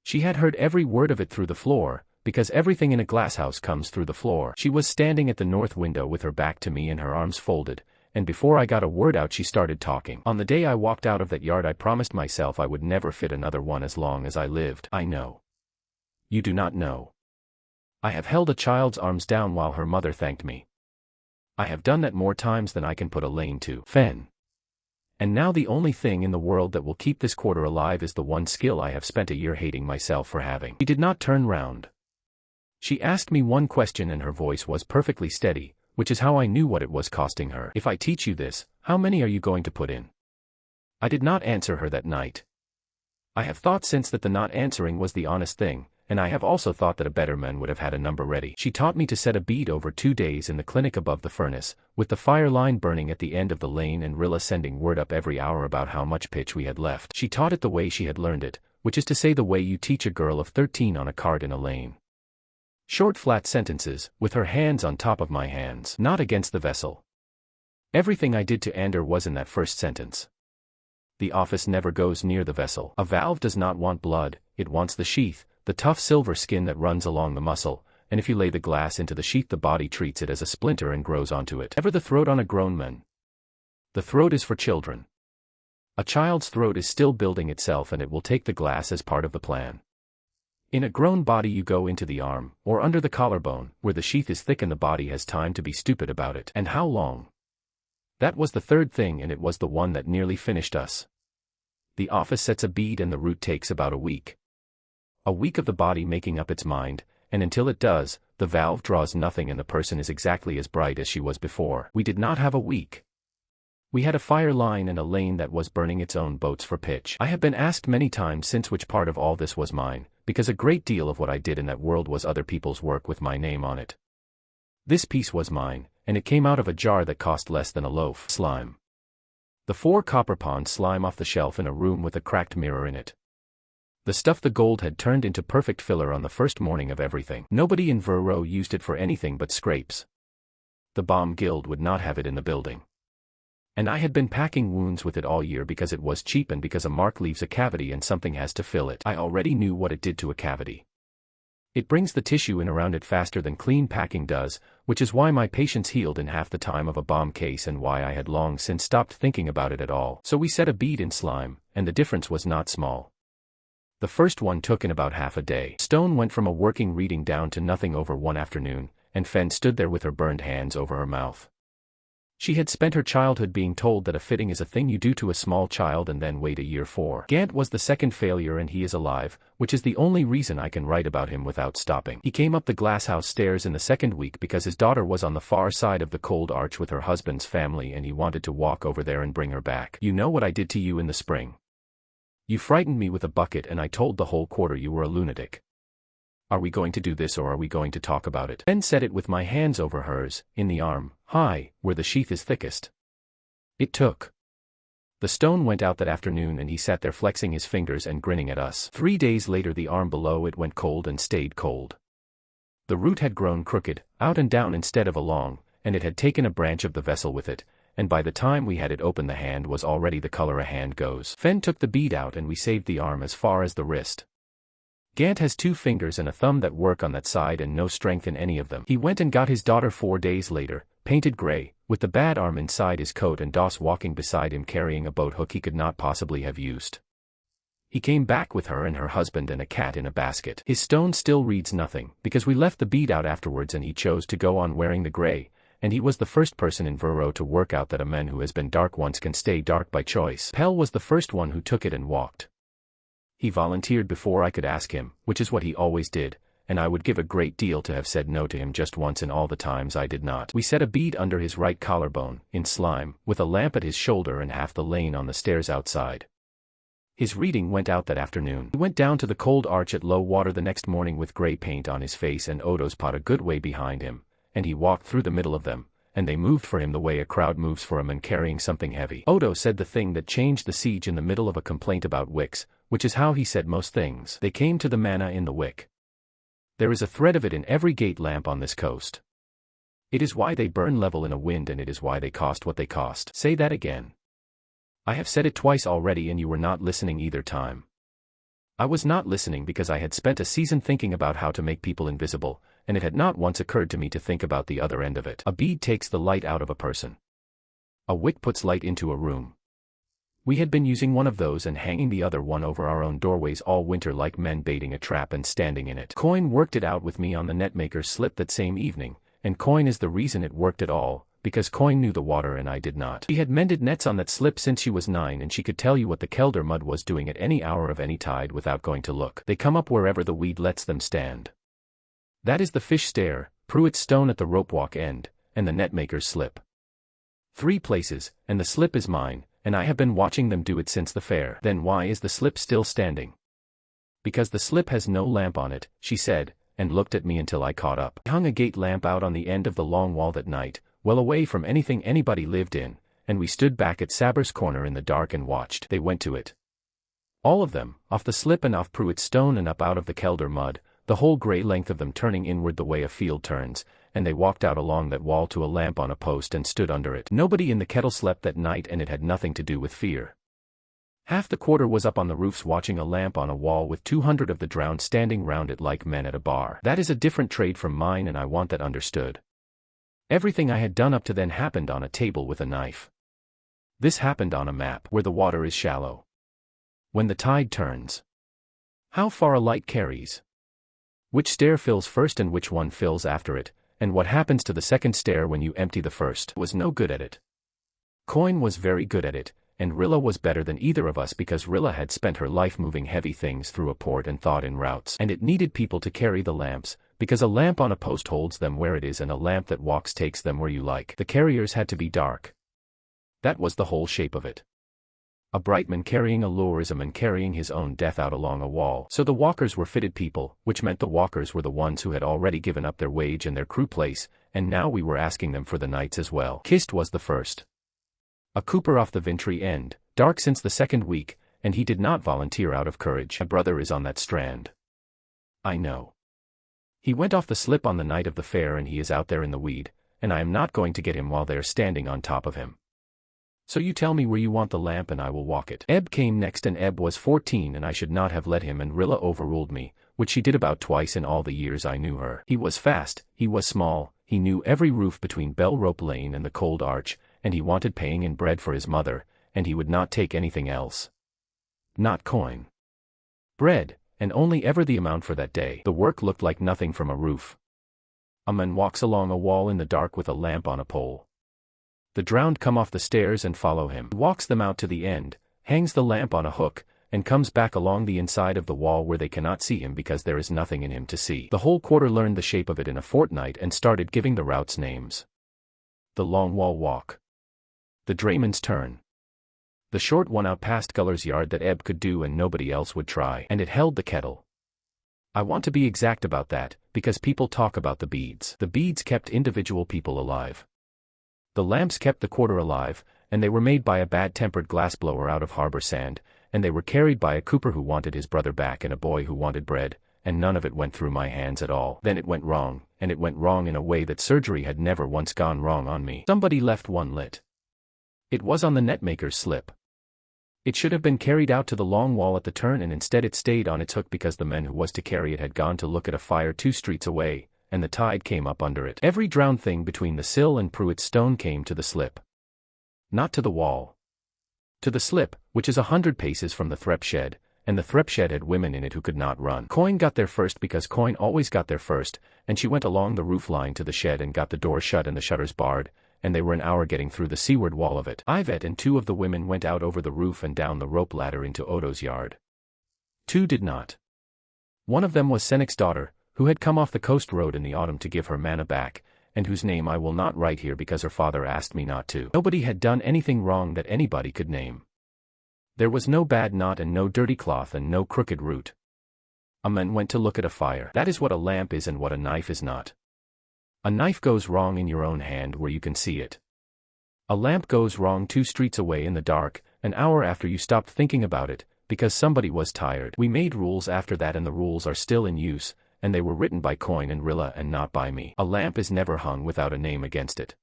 She had heard every word of it through the floor, because everything in a glasshouse comes through the floor. She was standing at the north window with her back to me and her arms folded, and before I got a word out she started talking. On the day I walked out of that yard I promised myself I would never fit another one as long as I lived. I know. You do not know. I have held a child's arms down while her mother thanked me. I have done that more times than I can put a lane to. Fen. And now the only thing in the world that will keep this quarter alive is the one skill I have spent a year hating myself for having. She did not turn round. She asked me one question and her voice was perfectly steady, which is how I knew what it was costing her. If I teach you this, how many are you going to put in? I did not answer her that night. I have thought since that the not answering was the honest thing, and I have also thought that a better man would have had a number ready. She taught me to set a bead over 2 days in the clinic above the furnace, with the fire line burning at the end of the lane and Rilla sending word up every hour about how much pitch we had left. She taught it the way she had learned it, which is to say the way you teach a girl of 13 on a cart in a lane. Short flat sentences, with her hands on top of my hands, not against the vessel. Everything I did to Ander was in that first sentence. The office never goes near the vessel. A valve does not want blood, it wants the sheath, the tough silver skin that runs along the muscle, and if you lay the glass into the sheath the body treats it as a splinter and grows onto it. Ever the throat on a grown man. The throat is for children. A child's throat is still building itself and it will take the glass as part of the plan. In a grown body you go into the arm, or under the collarbone, where the sheath is thick and the body has time to be stupid about it. And how long? That was the third thing and it was the one that nearly finished us. The office sets a bead and the root takes about a week. A week of the body making up its mind, and until it does, the valve draws nothing and the person is exactly as bright as she was before. We did not have a week. We had a fire line and a lane that was burning its own boats for pitch. I have been asked many times since which part of all this was mine, because a great deal of what I did in that world was other people's work with my name on it. This piece was mine, and it came out of a jar that cost less than a loaf. Slime. The 4 copper ponds slime off the shelf in a room with a cracked mirror in it. The stuff the gold had turned into perfect filler on the first morning of everything. Nobody in Verro used it for anything but scrapes. The bomb guild would not have it in the building. And I had been packing wounds with it all year because it was cheap and because a mark leaves a cavity and something has to fill it. I already knew what it did to a cavity. It brings the tissue in around it faster than clean packing does, which is why my patients healed in half the time of a bomb case and why I had long since stopped thinking about it at all. So we set a bead in slime, and the difference was not small. The first one took in about half a day. Stone went from a working reading down to nothing over one afternoon, and Fen stood there with her burned hands over her mouth. She had spent her childhood being told that a fitting is a thing you do to a small child and then wait a year for. Gant was the second failure and he is alive, which is the only reason I can write about him without stopping. He came up the glasshouse stairs in the second week because his daughter was on the far side of the cold arch with her husband's family and he wanted to walk over there and bring her back. You know what I did to you in the spring? You frightened me with a bucket and I told the whole quarter you were a lunatic. Are we going to do this or are we going to talk about it? Ben said it with my hands over hers, in the arm, high, where the sheath is thickest. It took. The stone went out that afternoon and he sat there flexing his fingers and grinning at us. 3 days later the arm below it went cold and stayed cold. The root had grown crooked, out and down instead of along, and it had taken a branch of the vessel with it, and by the time we had it open the hand was already the color a hand goes. Fen took the bead out and we saved the arm as far as the wrist. Gant has 2 fingers and a thumb that work on that side and no strength in any of them. He went and got his daughter 4 days later, painted gray, with the bad arm inside his coat and Doss walking beside him carrying a boat hook he could not possibly have used. He came back with her and her husband and a cat in a basket. His stone still reads nothing, because we left the bead out afterwards and he chose to go on wearing the gray, and he was the first person in Vero to work out that a man who has been dark once can stay dark by choice. Pell was the first one who took it and walked. He volunteered before I could ask him, which is what he always did, and I would give a great deal to have said no to him just once in all the times I did not. We set a bead under his right collarbone, in slime, with a lamp at his shoulder and half the lane on the stairs outside. His reading went out that afternoon. He went down to the cold arch at low water the next morning with gray paint on his face and Odo's pot a good way behind him, and he walked through the middle of them, and they moved for him the way a crowd moves for a man carrying something heavy. Odo said the thing that changed the siege in the middle of a complaint about wicks, which is how he said most things. They came to the manna in the wick. There is a thread of it in every gate lamp on this coast. It is why they burn level in a wind and it is why they cost what they cost. Say that again. I have said it twice already and you were not listening either time. I was not listening because I had spent a season thinking about how to make people invisible, and it had not once occurred to me to think about the other end of it. A bead takes the light out of a person. A wick puts light into a room. We had been using one of those and hanging the other one over our own doorways all winter like men baiting a trap and standing in it. Coin worked it out with me on the netmaker's slip that same evening, and Coin is the reason it worked at all, because Coin knew the water and I did not. She had mended nets on that slip since she was 9 and she could tell you what the kelder mud was doing at any hour of any tide without going to look. They come up wherever the weed lets them stand. That is the fish stair, Pruitt's stone at the rope walk end, and the netmaker's slip. 3 places, and the slip is mine, and I have been watching them do it since the fair. Then why is the slip still standing? Because the slip has no lamp on it, she said, and looked at me until I caught up. I hung a gate lamp out on the end of the long wall that night, well away from anything anybody lived in, and we stood back at Saber's corner in the dark and watched. They went to it. All of them, off the slip and off Pruitt's stone and up out of the kelder mud, the whole grey length of them turning inward the way a field turns, and they walked out along that wall to a lamp on a post and stood under it. Nobody in the kettle slept that night and it had nothing to do with fear. Half the quarter was up on the roofs watching a lamp on a wall with 200 of the drowned standing round it like men at a bar. That is a different trade from mine and I want that understood. Everything I had done up to then happened on a table with a knife. This happened on a map where the water is shallow. When the tide turns. How far a light carries. Which stair fills first and which one fills after it, and what happens to the second stair when you empty the first. Was no good at it. Coin was very good at it, and Rilla was better than either of us because Rilla had spent her life moving heavy things through a port and thought in routes. And it needed people to carry the lamps, because a lamp on a post holds them where it is and a lamp that walks takes them where you like. The carriers had to be dark. That was the whole shape of it. A bright man carrying a lure is a man carrying his own death out along a wall. So the walkers were fitted people, which meant the walkers were the ones who had already given up their wage and their crew place, and now we were asking them for the nights as well. Kist was the first. A cooper off the Vintry end, dark since the second week, and he did not volunteer out of courage. My brother is on that strand. I know. He went off the slip on the night of the fair and he is out there in the weed, and I am not going to get him while they are standing on top of him. So you tell me where you want the lamp and I will walk it. Eb came next and Eb was 14 and I should not have let him, and Rilla overruled me, which she did about twice in all the years I knew her. He was fast, he was small, he knew every roof between Bell Rope Lane and the Cold Arch, and he wanted paying in bread for his mother, and he would not take anything else. Not coin. Bread, and only ever the amount for that day. The work looked like nothing from a roof. A man walks along a wall in the dark with a lamp on a pole. The drowned come off the stairs and follow him. He walks them out to the end, hangs the lamp on a hook, and comes back along the inside of the wall where they cannot see him because there is nothing in him to see. The whole quarter learned the shape of it in a fortnight and started giving the routes names. The long wall walk. The drayman's turn. The short one out past Guller's yard that Eb could do and nobody else would try. And it held the kettle. I want to be exact about that, because people talk about the beads. The beads kept individual people alive. The lamps kept the quarter alive, and they were made by a bad-tempered glassblower out of Harbor Sand, and they were carried by a cooper who wanted his brother back and a boy who wanted bread, and none of it went through my hands at all. Then it went wrong, and it went wrong in a way that surgery had never once gone wrong on me. Somebody left one lit. It was on the netmaker's slip. It should have been carried out to the long wall at the turn, and instead it stayed on its hook because the man who was to carry it had gone to look at a fire 2 streets away, and the tide came up under it. Every drowned thing between the sill and Pruitt's stone came to the slip. Not to the wall. To the slip, which is 100 paces from the Threp shed, and the Threp shed had women in it who could not run. Coin got there first because Coin always got there first, and she went along the roof line to the shed and got the door shut and the shutters barred, and they were an hour getting through the seaward wall of it. Yvette and 2 of the women went out over the roof and down the rope ladder into Odo's yard. 2 did not. One of them was Senek's daughter, who had come off the coast road in the autumn to give her manna back, and whose name I will not write here because her father asked me not to. Nobody had done anything wrong that anybody could name. There was no bad knot and no dirty cloth and no crooked root. A man went to look at a fire. That is what a lamp is and what a knife is not. A knife goes wrong in your own hand where you can see it. A lamp goes wrong 2 streets away in the dark, an hour after you stopped thinking about it, because somebody was tired. We made rules after that and the rules are still in use, and they were written by Coin and Rilla and not by me. A lamp is never hung without a name against it.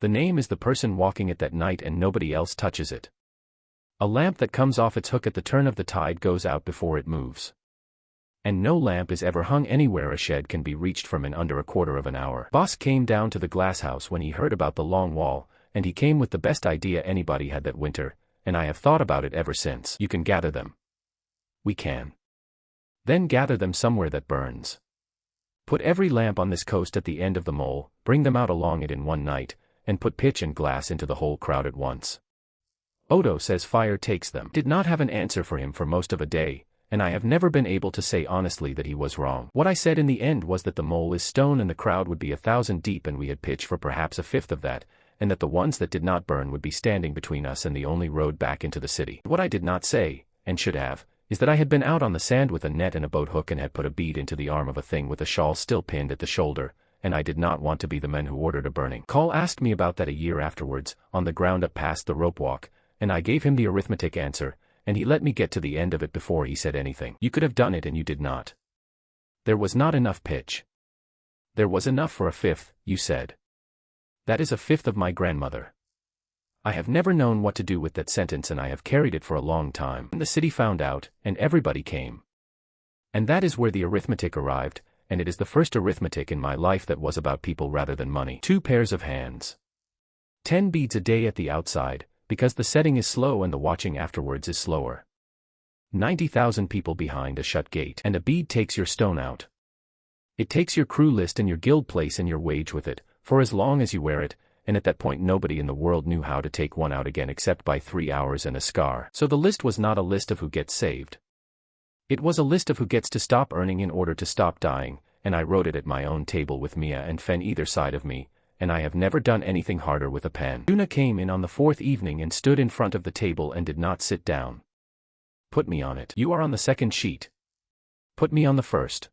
The name is the person walking it that night and nobody else touches it. A lamp that comes off its hook at the turn of the tide goes out before it moves. And no lamp is ever hung anywhere a shed can be reached from in under a quarter of an hour. Boss came down to the glass house when he heard about the long wall, and he came with the best idea anybody had that winter, and I have thought about it ever since. You can gather them. We can. Then gather them somewhere that burns. Put every lamp on this coast at the end of the mole, bring them out along it in one night, and put pitch and glass into the whole crowd at once. Odo says fire takes them. Did not have an answer for him for most of a day, and I have never been able to say honestly that he was wrong. What I said in the end was that the mole is stone and the crowd would be 1,000 deep and we had pitch for perhaps 1/5 of that, and that the ones that did not burn would be standing between us and the only road back into the city. What I did not say, and should have, is that I had been out on the sand with a net and a boat hook and had put a bead into the arm of a thing with a shawl still pinned at the shoulder, and I did not want to be the men who ordered a burning. Call asked me about that a year afterwards, on the ground up past the rope walk, and I gave him the arithmetic answer, and he let me get to the end of it before he said anything. You could have done it and you did not. There was not enough pitch. There was enough for 1/5, you said. That is 1/5 of my grandmother. I have never known what to do with that sentence and I have carried it for a long time. The city found out, and everybody came. And that is where the arithmetic arrived, and it is the first arithmetic in my life that was about people rather than money. 2 pairs of hands. 10 beads a day at the outside, because the setting is slow and the watching afterwards is slower. 90,000 people behind a shut gate. And a bead takes your stone out. It takes your crew list and your guild place and your wage with it, for as long as you wear it, and at that point nobody in the world knew how to take one out again except by 3 hours and a scar. So the list was not a list of who gets saved. It was a list of who gets to stop earning in order to stop dying, and I wrote it at my own table with Mia and Fen either side of me, and I have never done anything harder with a pen. Una came in on the 4th evening and stood in front of the table and did not sit down. Put me on it. You are on the 2nd sheet. Put me on the 1st.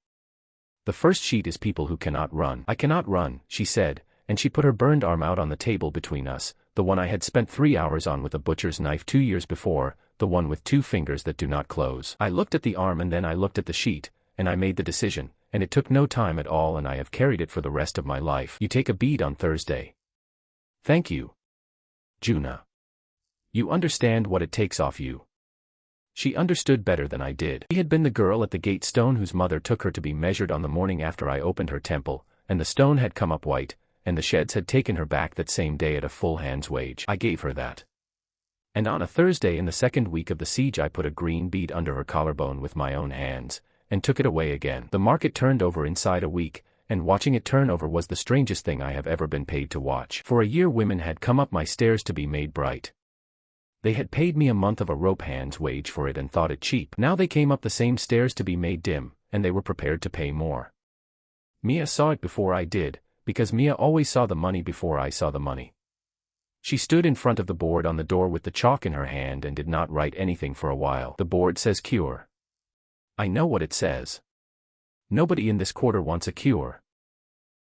The 1st sheet is people who cannot run. I cannot run, she said, and she put her burned arm out on the table between us, the one I had spent 3 hours on with a butcher's knife 2 years before, the one with 2 fingers that do not close. I looked at the arm and then I looked at the sheet, and I made the decision, and it took no time at all and I have carried it for the rest of my life. You take a bead on Thursday. Thank you. Juna. You understand what it takes off you. She understood better than I did. She had been the girl at the gate stone whose mother took her to be measured on the morning after I opened her temple, and the stone had come up white, and the sheds had taken her back that same day at a full hand's wage. I gave her that. And on a Thursday in the second week of the siege I put a green bead under her collarbone with my own hands, and took it away again. The market turned over inside a week, and watching it turn over was the strangest thing I have ever been paid to watch. For a year women had come up my stairs to be made bright. They had paid me a month of a rope hand's wage for it and thought it cheap. Now they came up the same stairs to be made dim, and they were prepared to pay more. Mia saw it before I did, because Mia always saw the money before I saw the money. She stood in front of the board on the door with the chalk in her hand and did not write anything for a while. The board says cure. I know what it says. Nobody in this quarter wants a cure.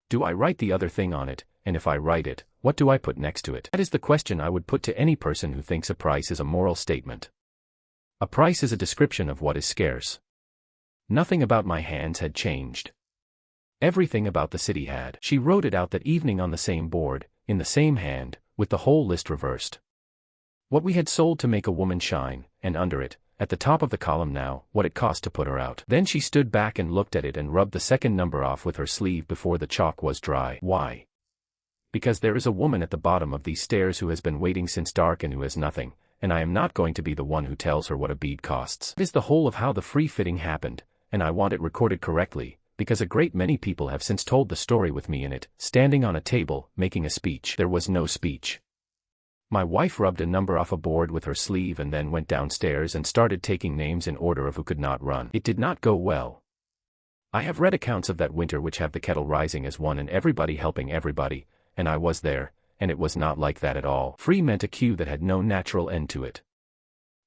Do I write the other thing on it, and if I write it, what do I put next to it? That is the question I would put to any person who thinks a price is a moral statement. A price is a description of what is scarce. Nothing about my hands had changed. Everything about the city had. She wrote it out that evening on the same board, in the same hand, with the whole list reversed. What we had sold to make a woman shine, and under it, at the top of the column now, what it cost to put her out. Then she stood back and looked at it and rubbed the second number off with her sleeve before the chalk was dry. Why? Because there is a woman at the bottom of these stairs who has been waiting since dark and who has nothing, and I am not going to be the one who tells her what a bead costs. It is the whole of how the free fitting happened, and I want it recorded correctly, because a great many people have since told the story with me in it, standing on a table, making a speech. There was no speech. My wife rubbed a number off a board with her sleeve and then went downstairs and started taking names in order of who could not run. It did not go well. I have read accounts of that winter which have the kettle rising as one and everybody helping everybody, and I was there, and it was not like that at all. Free meant a queue that had no natural end to it.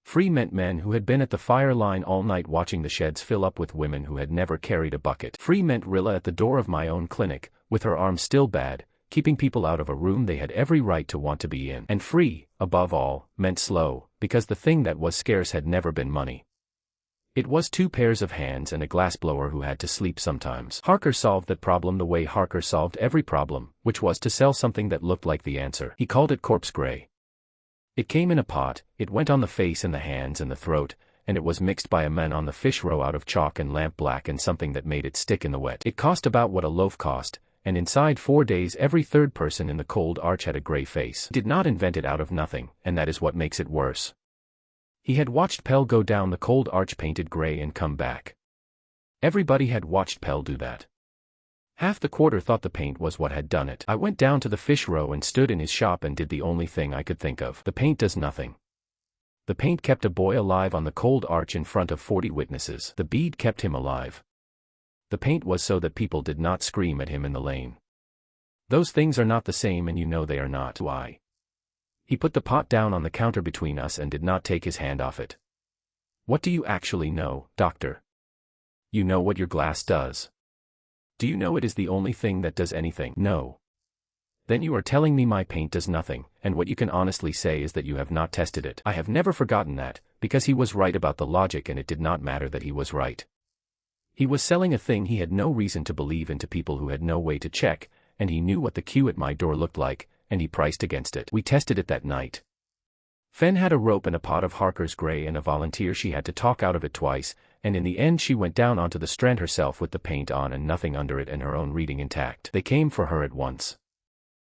Free meant men who had been at the fire line all night watching the sheds fill up with women who had never carried a bucket. Free meant Rilla at the door of my own clinic, with her arm still bad, keeping people out of a room they had every right to want to be in. And free, above all, meant slow, because the thing that was scarce had never been money. It was 2 pairs of hands and a glassblower who had to sleep sometimes. Harker solved that problem the way Harker solved every problem, which was to sell something that looked like the answer. He called it corpse gray. It came in a pot, it went on the face and the hands and the throat, and it was mixed by a man on the fish roe out of chalk and lamp black and something that made it stick in the wet. It cost about what a loaf cost, and inside 4 days every third person in the cold arch had a gray face. He did not invent it out of nothing, and that is what makes it worse. He had watched Pell go down the cold arch painted gray and come back. Everybody had watched Pell do that. Half the quarter thought the paint was what had done it. I went down to the fish row and stood in his shop and did the only thing I could think of. The paint does nothing. The paint kept a boy alive on the cold arch in front of 40 witnesses. The bead kept him alive. The paint was so that people did not scream at him in the lane. Those things are not the same and you know they are not. Why? He put the pot down on the counter between us and did not take his hand off it. What do you actually know, doctor? You know what your glass does. Do you know it is the only thing that does anything? No. Then you are telling me my paint does nothing, and what you can honestly say is that you have not tested it. I have never forgotten that, because he was right about the logic and it did not matter that he was right. He was selling a thing he had no reason to believe in to people who had no way to check, and he knew what the queue at my door looked like, and he priced against it. We tested it that night. Fen had a rope and a pot of Harker's gray and a volunteer she had to talk out of it twice, and in the end she went down onto the strand herself with the paint on and nothing under it and her own reading intact. They came for her at once.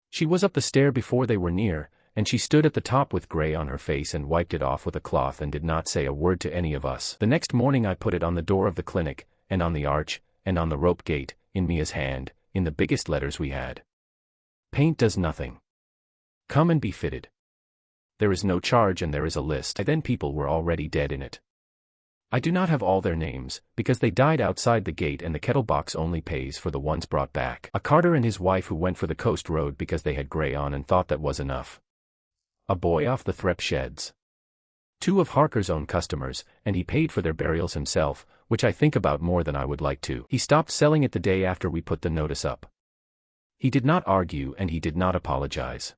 She was up the stair before they were near, and she stood at the top with gray on her face and wiped it off with a cloth and did not say a word to any of us. The next morning I put it on the door of the clinic, and on the arch, and on the rope gate, in Mia's hand, in the biggest letters we had. Paint does nothing. Come and be fitted. There is no charge and there is a list. Then people were already dead in it. I do not have all their names, because they died outside the gate and the kettle box only pays for the ones brought back. A carter and his wife who went for the coast road because they had gray on and thought that was enough. A boy off the Threp sheds. 2 of Harker's own customers, and he paid for their burials himself, which I think about more than I would like to. He stopped selling it the day after we put the notice up. He did not argue and he did not apologize.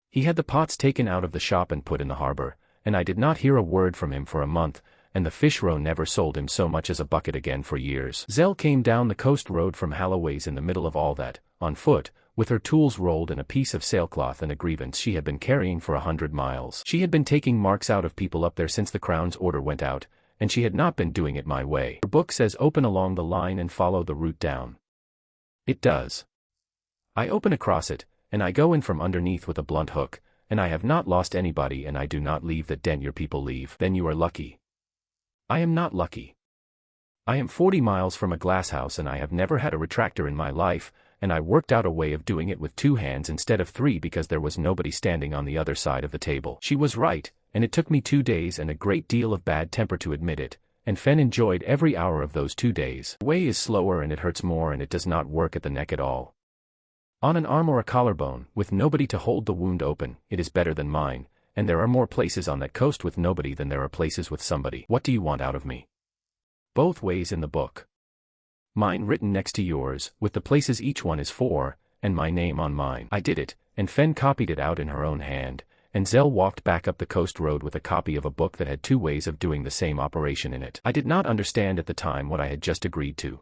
He had the pots taken out of the shop and put in the harbor, and I did not hear a word from him for a month, and the fish row never sold him so much as a bucket again for years. Zell came down the coast road from Halloway's in the middle of all that, on foot, with her tools rolled in a piece of sailcloth and a grievance she had been carrying for 100 miles. She had been taking marks out of people up there since the Crown's order went out, and she had not been doing it my way. Her book says open along the line and follow the route down. It does. I open across it, and I go in from underneath with a blunt hook, and I have not lost anybody and I do not leave that dent your people leave. Then you are lucky. I am not lucky. I am 40 miles from a glass house and I have never had a retractor in my life, and I worked out a way of doing it with 2 hands instead of 3 because there was nobody standing on the other side of the table. She was right, and it took me 2 days and a great deal of bad temper to admit it, and Fen enjoyed every hour of those 2 days. The way is slower and it hurts more and it does not work at the neck at all. On an arm or a collarbone, with nobody to hold the wound open, it is better than mine, and there are more places on that coast with nobody than there are places with somebody. What do you want out of me? Both ways in the book. Mine written next to yours, with the places each one is for, and my name on mine. I did it, and Fen copied it out in her own hand, and Zell walked back up the coast road with a copy of a book that had 2 ways of doing the same operation in it. I did not understand at the time what I had just agreed to.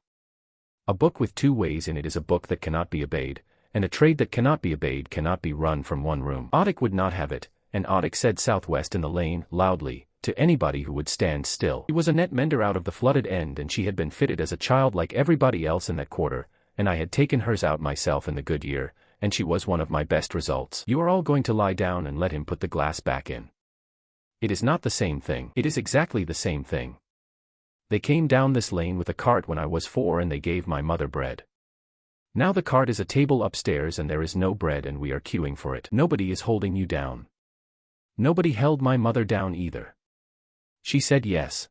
A book with 2 ways in it is a book that cannot be obeyed, and a trade that cannot be obeyed cannot be run from one room. Otic would not have it, and Otic said southwest in the lane, loudly, to anybody who would stand still. She was a net mender out of the flooded end and she had been fitted as a child like everybody else in that quarter, and I had taken hers out myself in the good year, and she was one of my best results. You are all going to lie down and let him put the glass back in. It is not the same thing. It is exactly the same thing. They came down this lane with a cart when I was 4 and they gave my mother bread. Now the cart is a table upstairs and there is no bread and we are queuing for it. Nobody is holding you down. Nobody held my mother down either. She said yes.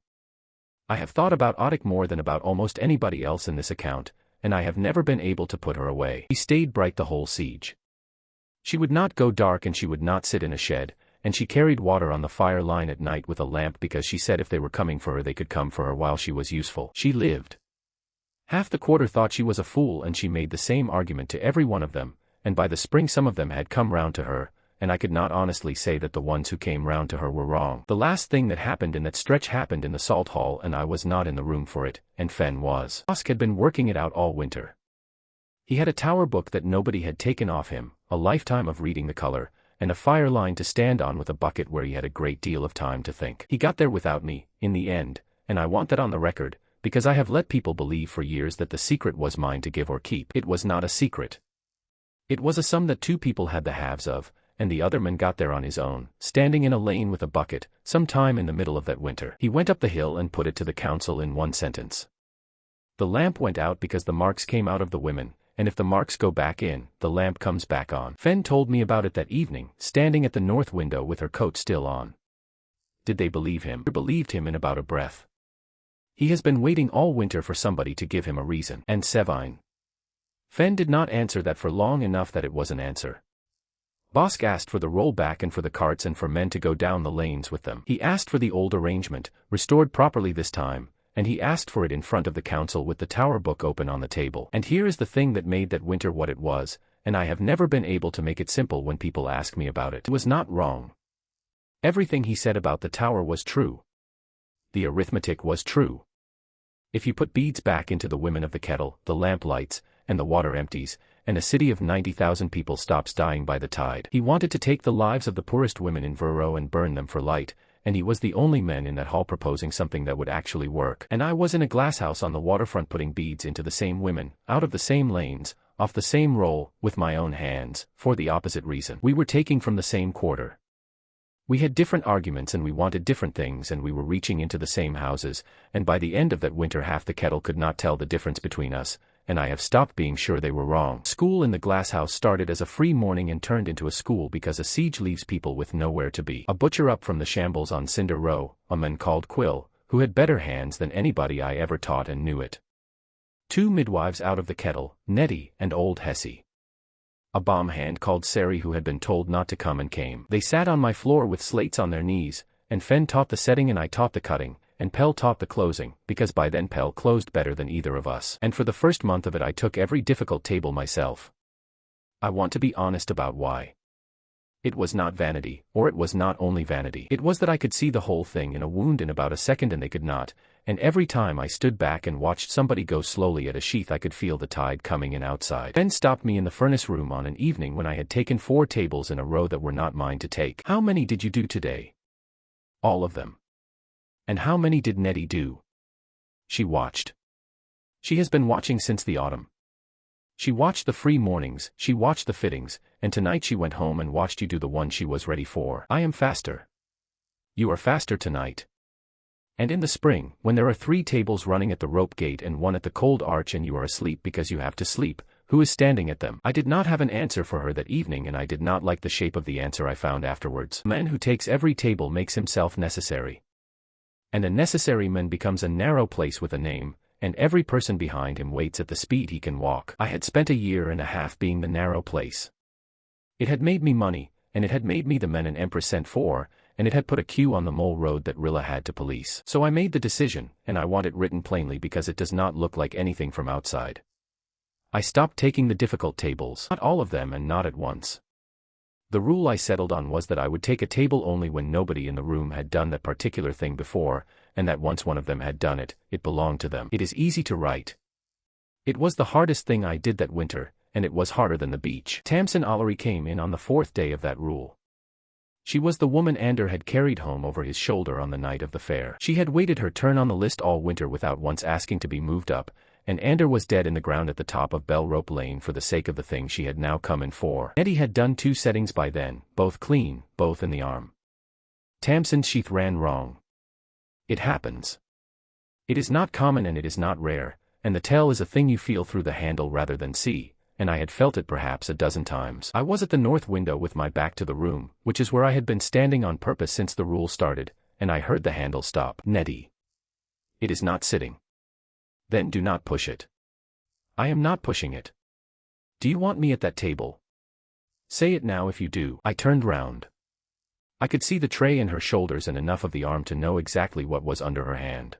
I have thought about Otic more than about almost anybody else in this account, and I have never been able to put her away. She stayed bright the whole siege. She would not go dark and she would not sit in a shed, and she carried water on the fire line at night with a lamp because she said if they were coming for her they could come for her while she was useful. She lived. Half the quarter thought she was a fool and she made the same argument to every one of them, and by the spring some of them had come round to her, and I could not honestly say that the ones who came round to her were wrong. The last thing that happened in that stretch happened in the salt hall and I was not in the room for it, and Fen was. Bosk had been working it out all winter. He had a tower book that nobody had taken off him, a lifetime of reading the color, and a fire line to stand on with a bucket where he had a great deal of time to think. He got there without me, in the end, and I want that on the record, because I have let people believe for years that the secret was mine to give or keep. It was not a secret. It was a sum that 2 people had the halves of, and the other man got there on his own, standing in a lane with a bucket, sometime in the middle of that winter. He went up the hill and put it to the council in 1 sentence. The lamp went out because the marks came out of the women, and if the marks go back in, the lamp comes back on. Fen told me about it that evening, standing at the north window with her coat still on. Did they believe him? They believed him in about a breath. He has been waiting all winter for somebody to give him a reason. And Sevine? Fen did not answer that for long enough that it was an answer. Bosk asked for the rollback and for the carts and for men to go down the lanes with them. He asked for the old arrangement, restored properly this time, and he asked for it in front of the council with the tower book open on the table. And here is the thing that made that winter what it was, and I have never been able to make it simple when people ask me about it. It was not wrong. Everything he said about the tower was true. The arithmetic was true. If you put beads back into the women of the kettle, the lamp lights, and the water empties, and a city of 90,000 people stops dying by the tide. He wanted to take the lives of the poorest women in Vero and burn them for light, and he was the only man in that hall proposing something that would actually work. And I was in a glasshouse on the waterfront putting beads into the same women, out of the same lanes, off the same roll, with my own hands, for the opposite reason. We were taking from the same quarter. We had different arguments and we wanted different things and we were reaching into the same houses, and by the end of that winter half the kettle could not tell the difference between us, and I have stopped being sure they were wrong. School in the glasshouse started as a free morning and turned into a school because a siege leaves people with nowhere to be. A butcher up from the shambles on Cinder Row, a man called Quill, who had better hands than anybody I ever taught and knew it. 2 midwives out of the kettle, Nettie and old Hessie. A bomb hand called Sari who had been told not to come and came. They sat on my floor with slates on their knees, and Fen taught the setting and I taught the cutting, and Pell taught the closing, because by then Pell closed better than either of us. And for the first month of it I took every difficult table myself. I want to be honest about why. It was not vanity, or it was not only vanity. It was that I could see the whole thing in a wound in about a second and they could not, and every time I stood back and watched somebody go slowly at a sheath I could feel the tide coming in outside. Ben stopped me in the furnace room on an evening when I had taken 4 tables in a row that were not mine to take. "How many did you do today?" "All of them." "And how many did Nettie do?" "She watched. She has been watching since the autumn. She watched the free mornings, she watched the fittings, and tonight she went home and watched you do the one she was ready for." "I am faster." "You are faster tonight." "And in the spring, when there are 3 tables running at the rope gate and 1 at the cold arch and you are asleep because you have to sleep, who is standing at them?" I did not have an answer for her that evening and I did not like the shape of the answer I found afterwards. "A man who takes every table makes himself necessary. And a necessary man becomes a narrow place with a name, and every person behind him waits at the speed he can walk." I had spent a year and a half being the narrow place. It had made me money, and it had made me the man an empress sent for, and it had put a queue on the mole road that Rilla had to police. So I made the decision, and I want it written plainly because it does not look like anything from outside. I stopped taking the difficult tables. Not all of them and not at once. The rule I settled on was that I would take a table only when nobody in the room had done that particular thing before, and that once one of them had done it, it belonged to them. It is easy to write. It was the hardest thing I did that winter, and it was harder than the beach. Tamsin Ollery came in on the 4th day of that rule. She was the woman Ander had carried home over his shoulder on the night of the fair. She had waited her turn on the list all winter without once asking to be moved up, and Ander was dead in the ground at the top of Bell Rope Lane for the sake of the thing she had now come in for. Nettie had done 2 settings by then, both clean, both in the arm. Tamsin's sheath ran wrong. It happens. It is not common and it is not rare, and the tell is a thing you feel through the handle rather than see, and I had felt it perhaps a dozen times. I was at the north window with my back to the room, which is where I had been standing on purpose since the rule started, and I heard the handle stop. "Nettie. It is not sitting." "Then do not push it." "I am not pushing it." "Do you want me at that table?" "Say it now if you do." I turned round. I could see the tray in her shoulders and enough of the arm to know exactly what was under her hand.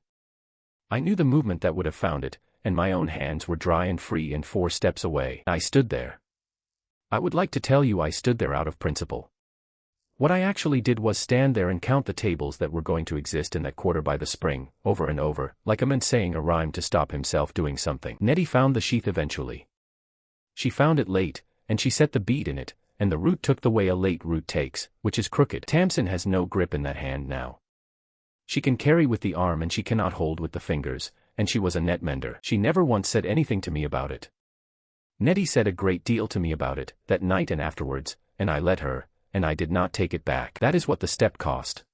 I knew the movement that would have found it, and my own hands were dry and free and 4 steps away. I stood there. I would like to tell you I stood there out of principle. What I actually did was stand there and count the tables that were going to exist in that quarter by the spring, over and over, like a man saying a rhyme to stop himself doing something. Nettie found the sheath eventually. She found it late, and she set the bead in it, and the root took the way a late root takes, which is crooked. Tamsin has no grip in that hand now. She can carry with the arm and she cannot hold with the fingers, and she was a net mender. She never once said anything to me about it. Nettie said a great deal to me about it, that night and afterwards, and I let her, and I did not take it back. That is what the step cost.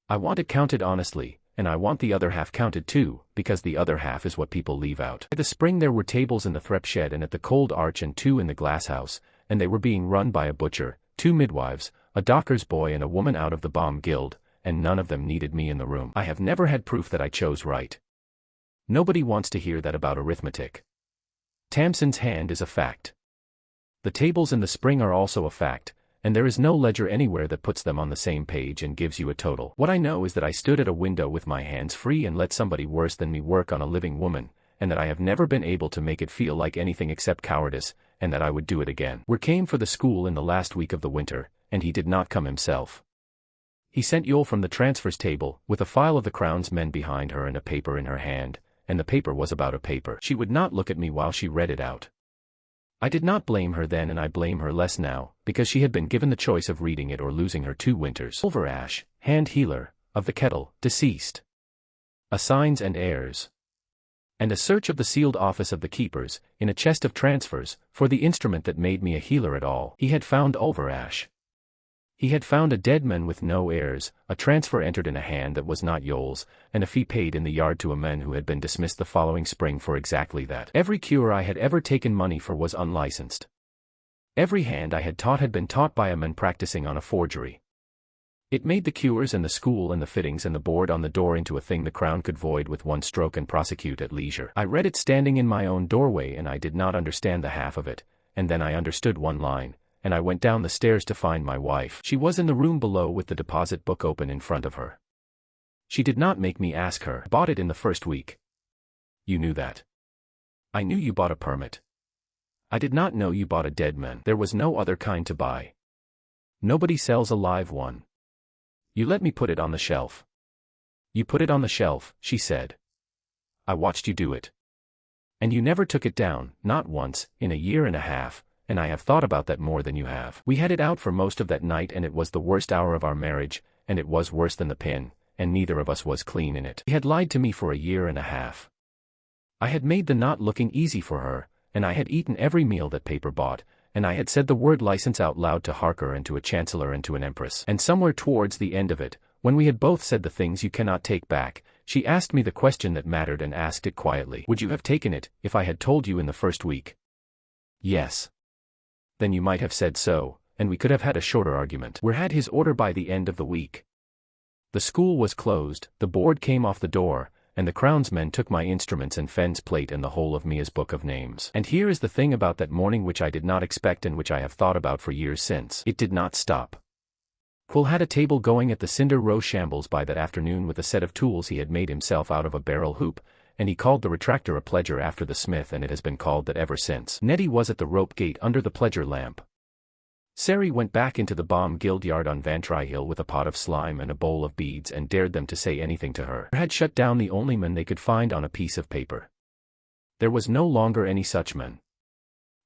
I want it counted honestly, and I want the other half counted too, because the other half is what people leave out. By the spring there were tables in the Threp shed and at the cold arch and 2 in the glass house, and they were being run by a butcher, 2 midwives, a docker's boy and a woman out of the Bomb Guild, and none of them needed me in the room. I have never had proof that I chose right. Nobody wants to hear that about arithmetic. Tamsin's hand is a fact. The tables in the spring are also a fact, and there is no ledger anywhere that puts them on the same page and gives you a total. What I know is that I stood at a window with my hands free and let somebody worse than me work on a living woman, and that I have never been able to make it feel like anything except cowardice, and that I would do it again. We came for the school in the last week of the winter, and he did not come himself. He sent Yule from the transfers table, with a file of the Crown's men behind her and a paper in her hand, and the paper was about a paper. She would not look at me while she read it out. I did not blame her then and I blame her less now, because she had been given the choice of reading it or losing her 2 winters. Silver Ash, hand healer, of the kettle, deceased. Assigns and heirs. And a search of the sealed office of the keepers, in a chest of transfers, for the instrument that made me a healer at all. He had found Ulver Ash. He had found a dead man with no heirs, a transfer entered in a hand that was not Yoel's, and a fee paid in the yard to a man who had been dismissed the following spring for exactly that. Every cure I had ever taken money for was unlicensed. Every hand I had taught had been taught by a man practicing on a forgery. It made the cures and the school and the fittings and the board on the door into a thing the Crown could void with one stroke and prosecute at leisure. I read it standing in my own doorway and I did not understand the half of it, and then I understood one line, and I went down the stairs to find my wife. She was in the room below with the deposit book open in front of her. She did not make me ask her. I bought it in the first week. You knew that. I knew you bought a permit. I did not know you bought a dead man. There was no other kind to buy. Nobody sells a live one. You let me put it on the shelf. You put it on the shelf, she said. I watched you do it. And you never took it down, not once, in a year and a half, and I have thought about that more than you have. We had it out for most of that night and it was the worst hour of our marriage, and it was worse than the pin, and neither of us was clean in it. He had lied to me for a year and a half. I had made the knot looking easy for her, and I had eaten every meal that paper bought, and I had said the word license out loud to Harker and to a chancellor and to an empress. And somewhere towards the end of it, when we had both said the things you cannot take back, she asked me the question that mattered and asked it quietly. Would you have taken it, if I had told you in the first week? Yes. Then you might have said so, and we could have had a shorter argument. We had his order by the end of the week. The school was closed, the board came off the door, and the crownsmen took my instruments and Fenn's plate and the whole of Mia's book of names. And here is the thing about that morning which I did not expect and which I have thought about for years since. It did not stop. Quill had a table going at the Cinder Row Shambles by that afternoon with a set of tools he had made himself out of a barrel hoop, and he called the retractor a pledger after the smith, and it has been called that ever since. Nettie was at the rope gate under the pledger lamp. Sari went back into the bomb guild yard on Vantry Hill with a pot of slime and a bowl of beads and dared them to say anything to her. Had shut down the only man they could find on a piece of paper. There was no longer any such man.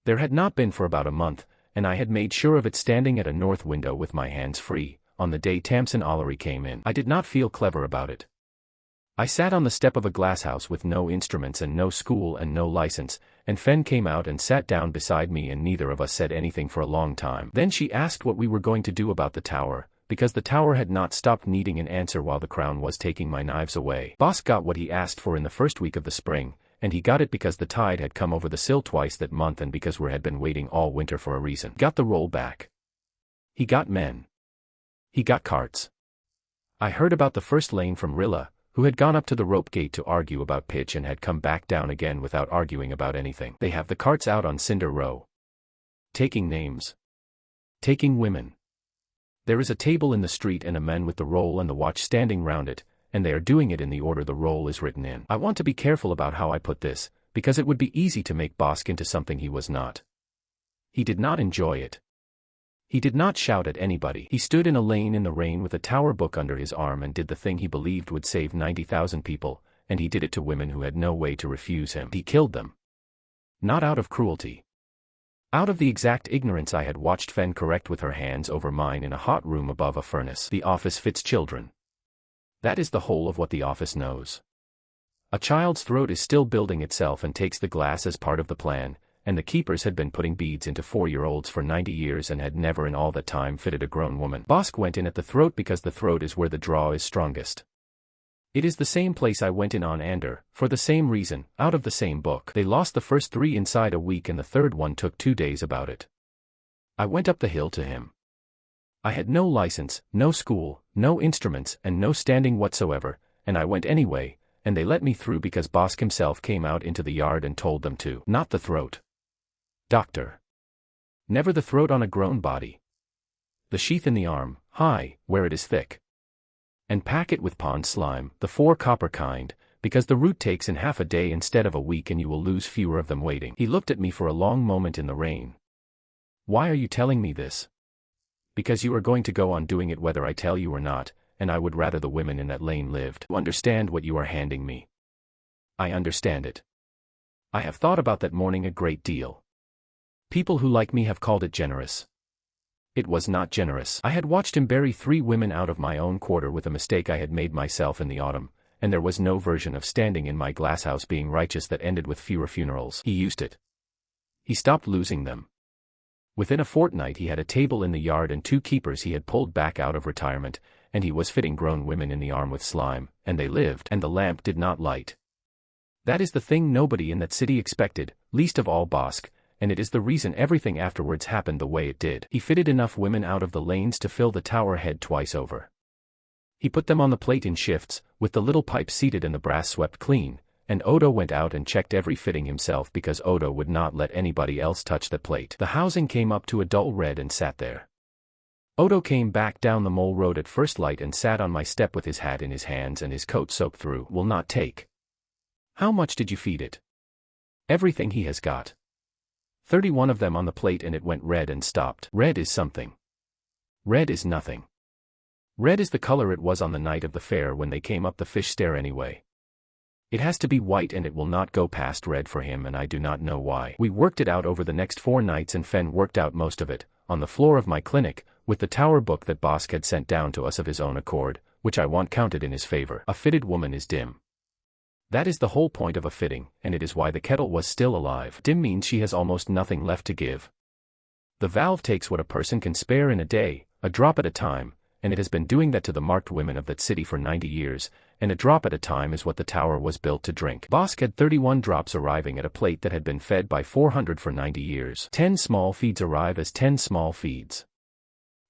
There had not been for about a month, and I had made sure of it standing at a north window with my hands free, on the day Tamsin Ollery came in. I did not feel clever about it. I sat on the step of a glasshouse with no instruments and no school and no license, and Fenn came out and sat down beside me and neither of us said anything for a long time. Then she asked what we were going to do about the tower, because the tower had not stopped needing an answer while the crown was taking my knives away. Boss got what he asked for in the first week of the spring, and he got it because the tide had come over the sill twice that month and because we had been waiting all winter for a reason. Got the roll back. He got men. He got carts. I heard about the first lane from Rilla, who had gone up to the rope gate to argue about pitch and had come back down again without arguing about anything. They have the carts out on Cinder Row. Taking names. Taking women. There is a table in the street and a man with the roll and the watch standing round it, and they are doing it in the order the roll is written in. I want to be careful about how I put this, because it would be easy to make Bosk into something he was not. He did not enjoy it. He did not shout at anybody. He stood in a lane in the rain with a tower book under his arm and did the thing he believed would save 90,000 people, and he did it to women who had no way to refuse him. He killed them. Not out of cruelty. Out of the exact ignorance I had watched Fenn correct with her hands over mine in a hot room above a furnace. The office fits children. That is the whole of what the office knows. A child's throat is still building itself and takes the glass as part of the plan, and the keepers had been putting beads into 4-year-olds for 90 years and had never in all that time fitted a grown woman. Bosk went in at the throat because the throat is where the draw is strongest. It is the same place I went in on Ander, for the same reason, out of the same book. They lost the first 3 inside a week and the third one took 2 days about it. I went up the hill to him. I had no license, no school, no instruments and no standing whatsoever, and I went anyway, and they let me through because Bosk himself came out into the yard and told them to. Not the throat. Doctor. Never the throat on a grown body. The sheath in the arm, high, where it is thick. And pack it with pond slime, the 4 copper kind, because the root takes in half a day instead of a week and you will lose fewer of them waiting. He looked at me for a long moment in the rain. Why are you telling me this? Because you are going to go on doing it whether I tell you or not, and I would rather the women in that lane lived. You understand what you are handing me. I understand it. I have thought about that morning a great deal. People who like me have called it generous. It was not generous. I had watched him bury 3 women out of my own quarter with a mistake I had made myself in the autumn, and there was no version of standing in my glasshouse being righteous that ended with fewer funerals. He used it. He stopped losing them. Within a fortnight he had a table in the yard and 2 keepers he had pulled back out of retirement, and he was fitting grown women in the arm with slime, and they lived, and the lamp did not light. That is the thing nobody in that city expected, least of all Bosk, and it is the reason everything afterwards happened the way it did. He fitted enough women out of the lanes to fill the tower head twice over. He put them on the plate in shifts, with the little pipe seated and the brass swept clean, and Odo went out and checked every fitting himself because Odo would not let anybody else touch that plate. The housing came up to a dull red and sat there. Odo came back down the mole road at first light and sat on my step with his hat in his hands and his coat soaked through. Will not take. How much did you feed it? Everything he has got. 31 of them on the plate and it went red and stopped. Red is something. Red is nothing. Red is the color it was on the night of the fair when they came up the fish stair anyway. It has to be white and it will not go past red for him, and I do not know why. We worked it out over the next 4 nights and Fen worked out most of it, on the floor of my clinic, with the tower book that Bosk had sent down to us of his own accord, which I want counted in his favor. A fitted woman is dim. That is the whole point of a fitting, and it is why the kettle was still alive. Dim means she has almost nothing left to give. The valve takes what a person can spare in a day, a drop at a time, and it has been doing that to the marked women of that city for 90 years, and a drop at a time is what the tower was built to drink. Bosk had 31 drops arriving at a plate that had been fed by 400 for 90 years. 10 small feeds arrive as 10 small feeds.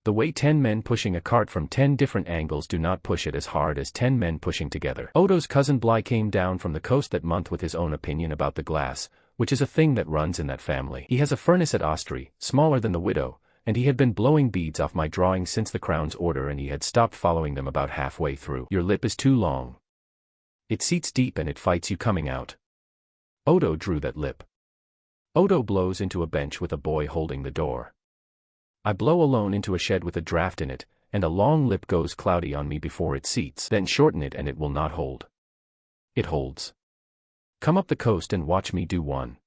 The way 10 men pushing a cart from 10 different angles do not push it as hard as 10 men pushing together. Odo's cousin Bly came down from the coast that month with his own opinion about the glass, which is a thing that runs in that family. He has a furnace at Ostry, smaller than the widow, and he had been blowing beads off my drawings since the crown's order, and he had stopped following them about halfway through. Your lip is too long. It seats deep and it fights you coming out. Odo drew that lip. Odo blows into a bench with a boy holding the door. I blow alone into a shed with a draft in it, and a long lip goes cloudy on me before it seats. Then shorten it and it will not hold. It holds. Come up the coast and watch me do one.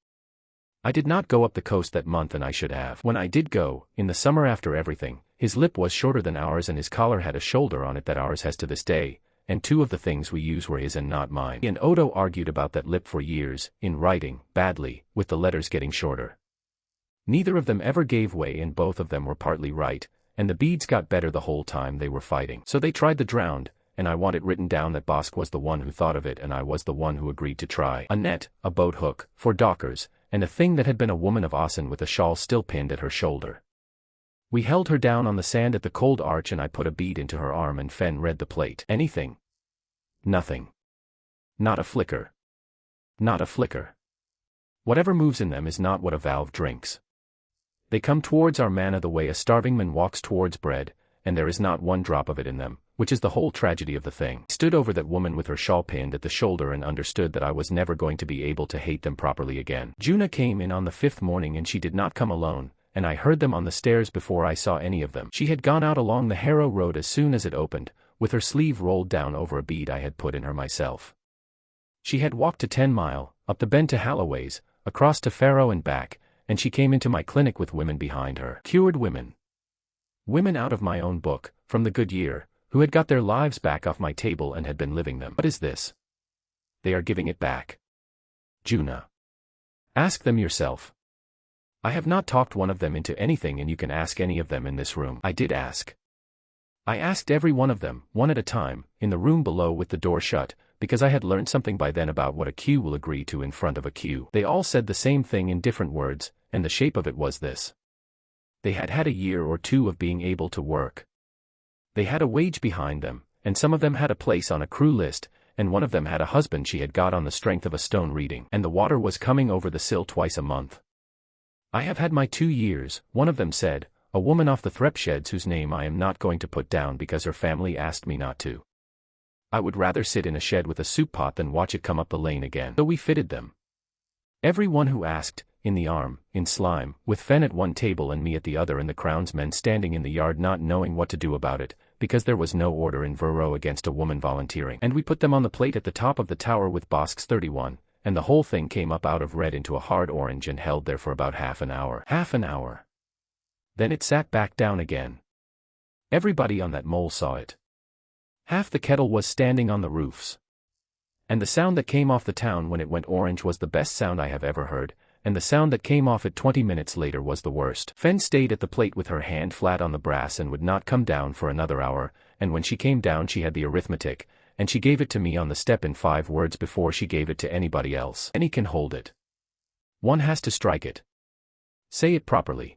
I did not go up the coast that month, and I should have. When I did go, in the summer after everything, his lip was shorter than ours and his collar had a shoulder on it that ours has to this day, and 2 of the things we use were his and not mine. He and Odo argued about that lip for years, in writing, badly, with the letters getting shorter. Neither of them ever gave way and both of them were partly right, and the beads got better the whole time they were fighting. So they tried the drowned, and I want it written down that Bosk was the one who thought of it and I was the one who agreed to try. A net, a boat hook, for dockers, and a thing that had been a woman of Ossen with a shawl still pinned at her shoulder. We held her down on the sand at the cold arch and I put a bead into her arm and Fen read the plate. Anything. Nothing. Not a flicker. Not a flicker. Whatever moves in them is not what a valve drinks. They come towards our manna the way a starving man walks towards bread, and there is not one drop of it in them, which is the whole tragedy of the thing. Stood over that woman with her shawl pinned at the shoulder and understood that I was never going to be able to hate them properly again. Juna came in on the 5th morning and she did not come alone, and I heard them on the stairs before I saw any of them. She had gone out along the Harrow Road as soon as it opened, with her sleeve rolled down over a bead I had put in her myself. She had walked to 10 Mile, up the bend to Halloway's, across to Farrow and back, and she came into my clinic with women behind her. Cured women. Women out of my own book, from the good year, who had got their lives back off my table and had been living them. What is this? They are giving it back. Juna. Ask them yourself. I have not talked one of them into anything, and you can ask any of them in this room. I did ask. I asked every one of them, one at a time, in the room below with the door shut, because I had learned something by then about what a queue will agree to in front of a queue. They all said the same thing in different words, and the shape of it was this. They had had a year or 2 of being able to work. They had a wage behind them, and some of them had a place on a crew list, and one of them had a husband she had got on the strength of a stone reading, and the water was coming over the sill twice a month. I have had my 2 years, one of them said, a woman off the Threpsheds whose name I am not going to put down because her family asked me not to. I would rather sit in a shed with a soup pot than watch it come up the lane again. So we fitted them. Every one who asked, in the arm, in slime, with Fen at one table and me at the other, and the Crown's men standing in the yard not knowing what to do about it, because there was no order in Verro against a woman volunteering. And we put them on the plate at the top of the tower with Bosk's 31, and the whole thing came up out of red into a hard orange and held there for about half an hour. Half an hour. Then it sat back down again. Everybody on that mole saw it. Half the kettle was standing on the roofs. And the sound that came off the town when it went orange was the best sound I have ever heard, and the sound that came off it 20 minutes later was the worst. Fen stayed at the plate with her hand flat on the brass and would not come down for another hour, and when she came down she had the arithmetic, and she gave it to me on the step in 5 words before she gave it to anybody else. Any can hold it. One has to strike it. Say it properly.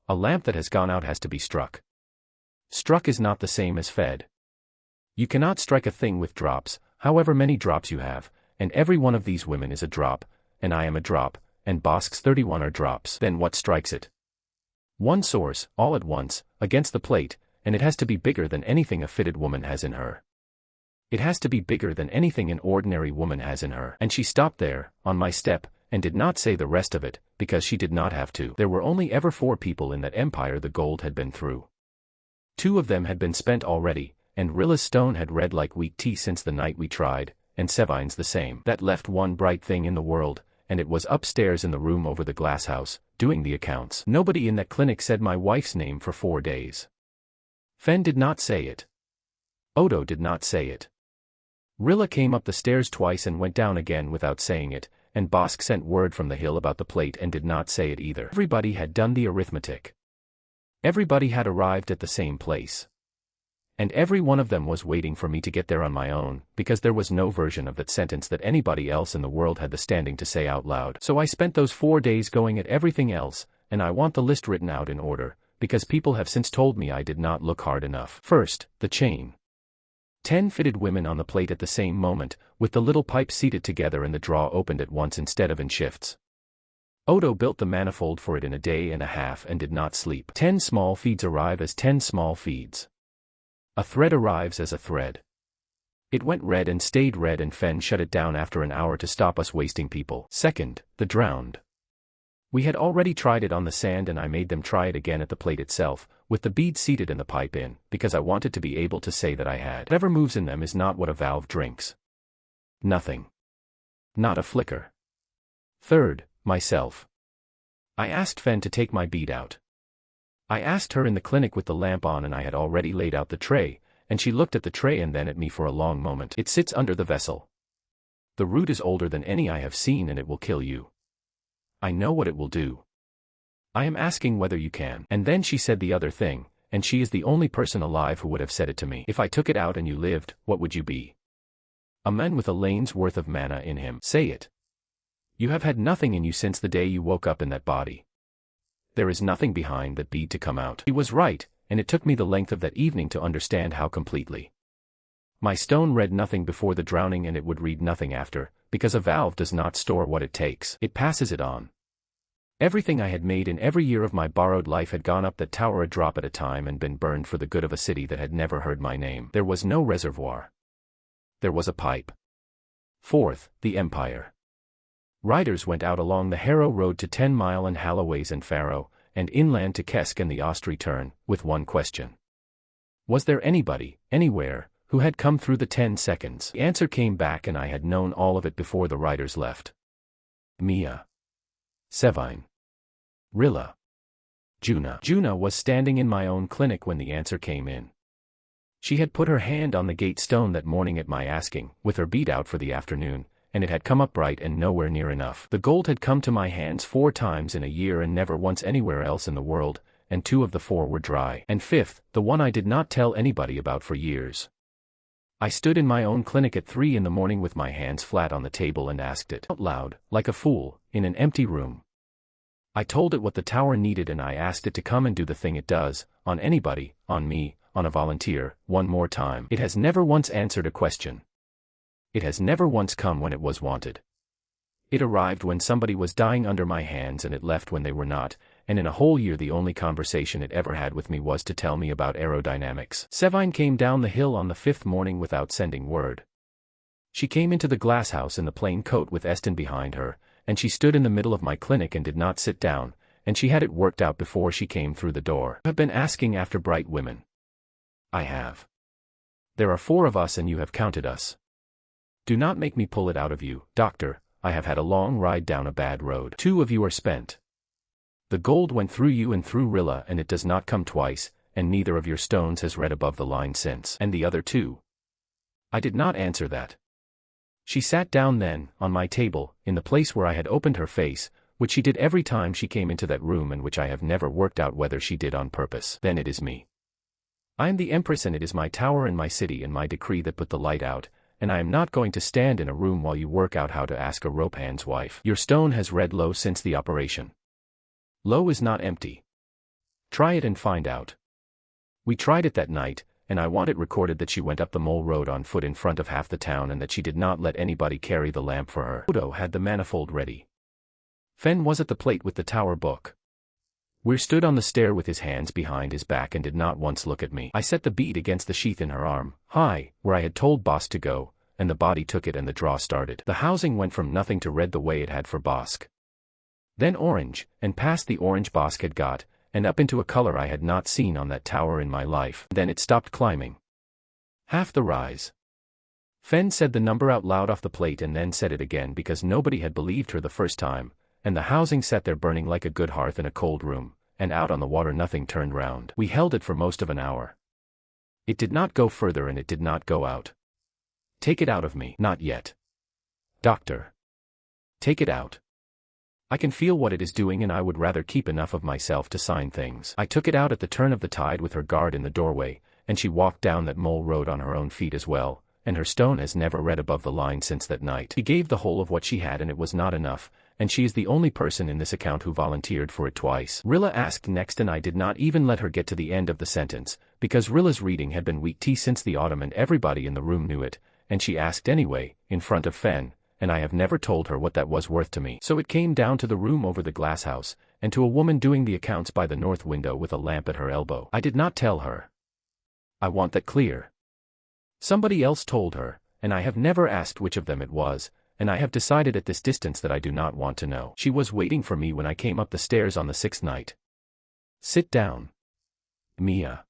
A lamp that has gone out has to be struck. Struck is not the same as fed. You cannot strike a thing with drops, however many drops you have, and every one of these women is a drop, and I am a drop, and Bosk's 31 are drops. Then what strikes it? One source, all at once, against the plate, and it has to be bigger than anything a fitted woman has in her. It has to be bigger than anything an ordinary woman has in her. And she stopped there, on my step, and did not say the rest of it, because she did not have to. There were only ever 4 people in that empire the gold had been through. 2 of them had been spent already, and Rilla's stone had read like weak tea since the night we tried, and Sevine's the same. That left one bright thing in the world, and it was upstairs in the room over the glass house, doing the accounts. Nobody in that clinic said my wife's name for 4 days. Fen did not say it. Odo did not say it. Rilla came up the stairs twice and went down again without saying it, and Bosk sent word from the hill about the plate and did not say it either. Everybody had done the arithmetic. Everybody had arrived at the same place. And every one of them was waiting for me to get there on my own, because there was no version of that sentence that anybody else in the world had the standing to say out loud. So I spent those 4 days going at everything else, and I want the list written out in order, because people have since told me I did not look hard enough. First, the chain. 10 fitted women on the plate at the same moment, with the little pipe seated together and the drawer opened at once instead of in shifts. Odo built the manifold for it in a day and a half and did not sleep. 10 small feeds arrive as 10 small feeds. A thread arrives as a thread. It went red and stayed red and Fen shut it down after an hour to stop us wasting people. Second, the drowned. We had already tried it on the sand and I made them try it again at the plate itself, with the bead seated and the pipe in, because I wanted to be able to say that I had. Whatever moves in them is not what a valve drinks. Nothing. Not a flicker. Third, myself. I asked Fen to take my bead out. I asked her in the clinic with the lamp on and I had already laid out the tray, and she looked at the tray and then at me for a long moment. It sits under the vessel. The root is older than any I have seen and it will kill you. I know what it will do. I am asking whether you can. And then she said the other thing, and she is the only person alive who would have said it to me. If I took it out and you lived, what would you be? A man with a lane's worth of mana in him. Say it. You have had nothing in you since the day you woke up in that body. There is nothing behind that bead to come out. He was right, and it took me the length of that evening to understand how completely. My stone read nothing before the drowning and it would read nothing after, because a valve does not store what it takes. It passes it on. Everything I had made in every year of my borrowed life had gone up that tower a drop at a time and been burned for the good of a city that had never heard my name. There was no reservoir. There was a pipe. Fourth, the Empire. Riders went out along the Harrow Road to 10 Mile and Halloways and Farrow, and inland to Kesk and the Ostry Turn, with one question. Was there anybody, anywhere, who had come through the 10 seconds? The answer came back and I had known all of it before the riders left. Mia. Sevine. Rilla. Juna. Juna was standing in my own clinic when the answer came in. She had put her hand on the gate stone that morning at my asking, with her bead out for the afternoon, and it had come up bright and nowhere near enough. The gold had come to my hands 4 times in a year and never once anywhere else in the world, and 2 of the 4 were dry. And fifth, the one I did not tell anybody about for years. I stood in my own clinic at 3 in the morning with my hands flat on the table and asked it out loud, like a fool, in an empty room. I told it what the tower needed and I asked it to come and do the thing it does, on anybody, on me, on a volunteer, one more time. It has never once answered a question. It has never once come when it was wanted. It arrived when somebody was dying under my hands and it left when they were not, and in a whole year the only conversation it ever had with me was to tell me about aerodynamics. Sevine came down the hill on the 5th morning without sending word. She came into the glass house in the plain coat with Eston behind her, and she stood in the middle of my clinic and did not sit down, and she had it worked out before she came through the door. I've been asking after bright women. I have. There are 4 of us and you have counted us. Do not make me pull it out of you, doctor, I have had a long ride down a bad road. 2 of you are spent. The gold went through you and through Rilla and it does not come twice, and neither of your stones has read above the line since. And the other 2? I did not answer that. She sat down then, on my table, in the place where I had opened her face, which she did every time she came into that room and which I have never worked out whether she did on purpose. Then it is me. I am the Empress and it is my tower and my city and my decree that put the light out, and I am not going to stand in a room while you work out how to ask a rope hand's wife. Your stone has read low since the operation. Low is not empty. Try it and find out. We tried it that night, and I want it recorded that she went up the mole road on foot in front of half the town and that she did not let anybody carry the lamp for her. Odo had the manifold ready. Fen was at the plate with the tower book. Weir stood on the stair with his hands behind his back and did not once look at me. I set the bead against the sheath in her arm, high, where I had told Bosk to go, and the body took it and the draw started. The housing went from nothing to red the way it had for Bosk. Then orange, and past the orange Bosk had got, and up into a color I had not seen on that tower in my life. Then it stopped climbing. Half the rise. Fen said the number out loud off the plate and then said it again because nobody had believed her the first time, and the housing sat there burning like a good hearth in a cold room, and out on the water nothing turned round. We held it for most of an hour. It did not go further and it did not go out. Take it out of me. Not yet. Doctor. Take it out. I can feel what it is doing and I would rather keep enough of myself to sign things. I took it out at the turn of the tide with her guard in the doorway, and she walked down that mole road on her own feet as well, and her stone has never read above the line since that night. She gave the whole of what she had and it was not enough, and she is the only person in this account who volunteered for it twice. Rilla asked next and I did not even let her get to the end of the sentence, because Rilla's reading had been weak tea since the autumn and everybody in the room knew it, and she asked anyway, in front of Fen, and I have never told her what that was worth to me. So it came down to the room over the glass house, and to a woman doing the accounts by the north window with a lamp at her elbow. I did not tell her. I want that clear. Somebody else told her, and I have never asked which of them it was, and I have decided at this distance that I do not want to know. She was waiting for me when I came up the stairs on the 6th night. Sit down. Mia.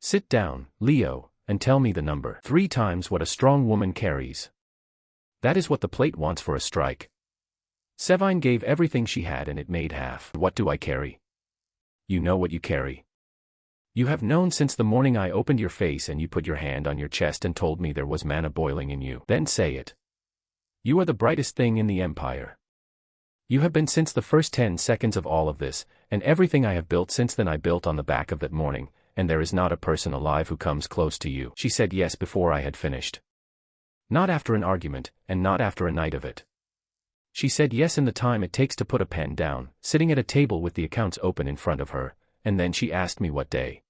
Sit down, Leo, and tell me the number. 3 times what a strong woman carries. That is what the plate wants for a strike. Sevine gave everything she had and it made half. What do I carry? You know what you carry. You have known since the morning I opened your face and you put your hand on your chest and told me there was manna boiling in you. Then say it. You are the brightest thing in the empire. You have been since the first 10 seconds of all of this, and everything I have built since then I built on the back of that morning, and there is not a person alive who comes close to you. She said yes before I had finished. Not after an argument, and not after a night of it. She said yes in the time it takes to put a pen down, sitting at a table with the accounts open in front of her, and then she asked me what day.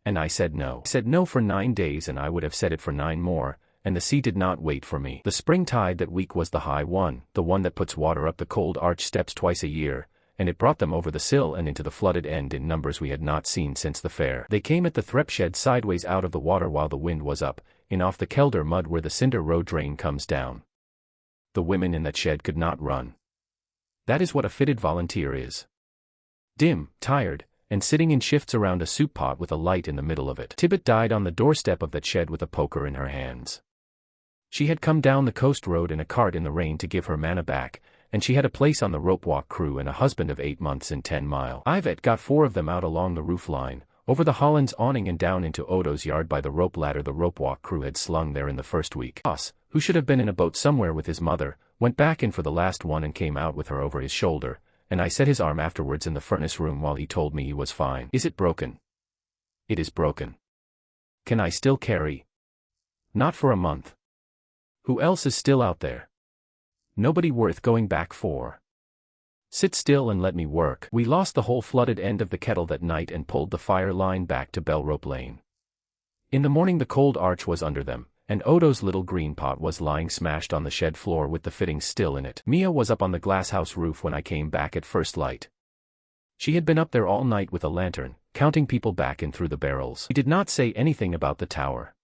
And I said no. I said no for 9 days and I would have said it for 9 more, and the sea did not wait for me. The spring tide that week was the high one, the one that puts water up the cold arch steps twice a year, and it brought them over the sill and into the flooded end in numbers we had not seen since the fair. They came at the threp shed sideways out of the water while the wind was up, in off the kelder mud where the cinder road drain comes down. The women in that shed could not run. That is what a fitted volunteer is. Dim, tired, and sitting in shifts around a soup pot with a light in the middle of it. Tibbet died on the doorstep of that shed with a poker in her hands. She had come down the coast road in a cart in the rain to give her manna back, and she had a place on the rope walk crew and a husband of 8 months in 10 Mile. Ivet got 4 of them out along the roof line, over the Hollands awning and down into Odo's yard by the rope ladder the rope walk crew had slung there in the first week. Ross, who should have been in a boat somewhere with his mother, went back in for the last one and came out with her over his shoulder, and I set his arm afterwards in the furnace room while he told me he was fine. Is it broken? It is broken. Can I still carry? Not for a month. Who else is still out there? Nobody worth going back for. Sit still and let me work. We lost the whole flooded end of the kettle that night and pulled the fire line back to Bellrope Lane. In the morning the cold arch was under them, and Odo's little green pot was lying smashed on the shed floor with the fittings still in it. Mia was up on the glasshouse roof when I came back at first light. She had been up there all night with a lantern, counting people back in through the barrels. She did not say anything about the tower.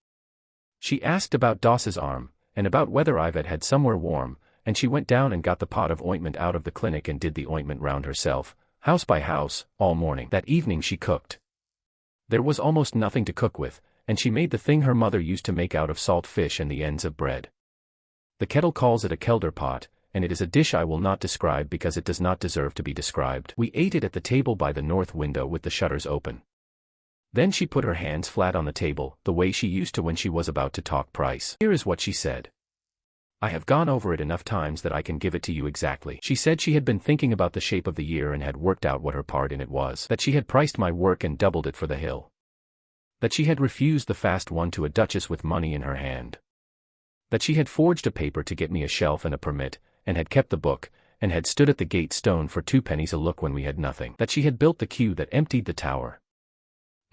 She asked about Doss's arm, and about whether Ivet had somewhere warm, and she went down and got the pot of ointment out of the clinic and did the ointment round herself, house by house, all morning. That evening she cooked. There was almost nothing to cook with, and she made the thing her mother used to make out of salt fish and the ends of bread. The kettle calls it a kelder pot, and it is a dish I will not describe because it does not deserve to be described. We ate it at the table by the north window with the shutters open. Then she put her hands flat on the table, the way she used to when she was about to talk price. Here is what she said. I have gone over it enough times that I can give it to you exactly. She said she had been thinking about the shape of the year and had worked out what her part in it was. That she had priced my work and doubled it for the hill. That she had refused the fast one to a duchess with money in her hand. That she had forged a paper to get me a shelf and a permit, and had kept the book, and had stood at the gate stone for 2 pennies a look when we had nothing. That she had built the queue that emptied the tower.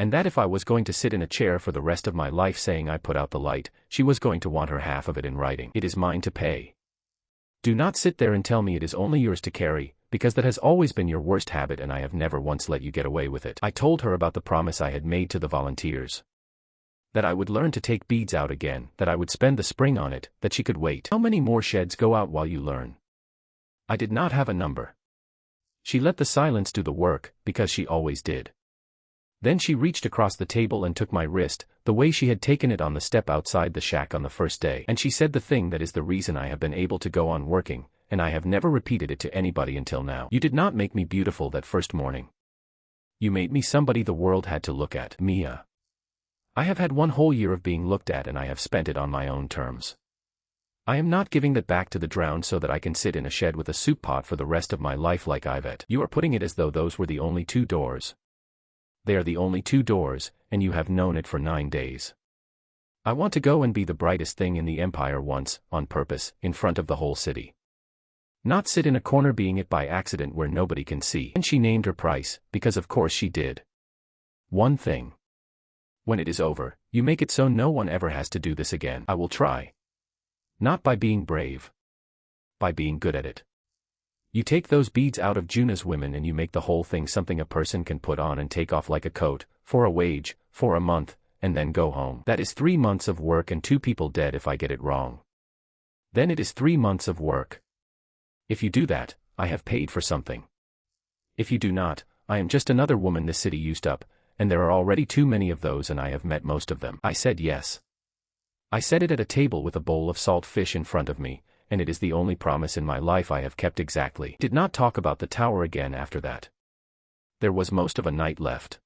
And that if I was going to sit in a chair for the rest of my life saying I put out the light, she was going to want her half of it in writing. It is mine to pay. Do not sit there and tell me it is only yours to carry, because that has always been your worst habit and I have never once let you get away with it. I told her about the promise I had made to the volunteers. That I would learn to take beads out again, that I would spend the spring on it, that she could wait. How many more sheds go out while you learn? I did not have a number. She let the silence do the work, because she always did. Then she reached across the table and took my wrist, the way she had taken it on the step outside the shack on the first day. And she said the thing that is the reason I have been able to go on working, and I have never repeated it to anybody until now. You did not make me beautiful that first morning. You made me somebody the world had to look at, Mia. I have had 1 whole year of being looked at and I have spent it on my own terms. I am not giving that back to the drowned so that I can sit in a shed with a soup pot for the rest of my life like Yvette. You are putting it as though those were the only 2 doors. They are the only 2 doors, and you have known it for 9 days. I want to go and be the brightest thing in the empire once, on purpose, in front of the whole city. Not sit in a corner being it by accident where nobody can see. And she named her price, because of course she did. 1 thing. When it is over, you make it so no one ever has to do this again. I will try. Not by being brave. By being good at it. You take those beads out of Juna's women and you make the whole thing something a person can put on and take off like a coat, for a wage, for a month, and then go home. That is 3 months of work and 2 people dead if I get it wrong. Then it is 3 months of work. If you do that, I have paid for something. If you do not, I am just another woman this city used up, and there are already too many of those and I have met most of them. I said yes. I said it at a table with a bowl of salt fish in front of me, and it is the only promise in my life I have kept exactly. Did not talk about the tower again after that. There was most of a night left.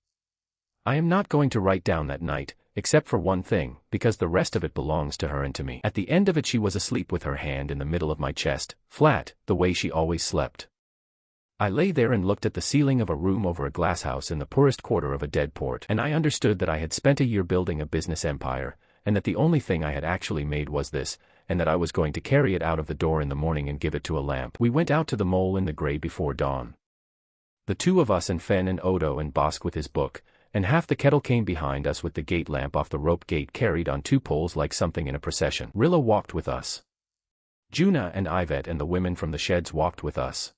I am not going to write down that night, except for 1 thing, because the rest of it belongs to her and to me. At the end of it she was asleep with her hand in the middle of my chest, flat, the way she always slept. I lay there and looked at the ceiling of a room over a glasshouse in the poorest quarter of a dead port, and I understood that I had spent a year building a business empire, and that the only thing I had actually made was this, and that I was going to carry it out of the door in the morning and give it to a lamp. We went out to the mole in the gray before dawn. The 2 of us and Fen and Odo and Bosk with his book, and half the kettle came behind us with the gate lamp off the rope gate carried on 2 poles like something in a procession. Rilla walked with us. Juna and Yvette and the women from the sheds walked with us.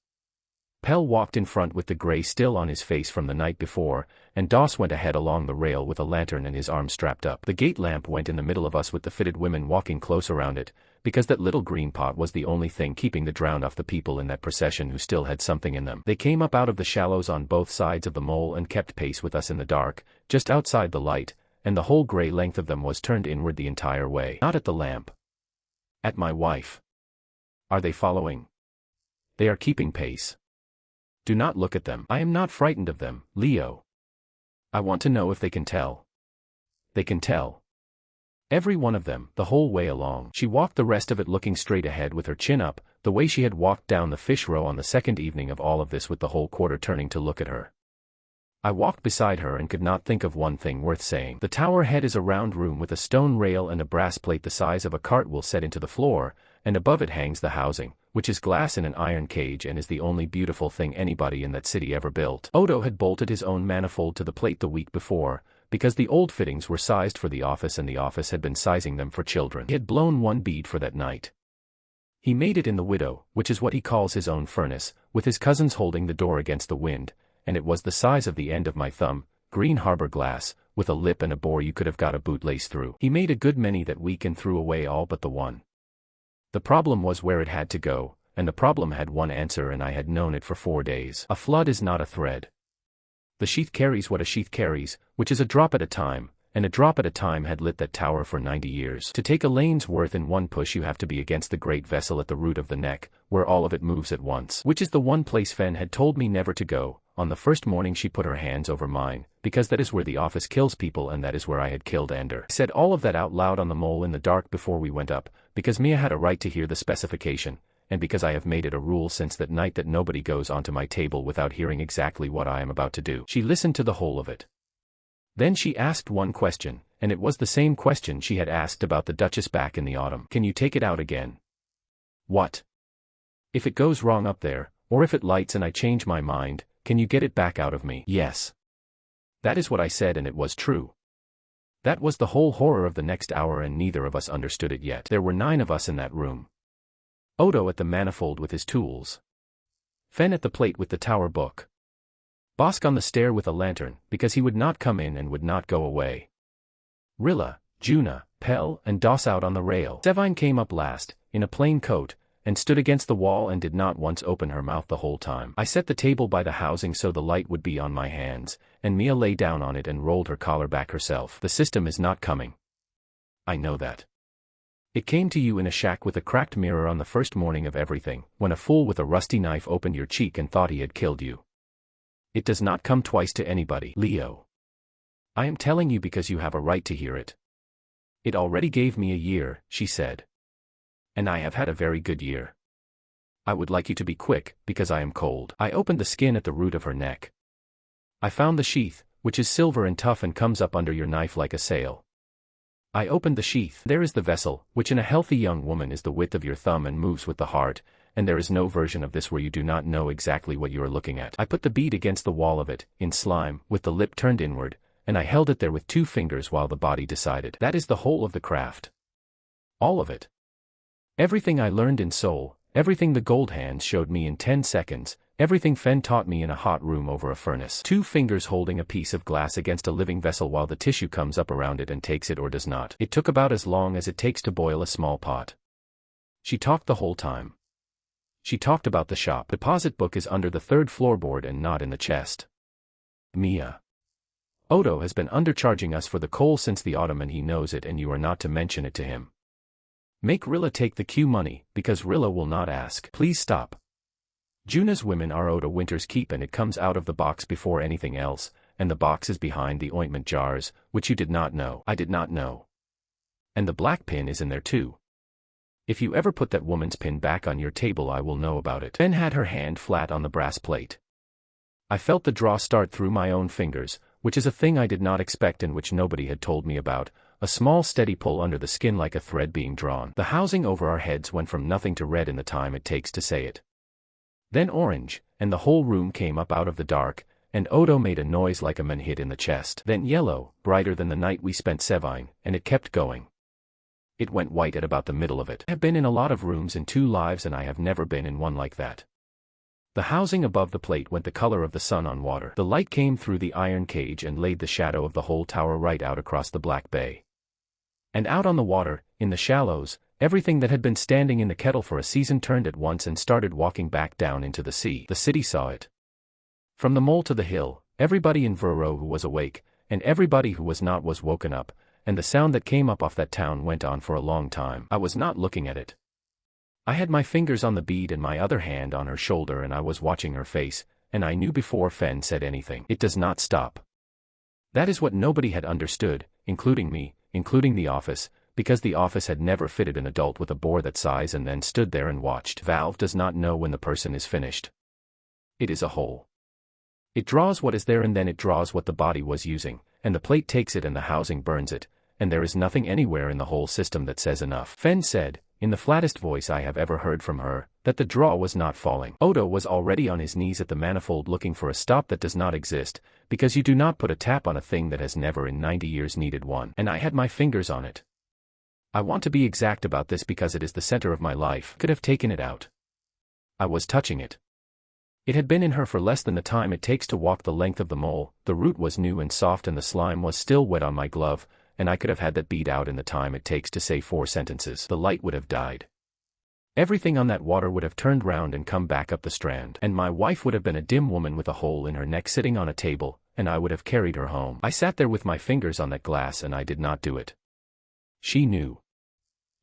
Pell walked in front with the gray still on his face from the night before, and Doss went ahead along the rail with a lantern and his arm strapped up. The gate lamp went in the middle of us with the fitted women walking close around it, because that little green pot was the only thing keeping the drowned off the people in that procession who still had something in them. They came up out of the shallows on both sides of the mole and kept pace with us in the dark, just outside the light, and the whole gray length of them was turned inward the entire way. Not at the lamp. At my wife. Are they following? They are keeping pace. Do not look at them. I am not frightened of them, Leo. I want to know if they can tell. They can tell. Every one of them, the whole way along. She walked the rest of it looking straight ahead with her chin up, the way she had walked down the fish row on the second evening of all of this with the whole quarter turning to look at her. I walked beside her and could not think of 1 thing worth saying. The tower head is a round room with a stone rail and a brass plate the size of a cartwheel set into the floor, and above it hangs the housing, which is glass in an iron cage and is the only beautiful thing anybody in that city ever built. Odo had bolted his own manifold to the plate the week before, because the old fittings were sized for the office and the office had been sizing them for children. He had blown 1 bead for that night. He made it in the widow, which is what he calls his own furnace, with his cousins holding the door against the wind, and it was the size of the end of my thumb, green harbor glass, with a lip and a bore you could have got a bootlace through. He made a good many that week and threw away all but the 1. The problem was where it had to go, and the problem had 1 answer and I had known it for 4 days. A flood is not a thread. The sheath carries what a sheath carries, which is a drop at a time, and a drop at a time had lit that tower for 90 years. To take a lane's worth in 1 push you have to be against the great vessel at the root of the neck, where all of it moves at once. Which is the 1 place Fen had told me never to go. On the first morning she put her hands over mine, because that is where the office kills people and that is where I had killed Ender. I said all of that out loud on the mole in the dark before we went up, because Mia had a right to hear the specification, and because I have made it a rule since that night that nobody goes onto my table without hearing exactly what I am about to do. She listened to the whole of it. Then she asked 1 question, and it was the same question she had asked about the Duchess back in the autumn. Can you take it out again? What? If it goes wrong up there, or if it lights and I change my mind, can you get it back out of me? Yes. That is what I said and it was true. That was the whole horror of the next hour and neither of us understood it yet. There were 9 of us in that room. Odo at the manifold with his tools. Fen at the plate with the tower book. Bosk on the stair with a lantern, because he would not come in and would not go away. Rilla, Juna, Pell, and Doss out on the rail. Sevine came up last, in a plain coat, and stood against the wall and did not once open her mouth the whole time. I set the table by the housing so the light would be on my hands, and Mia lay down on it and rolled her collar back herself. The system is not coming. I know that. It came to you in a shack with a cracked mirror on the first morning of everything, when a fool with a rusty knife opened your cheek and thought he had killed you. It does not come twice to anybody, Leo. I am telling you because you have a right to hear it. It already gave me a year, she said. And I have had a very good year. I would like you to be quick, because I am cold. I opened the skin at the root of her neck. I found the sheath, which is silver and tough and comes up under your knife like a sail. I opened the sheath. There is the vessel, which in a healthy young woman is the width of your thumb and moves with the heart, and there is no version of this where you do not know exactly what you are looking at. I put the bead against the wall of it, in slime, with the lip turned inward, and I held it there with 2 fingers while the body decided. That is the whole of the craft. All of it. Everything I learned in Seoul, everything the gold hands showed me in 10 seconds, everything Fen taught me in a hot room over a furnace. 2 fingers holding a piece of glass against a living vessel while the tissue comes up around it and takes it or does not. It took about as long as it takes to boil a small pot. She talked the whole time. She talked about the shop. Deposit book is under the 3rd floorboard and not in the chest. Mia. Odo has been undercharging us for the coal since the autumn and he knows it and you are not to mention it to him. Make Rilla take the Q money, because Rilla will not ask. Please stop. Juna's women are Odo Winter's keep and it comes out of the box before anything else, and the box is behind the ointment jars, which you did not know. I did not know. And the black pin is in there too. If you ever put that woman's pin back on your table I will know about it. Ben had her hand flat on the brass plate. I felt the draw start through my own fingers, which is a thing I did not expect and which nobody had told me about, a small steady pull under the skin like a thread being drawn. The housing over our heads went from nothing to red in the time it takes to say it. Then orange, and the whole room came up out of the dark, and Odo made a noise like a man hit in the chest. Then yellow, brighter than the night we spent Sevine, and it kept going. It went white at about the middle of it. I have been in a lot of rooms in 2 lives and I have never been in one like that. The housing above the plate went the color of the sun on water. The light came through the iron cage and laid the shadow of the whole tower right out across the black bay. And out on the water, in the shallows, everything that had been standing in the kettle for a season turned at once and started walking back down into the sea. The city saw it. From the mole to the hill, everybody in Vero who was awake, and everybody who was not was woken up, and the sound that came up off that town went on for a long time. I was not looking at it. I had my fingers on the bead and my other hand on her shoulder and I was watching her face, and I knew before Fen said anything. It does not stop. That is what nobody had understood, including me, including the office, because the office had never fitted an adult with a bore that size and then stood there and watched. Valve does not know when the person is finished. It is a hole. It draws what is there and then it draws what the body was using, and the plate takes it and the housing burns it, and there is nothing anywhere in the whole system that says enough. Fen said, in the flattest voice I have ever heard from her, that the draw was not falling. Odo was already on his knees at the manifold looking for a stop that does not exist, because you do not put a tap on a thing that has never in 90 years needed one. And I had my fingers on it. I want to be exact about this because it is the center of my life. Could have taken it out. I was touching it. It had been in her for less than the time it takes to walk the length of the mole, the root was new and soft and the slime was still wet on my glove, and I could have had that bead out in the time it takes to say 4 sentences. The light would have died. Everything on that water would have turned round and come back up the strand. And my wife would have been a dim woman with a hole in her neck sitting on a table, and I would have carried her home. I sat there with my fingers on that glass and I did not do it. She knew.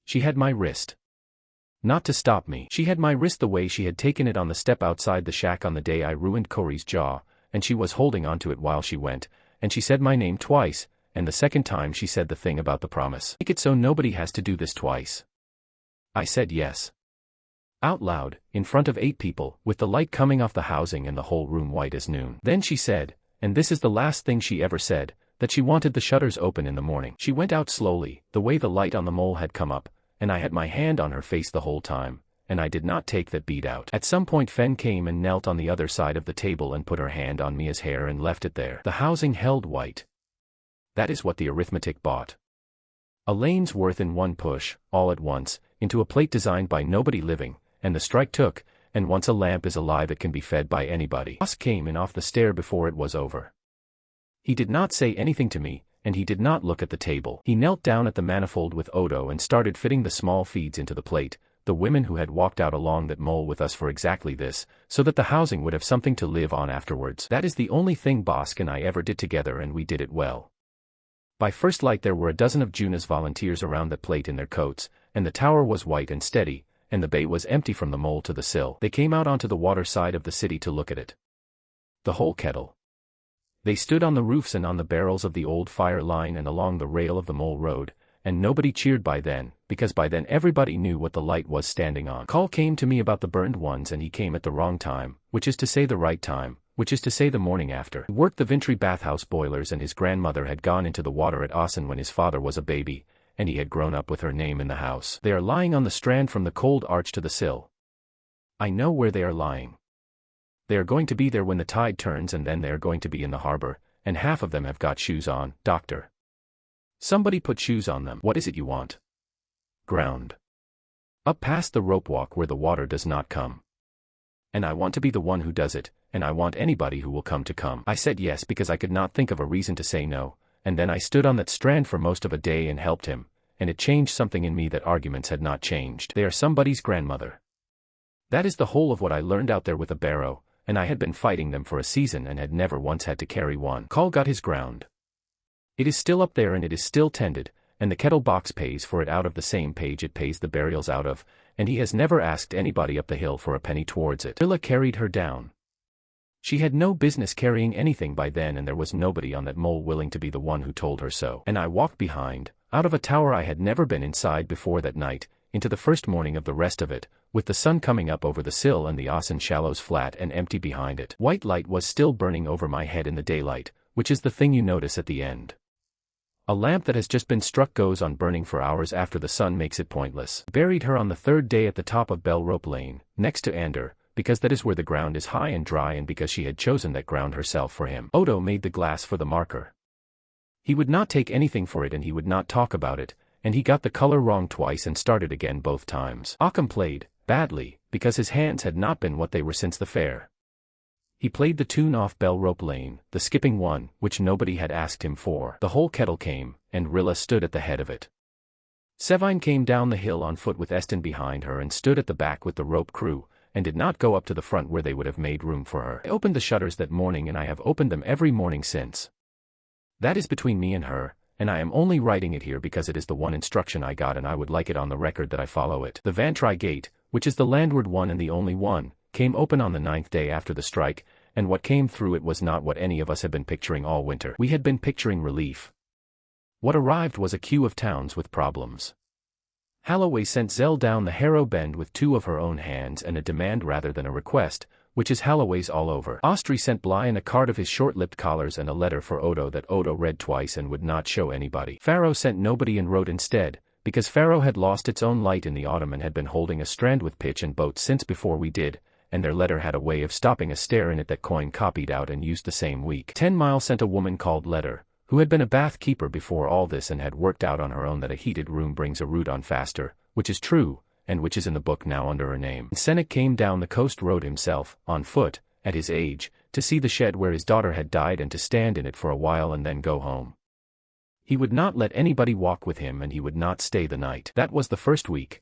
She had my wrist. Not to stop me. She had my wrist the way she had taken it on the step outside the shack on the day I ruined Corey's jaw, and she was holding onto it while she went, and she said my name twice, and the second time she said the thing about the promise. Make it so nobody has to do this twice. I said yes. Out loud, in front of 8 people, with the light coming off the housing and the whole room white as noon. Then she said, and this is the last thing she ever said, that she wanted the shutters open in the morning. She went out slowly, the way the light on the mole had come up, and I had my hand on her face the whole time, and I did not take that bead out. At some point Fen came and knelt on the other side of the table and put her hand on Mia's hair and left it there. The housing held white. That is what the arithmetic bought. A lane's worth in one push, all at once, into a plate designed by nobody living, and the strike took, and once a lamp is alive it can be fed by anybody. Boss came in off the stair before it was over. He did not say anything to me, and he did not look at the table. He knelt down at the manifold with Odo and started fitting the small feeds into the plate, the women who had walked out along that mole with us for exactly this, so that the housing would have something to live on afterwards. That is the only thing Bosk and I ever did together, and we did it well. By first light there were a dozen of Juna's volunteers around that plate in their coats, and the tower was white and steady, and the bay was empty from the mole to the sill. They came out onto the water side of the city to look at it. The whole kettle. They stood on the roofs and on the barrels of the old fire line and along the rail of the mole road, and nobody cheered by then, because by then everybody knew what the light was standing on. Call came to me about the burned ones, and he came at the wrong time, which is to say the right time, which is to say the morning after. He worked the Vintry bathhouse boilers, and his grandmother had gone into the water at Assen when his father was a baby, and he had grown up with her name in the house. They are lying on the strand from the cold arch to the sill. I know where they are lying. They are going to be there when the tide turns, and then they are going to be in the harbor, and half of them have got shoes on, doctor. Somebody put shoes on them. What is it you want? Ground. Up past the rope walk where the water does not come. And I want to be the one who does it, and I want anybody who will come to come. I said yes because I could not think of a reason to say no, and then I stood on that strand for most of a day and helped him, and it changed something in me that arguments had not changed. They are somebody's grandmother. That is the whole of what I learned out there with a barrow, and I had been fighting them for a season and had never once had to carry one. Call got his ground. It is still up there and it is still tended, and the kettle box pays for it out of the same page it pays the burials out of, and he has never asked anybody up the hill for a penny towards it. Rilla carried her down. She had no business carrying anything by then, and there was nobody on that mole willing to be the one who told her so. And I walked behind, out of a tower I had never been inside before that night, into the first morning of the rest of it, with the sun coming up over the sill and the Assen shallows flat and empty behind it. White light was still burning over my head in the daylight, which is the thing you notice at the end. A lamp that has just been struck goes on burning for hours after the sun makes it pointless. Buried her on the third day at the top of Bell Rope Lane, next to Ander, because that is where the ground is high and dry, and because she had chosen that ground herself for him. Odo made the glass for the marker. He would not take anything for it, and he would not talk about it, and he got the color wrong twice and started again both times. Occam played badly, because his hands had not been what they were since the fair. He played the tune off Bell Rope Lane, the skipping one, which nobody had asked him for. The whole kettle came, and Rilla stood at the head of it. Sevine came down the hill on foot with Eston behind her and stood at the back with the rope crew, and did not go up to the front where they would have made room for her. I opened the shutters that morning, and I have opened them every morning since. That is between me and her, and I am only writing it here because it is the one instruction I got, and I would like it on the record that I follow it. The Vantry Gate, which is the landward one and the only one, came open on the 9th day after the strike, and what came through it was not what any of us had been picturing all winter. We had been picturing relief. What arrived was a queue of towns with problems. Holloway sent Zell down the Harrow Bend with 2 of her own hands and a demand rather than a request, which is Holloway's all over. Ostry sent Blyon a card of his short-lipped collars and a letter for Odo that Odo read twice and would not show anybody. Faro sent nobody and wrote instead, because Faro had lost its own light in the autumn and had been holding a strand with pitch and boats since before we did, and their letter had a way of stopping a stare in it that Coyne copied out and used the same week. 10 Mile sent a woman called Letter, who had been a bath keeper before all this and had worked out on her own that a heated room brings a root on faster, which is true, and which is in the book now under her name. Seneck came down the coast road himself, on foot, at his age, to see the shed where his daughter had died and to stand in it for a while and then go home. He would not let anybody walk with him, and he would not stay the night. That was the first week.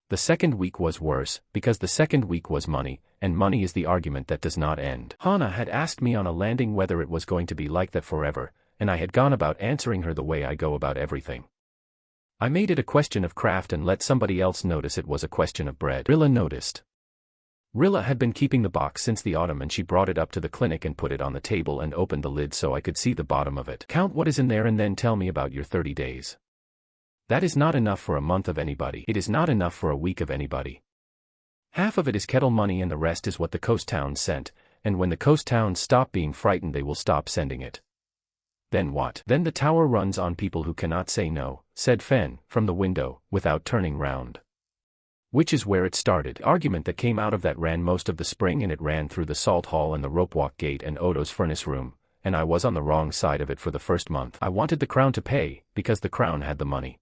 The second week was worse, because the second week was money, and money is the argument that does not end. Hannah had asked me on a landing whether it was going to be like that forever, and I had gone about answering her the way I go about everything. I made it a question of craft and let somebody else notice it was a question of bread. Rilla noticed. Rilla had been keeping the box since the autumn, and she brought it up to the clinic and put it on the table and opened the lid so I could see the bottom of it. Count what is in there and then tell me about your 30 days. That is not enough for a month of anybody. It is not enough for a week of anybody. Half of it is kettle money and the rest is what the coast towns sent, and when the coast towns stop being frightened they will stop sending it. Then what? Then the tower runs on people who cannot say no, said Fenn, from the window, without turning round. Which is where it started. The argument that came out of that ran most of the spring, and it ran through the salt hall and the ropewalk gate and Odo's furnace room, and I was on the wrong side of it for the first month. I wanted the Crown to pay, because the Crown had the money.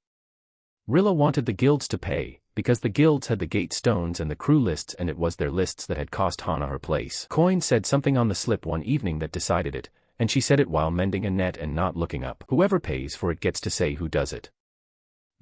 Rilla wanted the guilds to pay, because the guilds had the gate stones and the crew lists, and it was their lists that had cost Hannah her place. Coyne said something on the slip one evening that decided it, and she said it while mending a net and not looking up. Whoever pays for it gets to say who does it.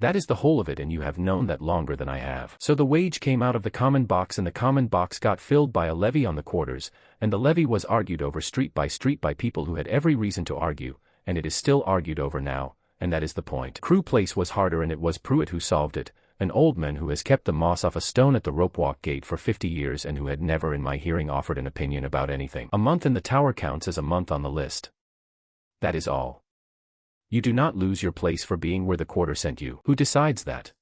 That is the whole of it, and you have known that longer than I have. So the wage came out of the common box, and the common box got filled by a levy on the quarters, and the levy was argued over street by people who had every reason to argue, and it is still argued over now, and that is the point. Crew place was harder, and it was Pruitt who solved it, an old man who has kept the moss off a stone at the rope-walk gate for 50 years and who had never in my hearing offered an opinion about anything. A month in the tower counts as a month on the list. That is all. You do not lose your place for being where the quarter sent you. Who decides that?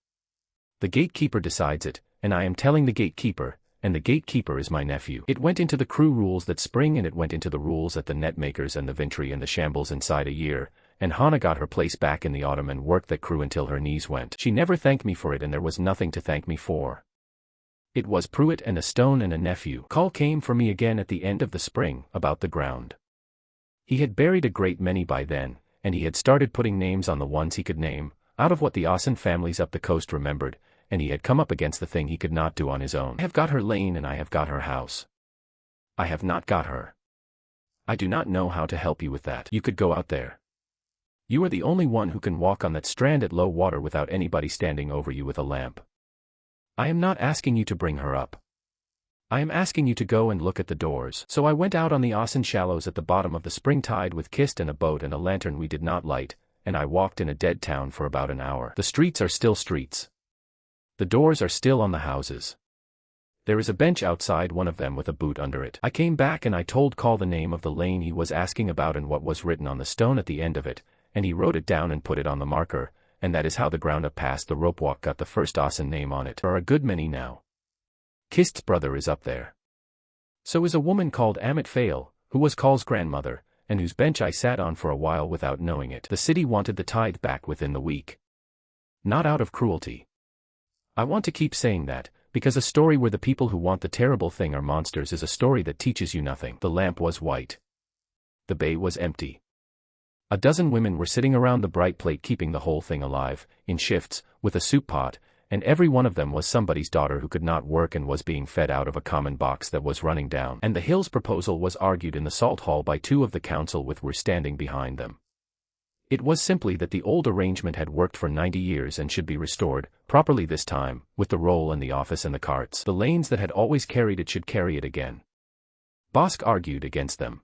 The gatekeeper decides it, and I am telling the gatekeeper, and the gatekeeper is my nephew. It went into the crew rules that spring, and it went into the rules at the net makers and the Vintry and the shambles inside a year, and Hannah got her place back in the autumn and worked that crew until her knees went. She never thanked me for it, and there was nothing to thank me for. It was Pruitt and a stone and a nephew. Call came for me again at the end of the spring, about the ground. He had buried a great many by then, and he had started putting names on the ones he could name, out of what the Austin families up the coast remembered, and he had come up against the thing he could not do on his own. I have got her lane and I have got her house. I have not got her. I do not know how to help you with that. You could go out there. You are the only one who can walk on that strand at low water without anybody standing over you with a lamp. I am not asking you to bring her up. I am asking you to go and look at the doors. So I went out on the Austin shallows at the bottom of the spring tide with Kist and a boat and a lantern we did not light, and I walked in a dead town for about an hour. The streets are still streets. The doors are still on the houses. There is a bench outside one of them with a boot under it. I came back and I told Call the name of the lane he was asking about and what was written on the stone at the end of it, and he wrote it down and put it on the marker, and that is how the ground up past the rope walk got the first Austin name on it. There are a good many now. Kist's brother is up there. So is a woman called Amit Fail, who was Call's grandmother, and whose bench I sat on for a while without knowing it. The city wanted the tithe back within the week. Not out of cruelty. I want to keep saying that, because a story where the people who want the terrible thing are monsters is a story that teaches you nothing. The lamp was white. The bay was empty. A dozen women were sitting around the bright plate keeping the whole thing alive, in shifts, with a soup pot, and every one of them was somebody's daughter who could not work and was being fed out of a common box that was running down. And the Hills proposal was argued in the Salt Hall by two of the council with were standing behind them. It was simply that the old arrangement had worked for 90 years and should be restored, properly this time, with the roll and the office and the carts. The lanes that had always carried it should carry it again. Bosk argued against them.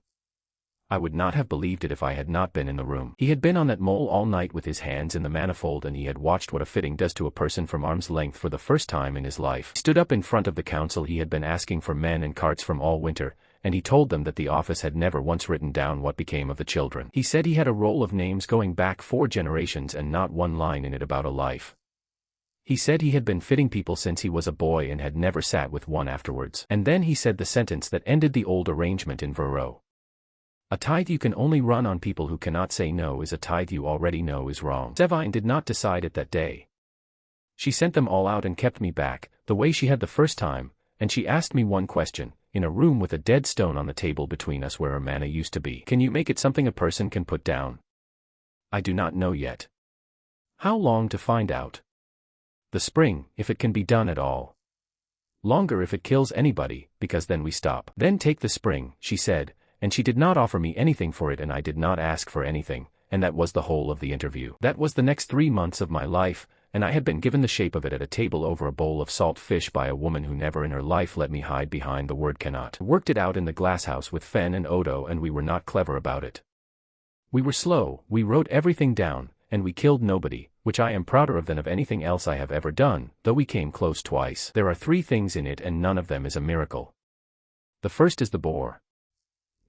I would not have believed it if I had not been in the room. He had been on that mole all night with his hands in the manifold, and he had watched what a fitting does to a person from arm's length for the first time in his life. He stood up in front of the council. He had been asking for men and carts from all winter, and he told them that the office had never once written down what became of the children. He said he had a roll of names going back 4 generations and not one line in it about a life. He said he had been fitting people since he was a boy and had never sat with one afterwards. And then he said the sentence that ended the old arrangement in Verreau. A tithe you can only run on people who cannot say no is a tithe you already know is wrong. Sevine did not decide it that day. She sent them all out and kept me back, the way she had the first time, and she asked me one question, in a room with a dead stone on the table between us where our manna used to be. Can you make it something a person can put down? I do not know yet. How long to find out? The spring, if it can be done at all. Longer if it kills anybody, because then we stop. Then take the spring, she said, and she did not offer me anything for it and I did not ask for anything, and that was the whole of the interview. That was the next 3 months of my life, and I had been given the shape of it at a table over a bowl of salt fish by a woman who never in her life let me hide behind the word cannot. Worked it out in the glasshouse with Fen and Odo, and we were not clever about it. We were slow, we wrote everything down, and we killed nobody, which I am prouder of than of anything else I have ever done, though we came close twice. There are 3 things in it and none of them is a miracle. The first is the bore.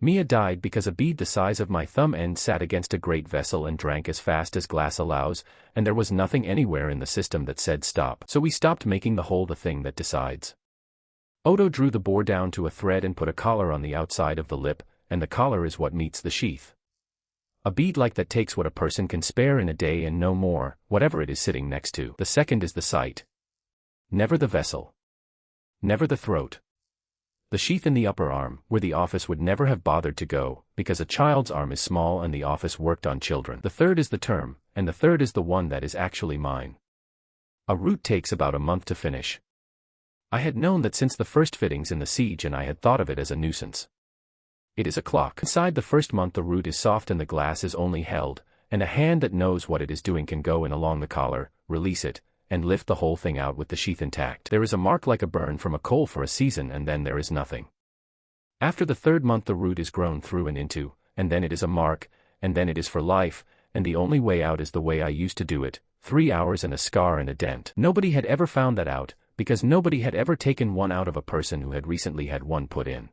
Mia died because a bead the size of my thumb end sat against a great vessel and drank as fast as glass allows, and there was nothing anywhere in the system that said stop. So we stopped making the hole the thing that decides. Odo drew the bore down to a thread and put a collar on the outside of the lip, and the collar is what meets the sheath. A bead like that takes what a person can spare in a day and no more, whatever it is sitting next to. The second is the sight. Never the vessel. Never the throat. The sheath in the upper arm, where the office would never have bothered to go, because a child's arm is small and the office worked on children. The third is the term, and the third is the one that is actually mine. A route takes about a month to finish. I had known that since the first fittings in the siege and I had thought of it as a nuisance. It is a clock. Inside the first month the root is soft and the glass is only held, and a hand that knows what it is doing can go in along the collar, release it, and lift the whole thing out with the sheath intact. There is a mark like a burn from a coal for a season, and then there is nothing. After the 3rd month the root is grown through and into, and then it is a mark, and then it is for life, and the only way out is the way I used to do it, 3 hours and a scar and a dent. Nobody had ever found that out, because nobody had ever taken one out of a person who had recently had one put in.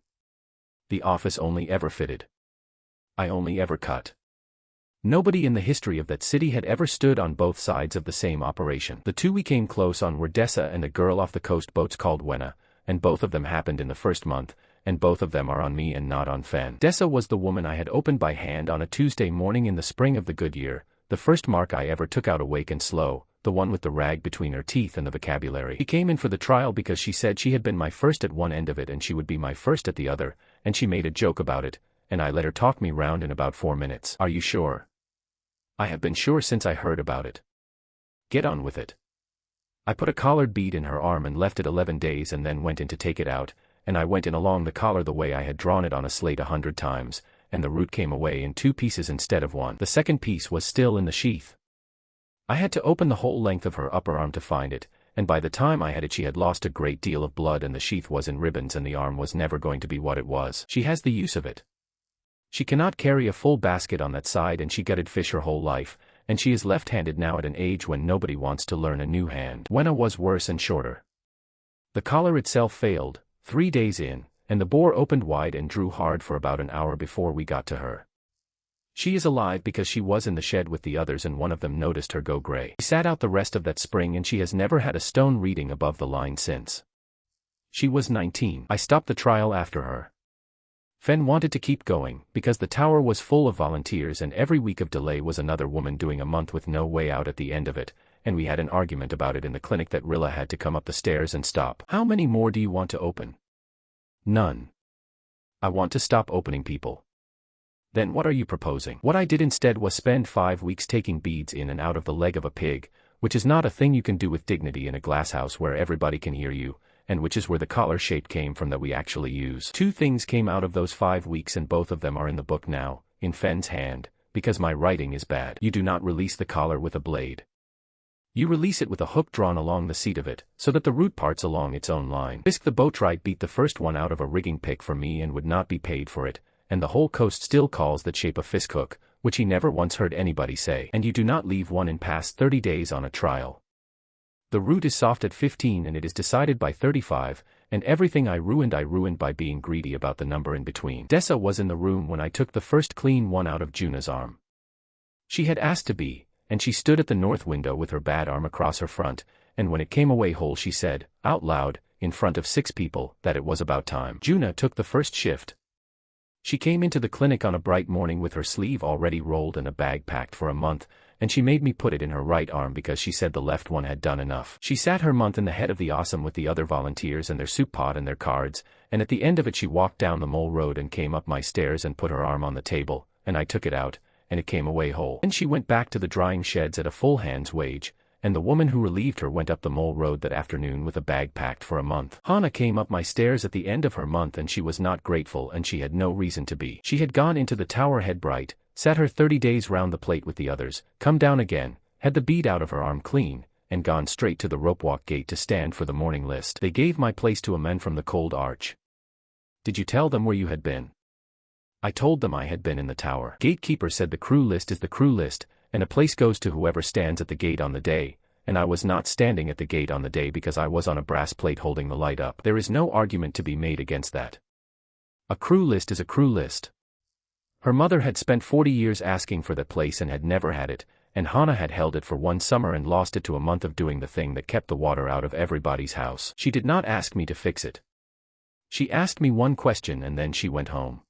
The office only ever fitted. I only ever cut. Nobody in the history of that city had ever stood on both sides of the same operation. The two we came close on were Dessa and a girl off the coast boats called Wenna, and both of them happened in the 1st month, and both of them are on me and not on Fen. Dessa was the woman I had opened by hand on a Tuesday morning in the spring of the good year, the first mark I ever took out awake and slow, the one with the rag between her teeth and the vocabulary. She came in for the trial because she said she had been my first at one end of it and she would be my first at the other, and she made a joke about it, and I let her talk me round in about 4 minutes. Are you sure? I have been sure since I heard about it. Get on with it. I put a collared bead in her arm and left it 11 days and then went in to take it out, and I went in along the collar the way I had drawn it on a slate 100 times, and the root came away in 2 pieces instead of 1. The second piece was still in the sheath. I had to open the whole length of her upper arm to find it, and by the time I had it she had lost a great deal of blood and the sheath was in ribbons and the arm was never going to be what it was. She has the use of it. She cannot carry a full basket on that side and she gutted fish her whole life, and she is left-handed now at an age when nobody wants to learn a new hand. Wenna was worse and shorter. The collar itself failed, 3 days in, and the bore opened wide and drew hard for about an hour before we got to her. She is alive because she was in the shed with the others and one of them noticed her go gray. She sat out the rest of that spring and she has never had a stone reading above the line since. She was 19. I stopped the trial after her. Fen wanted to keep going, because the tower was full of volunteers and every week of delay was another woman doing a month with no way out at the end of it, and we had an argument about it in the clinic that Rilla had to come up the stairs and stop. How many more do you want to open? None. I want to stop opening people. Then what are you proposing? What I did instead was spend 5 weeks taking beads in and out of the leg of a pig, which is not a thing you can do with dignity in a glasshouse where everybody can hear you, and which is where the collar shape came from that we actually use. 2 things came out of those 5 weeks and both of them are in the book now, in Fen's hand, because my writing is bad. You do not release the collar with a blade. You release it with a hook drawn along the seat of it, so that the root parts along its own line. Fisk the boatwright beat the first one out of a rigging pick for me and would not be paid for it, and the whole coast still calls that shape a fisk hook, which he never once heard anybody say. And you do not leave one in past 30 days on a trial. The root is soft at 15 and it is decided by 35, and everything I ruined by being greedy about the number in between. Dessa was in the room when I took the first clean one out of Juna's arm. She had asked to be, and she stood at the north window with her bad arm across her front, and when it came away whole she said, out loud, in front of 6 people, that it was about time. Juna took the first shift. She came into the clinic on a bright morning with her sleeve already rolled and a bag packed for a month, and she made me put it in her right arm because she said the left one had done enough. She sat her month in the head of the awesome with the other volunteers and their soup pot and their cards, and at the end of it she walked down the mole road and came up my stairs and put her arm on the table, and I took it out, and it came away whole. Then she went back to the drying sheds at a full hand's wage, and the woman who relieved her went up the mole road that afternoon with a bag packed for a month. Hannah came up my stairs at the end of her month and she was not grateful and she had no reason to be. She had gone into the tower head bright, sat her 30 days round the plate with the others, come down again, had the bead out of her arm clean, and gone straight to the rope walk gate to stand for the morning list. They gave my place to a man from the cold arch. Did you tell them where you had been? I told them I had been in the tower. Gatekeeper said the crew list is the crew list, and a place goes to whoever stands at the gate on the day, and I was not standing at the gate on the day because I was on a brass plate holding the light up. There is no argument to be made against that. A crew list is a crew list. Her mother had spent 40 years asking for that place and had never had it, and Hannah had held it for 1 summer and lost it to a month of doing the thing that kept the water out of everybody's house. She did not ask me to fix it. She asked me 1 question and then she went home.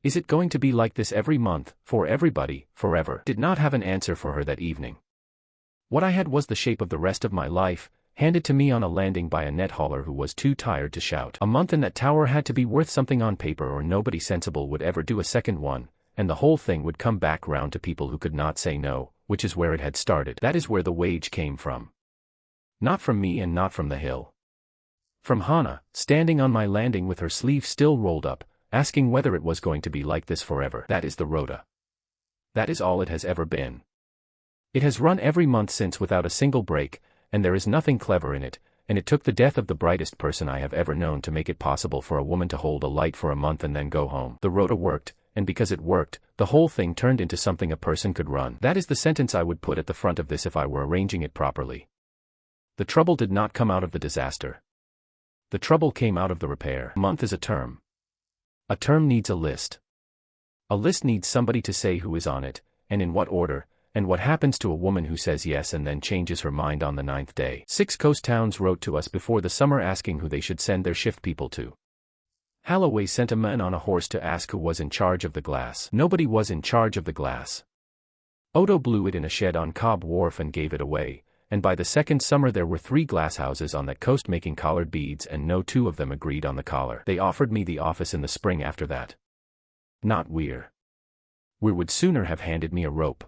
Is it going to be like this every month, for everybody, forever? Did not have an answer for her that evening. What I had was the shape of the rest of my life, handed to me on a landing by a net hauler who was too tired to shout. A month in that tower had to be worth something on paper or nobody sensible would ever do a second one, and the whole thing would come back round to people who could not say no, which is where it had started. That is where the wage came from. Not from me and not from the hill. From Hannah, standing on my landing with her sleeve still rolled up, asking whether it was going to be like this forever. That is the rota. That is all it has ever been. It has run every month since without a single break, and there is nothing clever in it, and it took the death of the brightest person I have ever known to make it possible for a woman to hold a light for a month and then go home. The rota worked, and because it worked, the whole thing turned into something a person could run. That is the sentence I would put at the front of this if I were arranging it properly. The trouble did not come out of the disaster. The trouble came out of the repair. A month is a term. A term needs a list. A list needs somebody to say who is on it, and in what order, and what happens to a woman who says yes and then changes her mind on the 9th day. 6 coast towns wrote to us before the summer asking who they should send their shift people to. Holloway sent a man on a horse to ask who was in charge of the glass. Nobody was in charge of the glass. Odo blew it in a shed on Cobb Wharf and gave it away, and by the second summer there were 3 glasshouses on that coast making collared beads and no 2 of them agreed on the collar. They offered me the office in the spring after that. Not Weir. Weir would sooner have handed me a rope.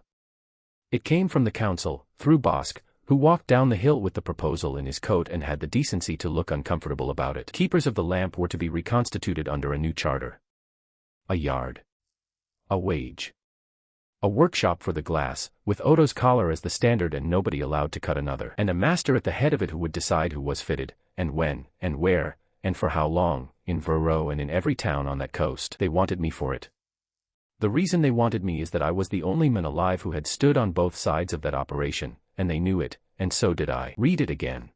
It came from the council, through Bosk, who walked down the hill with the proposal in his coat and had the decency to look uncomfortable about it. Keepers of the lamp were to be reconstituted under a new charter. A yard. A wage. A workshop for the glass, with Odo's collar as the standard and nobody allowed to cut another. And a master at the head of it who would decide who was fitted, and when, and where, and for how long, in Verreau and in every town on that coast. They wanted me for it. The reason they wanted me is that I was the only man alive who had stood on both sides of that operation, and they knew it, and so did I. Read it again.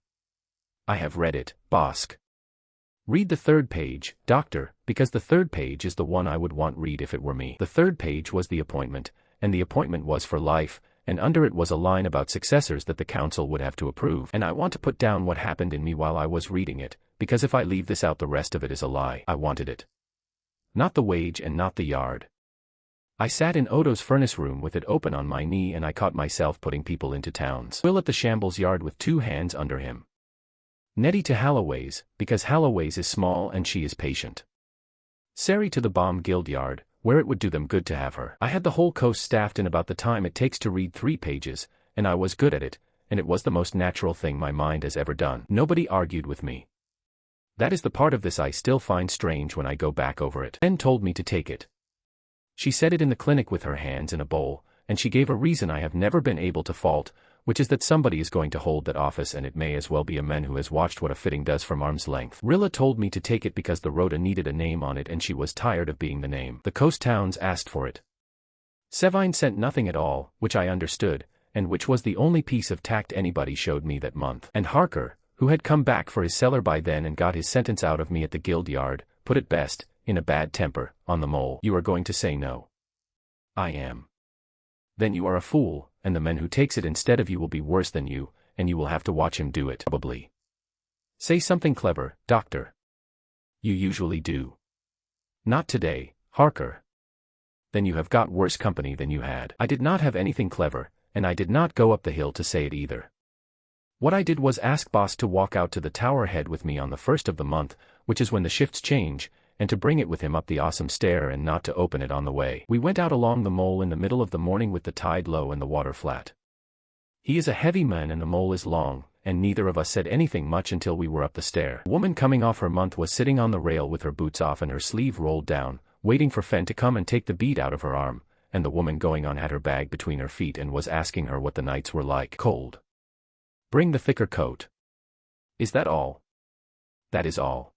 I have read it, Bosk. Read the 3rd page, Doctor, because the 3rd page is the one I would want read if it were me. The 3rd page was the appointment, and the appointment was for life, and under it was a line about successors that the council would have to approve. And I want to put down what happened in me while I was reading it, because if I leave this out the rest of it is a lie. I wanted it. Not the wage and not the yard. I sat in Odo's furnace room with it open on my knee and I caught myself putting people into towns. Will at the shambles yard with 2 hands under him. Nettie to Holloway's, because Holloway's is small and she is patient. Sari to the Bomb Guild yard, where it would do them good to have her. I had the whole coast staffed in about the time it takes to read 3 pages, and I was good at it, and it was the most natural thing my mind has ever done. Nobody argued with me. That is the part of this I still find strange when I go back over it. Ben told me to take it. She said it in the clinic with her hands in a bowl, and she gave a reason I have never been able to fault, which is that somebody is going to hold that office and it may as well be a man who has watched what a fitting does from arm's length. Rilla told me to take it because the rota needed a name on it and she was tired of being the name. The coast towns asked for it. Sevine sent nothing at all, which I understood, and which was the only piece of tact anybody showed me that month. And Harker, who had come back for his cellar by then and got his sentence out of me at the guild yard, put it best, in a bad temper, on the mole. You are going to say no. I am. Then you are a fool, and the man who takes it instead of you will be worse than you, and you will have to watch him do it. Probably. Say something clever, Doctor. You usually do. Not today, Harker. Then you have got worse company than you had. I did not have anything clever, and I did not go up the hill to say it either. What I did was ask Boss to walk out to the tower head with me on the 1st of the month, which is when the shifts change, and to bring it with him up the awesome stair and not to open it on the way. We went out along the mole in the middle of the morning with the tide low and the water flat. He is a heavy man and the mole is long, and neither of us said anything much until we were up the stair. A woman coming off her month was sitting on the rail with her boots off and her sleeve rolled down, waiting for Fen to come and take the bead out of her arm, and the woman going on had her bag between her feet and was asking her what the nights were like. Cold. Bring the thicker coat. Is that all? That is all.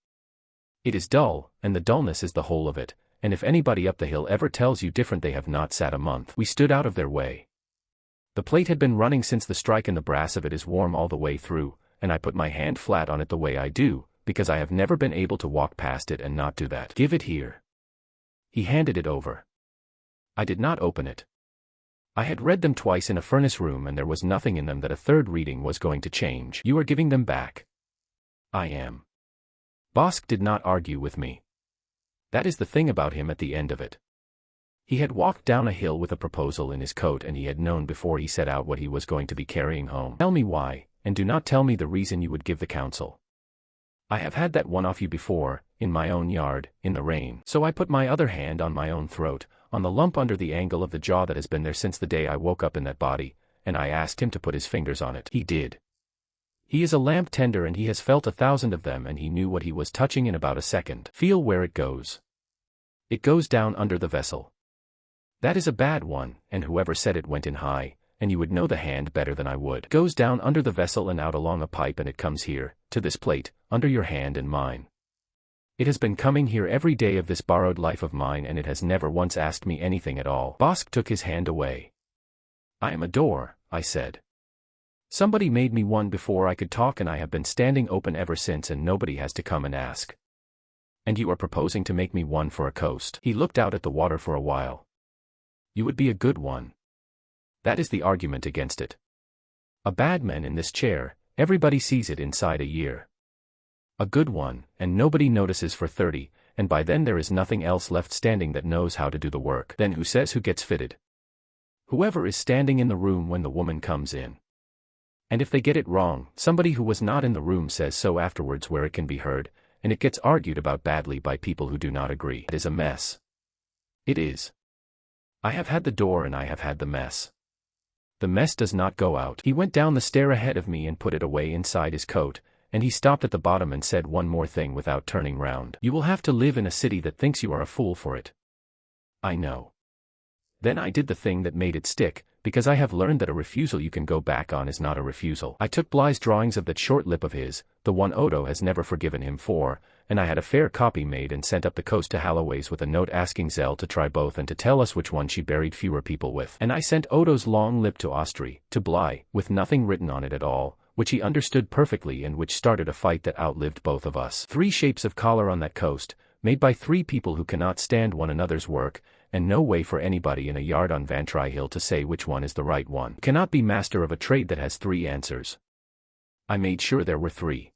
It is dull, and the dullness is the whole of it, and if anybody up the hill ever tells you different they have not sat a month. We stood out of their way. The plate had been running since the strike and the brass of it is warm all the way through, and I put my hand flat on it the way I do, because I have never been able to walk past it and not do that. Give it here. He handed it over. I did not open it. I had read them twice in a furnace room and there was nothing in them that a third reading was going to change. You are giving them back. I am. Bosk did not argue with me. That is the thing about him at the end of it. He had walked down a hill with a proposal in his coat and he had known before he set out what he was going to be carrying home. Tell me why, and do not tell me the reason you would give the council. I have had that one off you before, in my own yard, in the rain. So I put my other hand on my own throat, on the lump under the angle of the jaw that has been there since the day I woke up in that body, and I asked him to put his fingers on it. He did. He is a lamp tender and he has felt 1,000 of them and he knew what he was touching in about a second. Feel where it goes. It goes down under the vessel. That is a bad one, and whoever said it went in high, and you would know the hand better than I would. Goes down under the vessel and out along a pipe, and it comes here, to this plate, under your hand and mine. It has been coming here every day of this borrowed life of mine, and it has never once asked me anything at all. Bosk took his hand away. I am a door, I said. Somebody made me one before I could talk, and I have been standing open ever since, and nobody has to come and ask. And you are proposing to make me one for a coast? He looked out at the water for a while. You would be a good one. That is the argument against it. A bad man in this chair, everybody sees it inside a year. A good one, and nobody notices for 30, and by then there is nothing else left standing that knows how to do the work. Then who says who gets fitted? Whoever is standing in the room when the woman comes in. And if they get it wrong, somebody who was not in the room says so afterwards where it can be heard, and it gets argued about badly by people who do not agree. It is a mess. It is. I have had the door and I have had the mess. The mess does not go out. He went down the stair ahead of me and put it away inside his coat, and he stopped at the bottom and said one more thing without turning round. You will have to live in a city that thinks you are a fool for it. I know. Then I did the thing that made it stick, because I have learned that a refusal you can go back on is not a refusal. I took Bly's drawings of that short lip of his, the one Odo has never forgiven him for, and I had a fair copy made and sent up the coast to Holloway's with a note asking Zell to try both and to tell us which one she buried fewer people with. And I sent Odo's long lip to Ostry, to Bly, with nothing written on it at all, which he understood perfectly and which started a fight that outlived both of us. 3 shapes of collar on that coast, made by 3 people who cannot stand one another's work, and no way for anybody in a yard on Vantry Hill to say which one is the right one. Cannot be master of a trade that has 3 answers. I made sure there were 3.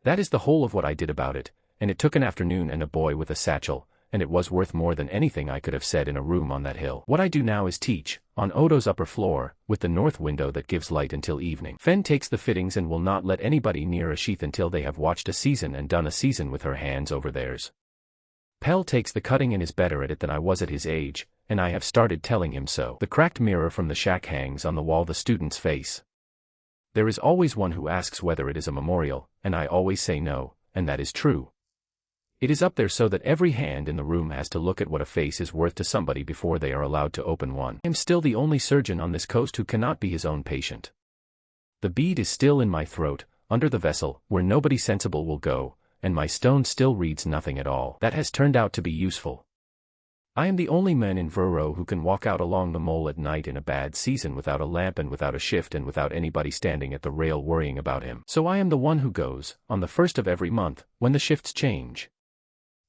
That is the whole of what I did about it, and it took an afternoon and a boy with a satchel, and it was worth more than anything I could have said in a room on that hill. What I do now is teach, on Odo's upper floor, with the north window that gives light until evening. Fen takes the fittings and will not let anybody near a sheath until they have watched a season and done a season with her hands over theirs. Pell takes the cutting and is better at it than I was at his age, and I have started telling him so. The cracked mirror from the shack hangs on the wall the student's face. There is always one who asks whether it is a memorial, and I always say no, and that is true. It is up there so that every hand in the room has to look at what a face is worth to somebody before they are allowed to open one. I am still the only surgeon on this coast who cannot be his own patient. The bead is still in my throat, under the vessel, where nobody sensible will go, and my stone still reads nothing at all. That has turned out to be useful. I am the only man in Vero who can walk out along the mole at night in a bad season without a lamp and without a shift and without anybody standing at the rail worrying about him. So I am the one who goes, on the 1st of every month, when the shifts change.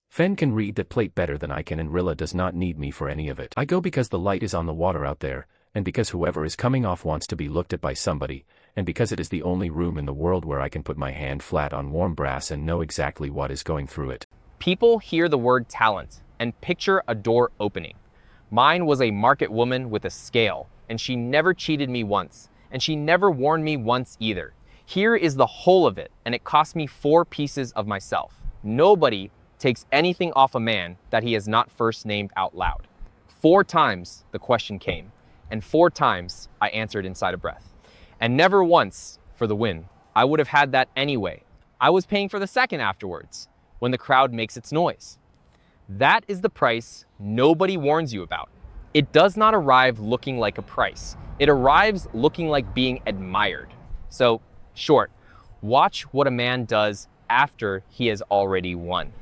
Fen can read that plate better than I can, and Rilla does not need me for any of it. I go because the light is on the water out there, and because whoever is coming off wants to be looked at by somebody, and because it is the only room in the world where I can put my hand flat on warm brass and know exactly what is going through it. People hear the word talent and picture a door opening. Mine was a market woman with a scale, and she never cheated me once, and she never warned me once either. Here is the whole of it, and it cost me 4 pieces of myself. Nobody takes anything off a man that he has not first named out loud. 4 times the question came, and 4 times I answered inside a breath. And never once for the win. I would have had that anyway. I was paying for the second afterwards, when the crowd makes its noise. That is the price nobody warns you about. It does not arrive looking like a price. It arrives looking like being admired. So, short, watch what a man does after he has already won.